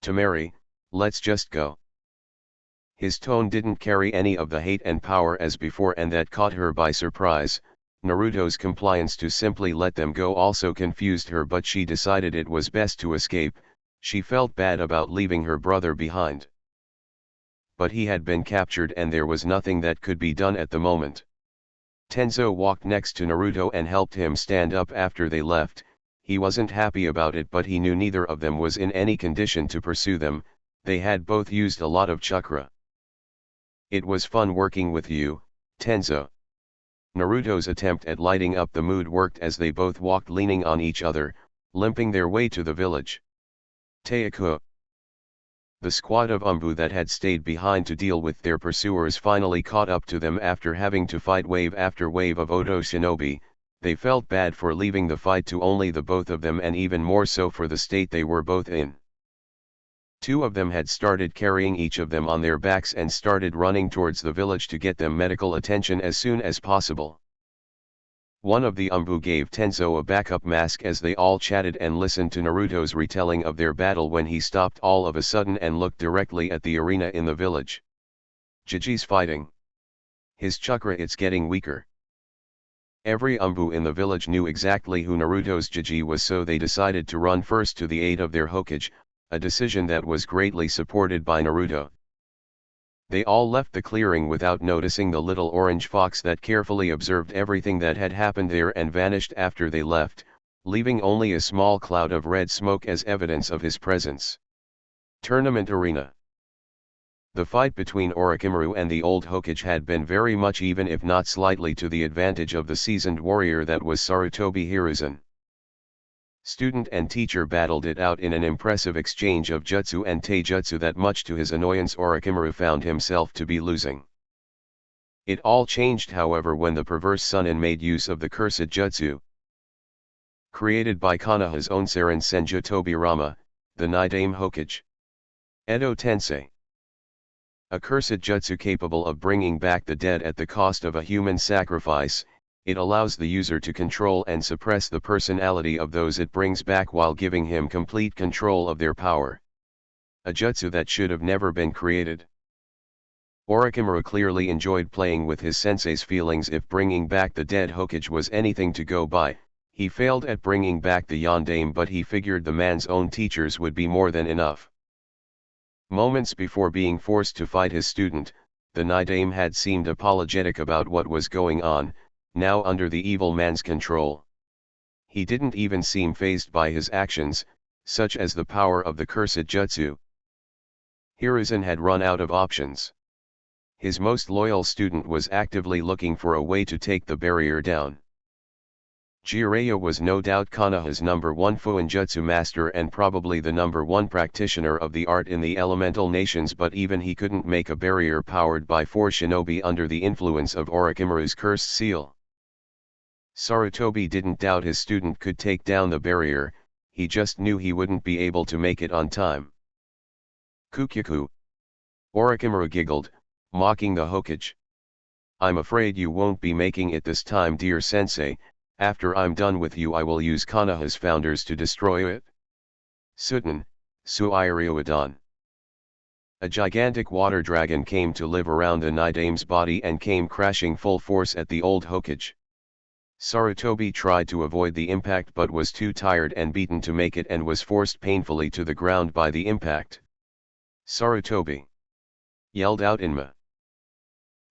Temari, let's just go. His tone didn't carry any of the hate and power as before, and that caught her by surprise. Naruto's compliance to simply let them go also confused her, but she decided it was best to escape. She felt bad about leaving her brother behind. But he had been captured and there was nothing that could be done at the moment. Tenzo walked next to Naruto and helped him stand up after they left. He wasn't happy about it, but he knew neither of them was in any condition to pursue them. They had both used a lot of chakra. It was fun working with you, Tenzo. Naruto's attempt at lighting up the mood worked as they both walked leaning on each other, limping their way to the village. Teiku. The squad of Umbu that had stayed behind to deal with their pursuers finally caught up to them after having to fight wave after wave of Oto shinobi. They felt bad for leaving the fight to only the both of them, and even more so for the state they were both in. Two of them had started carrying each of them on their backs and started running towards the village to get them medical attention as soon as possible. One of the Umbu gave Tenzo a backup mask as they all chatted and listened to Naruto's retelling of their battle when he stopped all of a sudden and looked directly at the arena in the village. Jiji's fighting. His chakra, it's getting weaker. Every Umbu in the village knew exactly who Naruto's Jiji was, so they decided to run first to the aid of their Hokage, a decision that was greatly supported by Naruto. They all left the clearing without noticing the little orange fox that carefully observed everything that had happened there and vanished after they left, leaving only a small cloud of red smoke as evidence of his presence. Tournament arena. The fight between Orochimaru and the old Hokage had been very much even, if not slightly to the advantage of the seasoned warrior that was Sarutobi Hiruzen. Student and teacher battled it out in an impressive exchange of jutsu and taijutsu that, much to his annoyance, Orochimaru found himself to be losing. It all changed, however, when the perverse Sunin made use of the cursed jutsu. Created by Konoha's own Saren Senju Tobirama, the Nidaime Hokage. Edo Tensei. A cursed jutsu capable of bringing back the dead at the cost of a human sacrifice. It allows the user to control and suppress the personality of those it brings back while giving him complete control of their power. A jutsu that should have never been created. Orochimaru clearly enjoyed playing with his sensei's feelings. If bringing back the dead Hokage was anything to go by, he failed at bringing back the Yondaime, but he figured the man's own teachers would be more than enough. Moments before being forced to fight his student, the Nidaime had seemed apologetic about what was going on. Now under the evil man's control, he didn't even seem fazed by his actions, such as the power of the cursed jutsu. Hiruzen had run out of options. His most loyal student was actively looking for a way to take the barrier down. Jiraiya was no doubt Konoha's #1 Fuinjutsu master and probably the #1 practitioner of the art in the elemental nations, but even he couldn't make a barrier powered by 4 shinobi under the influence of Orochimaru's cursed seal. Sarutobi didn't doubt his student could take down the barrier, he just knew he wouldn't be able to make it on time. Kukyaku. Orochimaru giggled, mocking the Hokage. I'm afraid you won't be making it this time, dear sensei. After I'm done with you, I will use Konoha's founders to destroy it. Sutan, Suiryoudon. A gigantic water dragon came to live around the Nidaime's body and came crashing full force at the old Hokage. Sarutobi tried to avoid the impact but was too tired and beaten to make it and was forced painfully to the ground by the impact. Sarutobi! Yelled out Inma.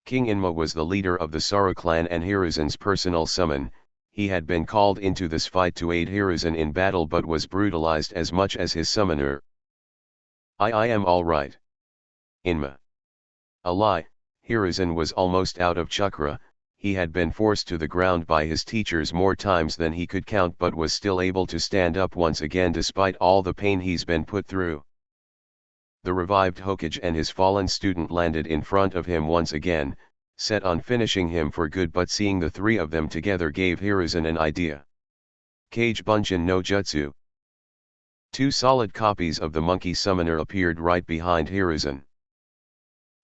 King Inma was the leader of the Saru clan and Hiruzen's personal summon. He had been called into this fight to aid Hiruzen in battle but was brutalized as much as his summoner. I am alright. Inma. A lie, Hiruzen was almost out of chakra. He had been forced to the ground by his teachers more times than he could count but was still able to stand up once again despite all the pain he's been put through. The revived Hokage and his fallen student landed in front of him once again, set on finishing him for good, but seeing the three of them together gave Hiruzen an idea. Kage Bunshin no Jutsu. Two solid copies of the monkey summoner appeared right behind Hiruzen.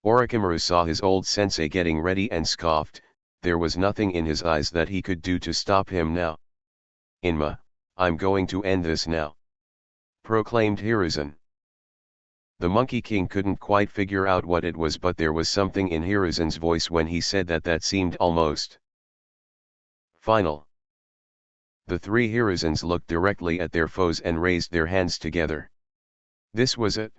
Orochimaru saw his old sensei getting ready and scoffed. There was nothing in his eyes that he could do to stop him now. "Inma, I'm going to end this now," proclaimed Hiruzen. The Monkey King couldn't quite figure out what it was, but there was something in Hiruzen's voice when he said that seemed almost final. The three Hiruzens looked directly at their foes and raised their hands together. This was it.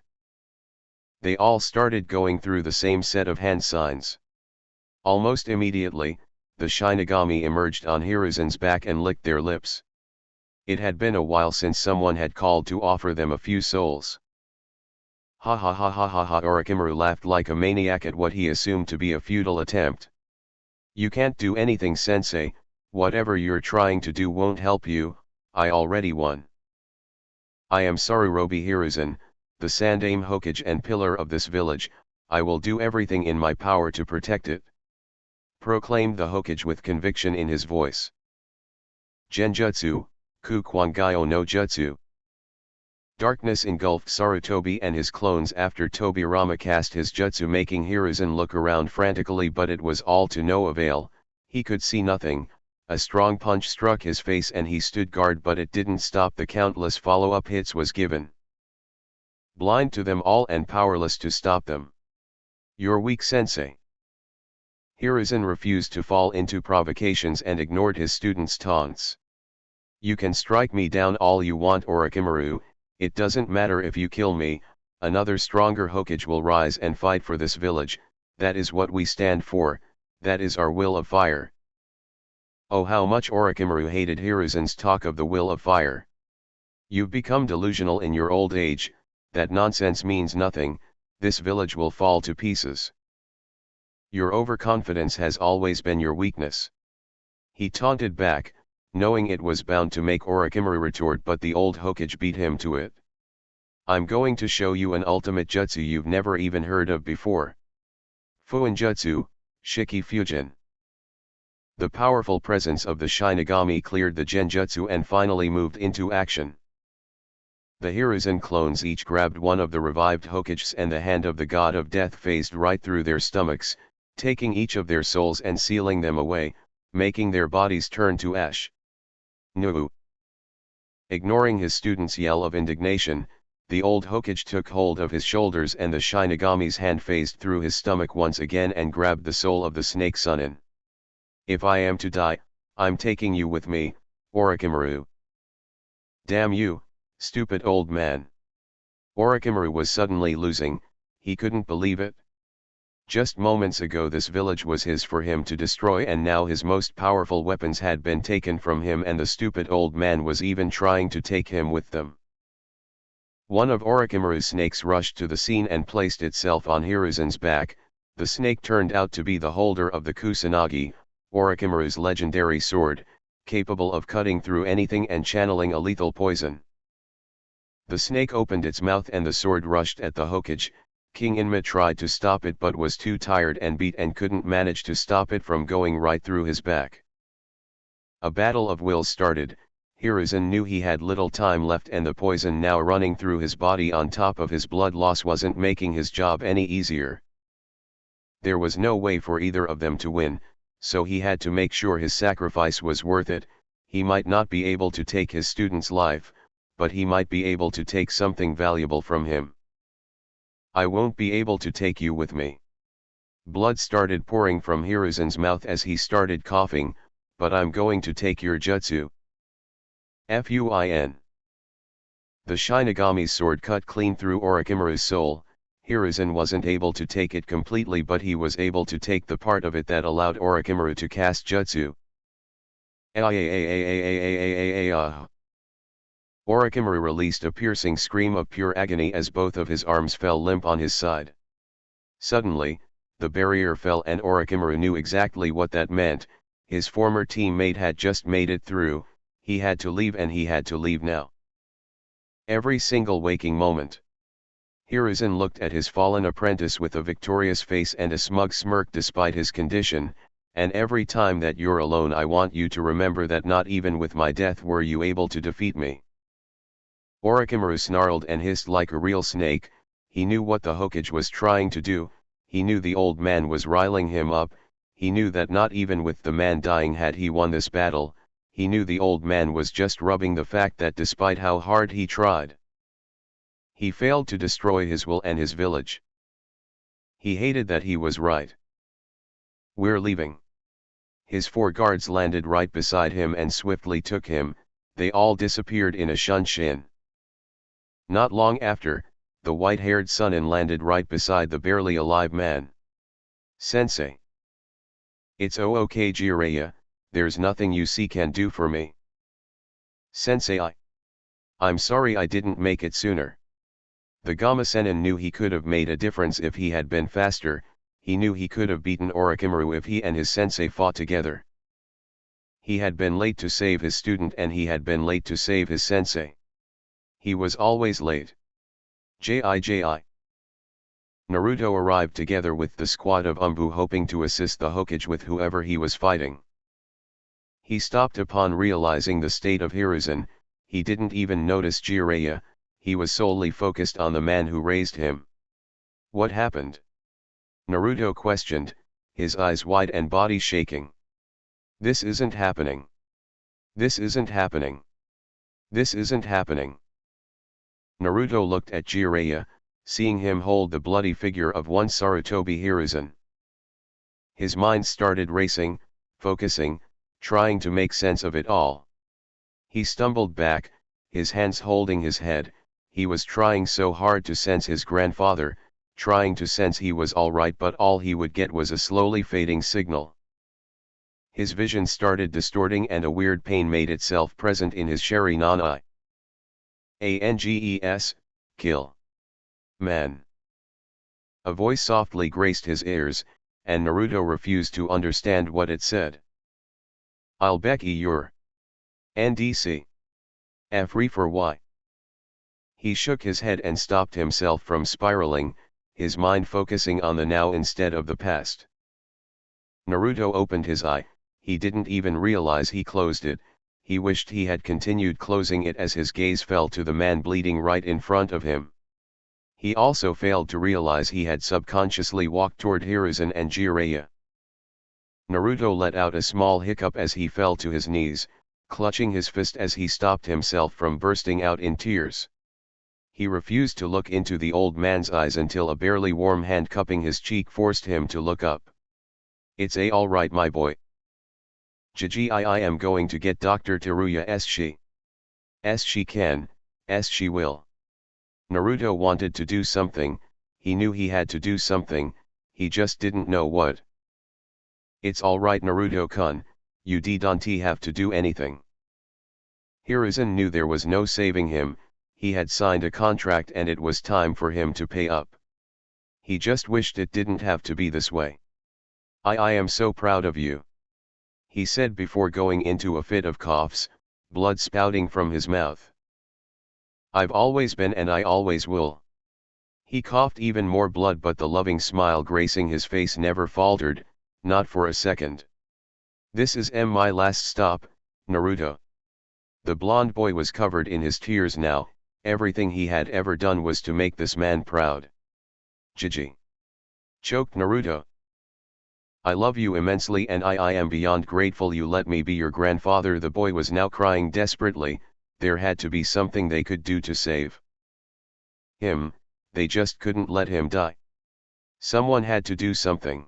They all started going through the same set of hand signs. Almost immediately, the Shinigami emerged on Hiruzen's back and licked their lips. It had been a while since someone had called to offer them a few souls. Ha ha ha ha ha ha! Orochimaru laughed like a maniac at what he assumed to be a futile attempt. "You can't do anything, sensei, whatever you're trying to do won't help you, I already won." "I am Sarurobi Hiruzen, the Sandaime Hokage and pillar of this village. I will do everything in my power to protect it," proclaimed the Hokage with conviction in his voice. Genjutsu, Kukwangayo no Jutsu. Darkness engulfed Sarutobi and his clones after Tobirama cast his jutsu, making Hiruzen look around frantically, but it was all to no avail. He could see nothing. A strong punch struck his face and he stood guard, but it didn't stop the countless follow-up hits was given. Blind to them all and powerless to stop them. "You're weak, sensei." Hiruzen refused to fall into provocations and ignored his students' taunts. "You can strike me down all you want, Orochimaru, it doesn't matter if you kill me, another stronger Hokage will rise and fight for this village. That is what we stand for, that is our will of fire." Oh, how much Orochimaru hated Hiruzen's talk of the will of fire. "You've become delusional in your old age, that nonsense means nothing, this village will fall to pieces. Your overconfidence has always been your weakness." He taunted back, knowing it was bound to make Orochimaru retort, but the old Hokage beat him to it. "I'm going to show you an ultimate jutsu you've never even heard of before. Fuinjutsu, Shiki Fujin." The powerful presence of the Shinigami cleared the Genjutsu and finally moved into action. The Hiruzen clones each grabbed one of the revived Hokages and the hand of the god of death phased right through their stomachs, taking each of their souls and sealing them away, making their bodies turn to ash. "Nuu!" Ignoring his student's yell of indignation, the old Hokage took hold of his shoulders and the Shinigami's hand phased through his stomach once again and grabbed the soul of the Snake Sunin. "If I am to die, I'm taking you with me, Orochimaru." "Damn you, stupid old man." Orochimaru was suddenly losing, he couldn't believe it. Just moments ago this village was his for him to destroy, and now his most powerful weapons had been taken from him and the stupid old man was even trying to take him with them. One of Orochimaru's snakes rushed to the scene and placed itself on Hiruzen's back. The snake turned out to be the holder of the Kusanagi, Orochimaru's legendary sword, capable of cutting through anything and channeling a lethal poison. The snake opened its mouth and the sword rushed at the Hokage. King Inma tried to stop it but was too tired and beat and couldn't manage to stop it from going right through his back. A battle of wills started. Hiruzen knew he had little time left and the poison now running through his body on top of his blood loss wasn't making his job any easier. There was no way for either of them to win, so he had to make sure his sacrifice was worth it. He might not be able to take his student's life, but he might be able to take something valuable from him. "I won't be able to take you with me." Blood started pouring from Hiruzen's mouth as he started coughing, "But I'm going to take your jutsu." Fuin. The Shinigami's sword cut clean through Orochimaru's soul. Hiruzen wasn't able to take it completely, but he was able to take the part of it that allowed Orochimaru to cast jutsu. Orochimaru released a piercing scream of pure agony as both of his arms fell limp on his side. Suddenly, the barrier fell and Orochimaru knew exactly what that meant. His former teammate had just made it through, he had to leave and he had to leave now. Every single waking moment. Hiruzen looked at his fallen apprentice with a victorious face and a smug smirk despite his condition, and every time that you're alone I want you to remember that not even with my death were you able to defeat me. Orochimaru snarled and hissed like a real snake. He knew what the Hokage was trying to do, he knew the old man was riling him up, he knew that not even with the man dying had he won this battle, he knew the old man was just rubbing the fact that despite how hard he tried, he failed to destroy his will and his village. He hated that he was right. We're leaving. His 4 guards landed right beside him and swiftly took him, they all disappeared in a shunshin. Not long after, the white-haired Sunin landed right beside the barely alive man. Sensei. It's okay Jiraiya, there's nothing you see can do for me. Sensei I'm sorry I didn't make it sooner. The Gamma Senin knew he could have made a difference if he had been faster, he knew he could have beaten Orochimaru if he and his sensei fought together. He had been late to save his student and he had been late to save his sensei. He was always late. Jiji. Naruto arrived together with the squad of Umbu hoping to assist the Hokage with whoever he was fighting. He stopped upon realizing the state of Hiruzen, he didn't even notice Jiraiya, he was solely focused on the man who raised him. What happened? Naruto questioned, his eyes wide and body shaking. This isn't happening. This isn't happening. This isn't happening. Naruto looked at Jiraiya, seeing him hold the bloody figure of one Sarutobi Hiruzen. His mind started racing, focusing, trying to make sense of it all. He stumbled back, his hands holding his head, he was trying so hard to sense his grandfather, trying to sense he was alright, but all he would get was a slowly fading signal. His vision started distorting and a weird pain made itself present in his Sharingan eye. Anges, kill. Man. A voice softly graced his ears, and Naruto refused to understand what it said. I'll Becky your NDC. Free for Y. He shook his head and stopped himself from spiraling, his mind focusing on the now instead of the past. Naruto opened his eye, he didn't even realize he closed it, he wished he had continued closing it as his gaze fell to the man bleeding right in front of him. He also failed to realize he had subconsciously walked toward Hiruzen and Jiraiya. Naruto let out a small hiccup as he fell to his knees, clutching his fist as he stopped himself from bursting out in tears. He refused to look into the old man's eyes until a barely warm hand cupping his cheek forced him to look up. It's all right my boy. Jiji I am going to get Dr. Teruya she. She can, she will. Naruto wanted to do something, he knew he had to do something, he just didn't know what. It's alright Naruto-kun, you don't have to do anything. Hiruzen knew there was no saving him, he had signed a contract and it was time for him to pay up. He just wished it didn't have to be this way. I am so proud of you. He said before going into a fit of coughs, blood spouting from his mouth. I've always been and I always will. He coughed even more blood, but the loving smile gracing his face never faltered, not for a second. This is my last stop, Naruto. The blonde boy was covered in his tears now, everything he had ever done was to make this man proud. Jiji. Choked Naruto. I love you immensely and I am beyond grateful you let me be your grandfather. The boy was now crying desperately, there had to be something they could do to save him, they just couldn't let him die. Someone had to do something.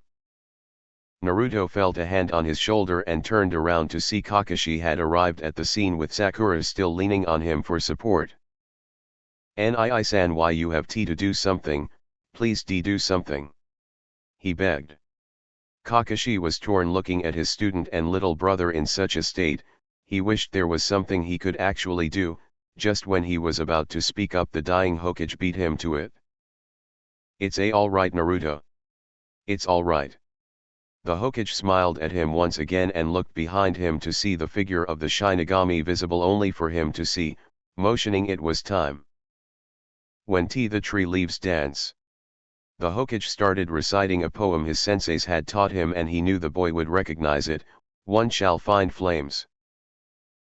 Naruto felt a hand on his shoulder and turned around to see Kakashi had arrived at the scene with Sakura still leaning on him for support. Nii-san, why you have to do something, please do something. He begged. Kakashi was torn looking at his student and little brother in such a state, he wished there was something he could actually do. Just when he was about to speak up, the dying Hokage beat him to it. It's alright Naruto. It's alright. The Hokage smiled at him once again and looked behind him to see the figure of the Shinigami visible only for him to see, motioning it was time. When the tree leaves dance. The Hokage started reciting a poem his senseis had taught him, and he knew the boy would recognize it. One shall find flames.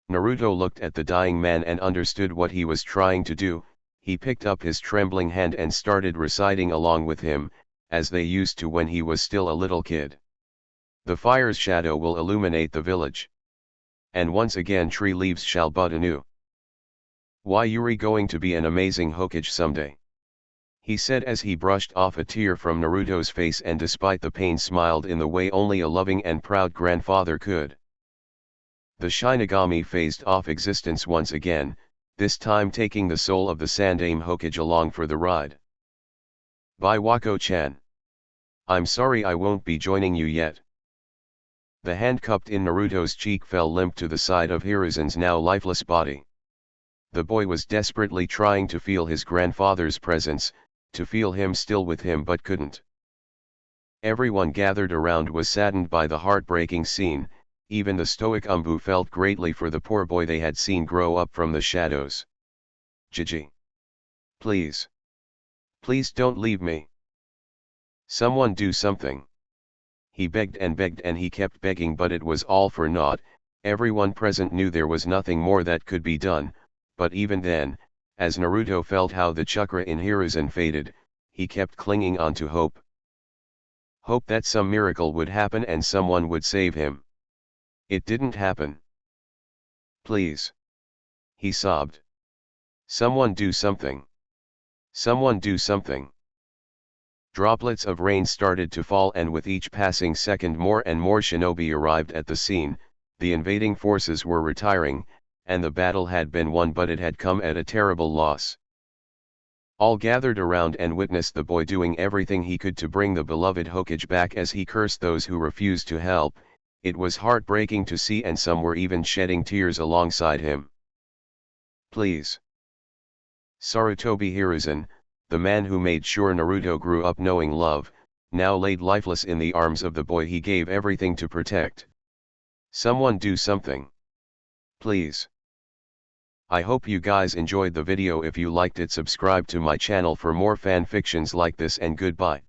Naruto looked at the dying man and understood what he was trying to do. He picked up his trembling hand and started reciting along with him, as they used to when he was still a little kid. The fire's shadow will illuminate the village. And once again tree leaves shall bud anew. Why, Yuri going to be an amazing Hokage someday, he said as he brushed off a tear from Naruto's face and despite the pain smiled in the way only a loving and proud grandfather could. The Shinigami phased off existence once again, this time taking the soul of the Sandaime Hokage along for the ride. Bye Wako-chan. I'm sorry I won't be joining you yet. The hand cupped in Naruto's cheek fell limp to the side of Hiruzen's now lifeless body. The boy was desperately trying to feel his grandfather's presence, to feel him still with him but couldn't. Everyone gathered around was saddened by the heartbreaking scene, even the stoic Umbu felt greatly for the poor boy they had seen grow up from the shadows. Gigi. Please. Please don't leave me. Someone do something. He begged and he kept begging, but it was all for naught. Everyone present knew there was nothing more that could be done. But even then, as Naruto felt how the chakra in Hiruzen faded, he kept clinging on to hope. Hope that some miracle would happen and someone would save him. It didn't happen. Please. He sobbed. Someone do something. Someone do something. Droplets of rain started to fall, and with each passing second more and more shinobi arrived at the scene. The invading forces were retiring, and the battle had been won, but it had come at a terrible loss. All gathered around and witnessed the boy doing everything he could to bring the beloved Hokage back as he cursed those who refused to help. It was heartbreaking to see, and some were even shedding tears alongside him. Please. Sarutobi Hiruzen, the man who made sure Naruto grew up knowing love, now laid lifeless in the arms of the boy he gave everything to protect. Someone do something. Please. I hope you guys enjoyed the video. If you liked it, subscribe to my channel for more fan fictions like this, and goodbye.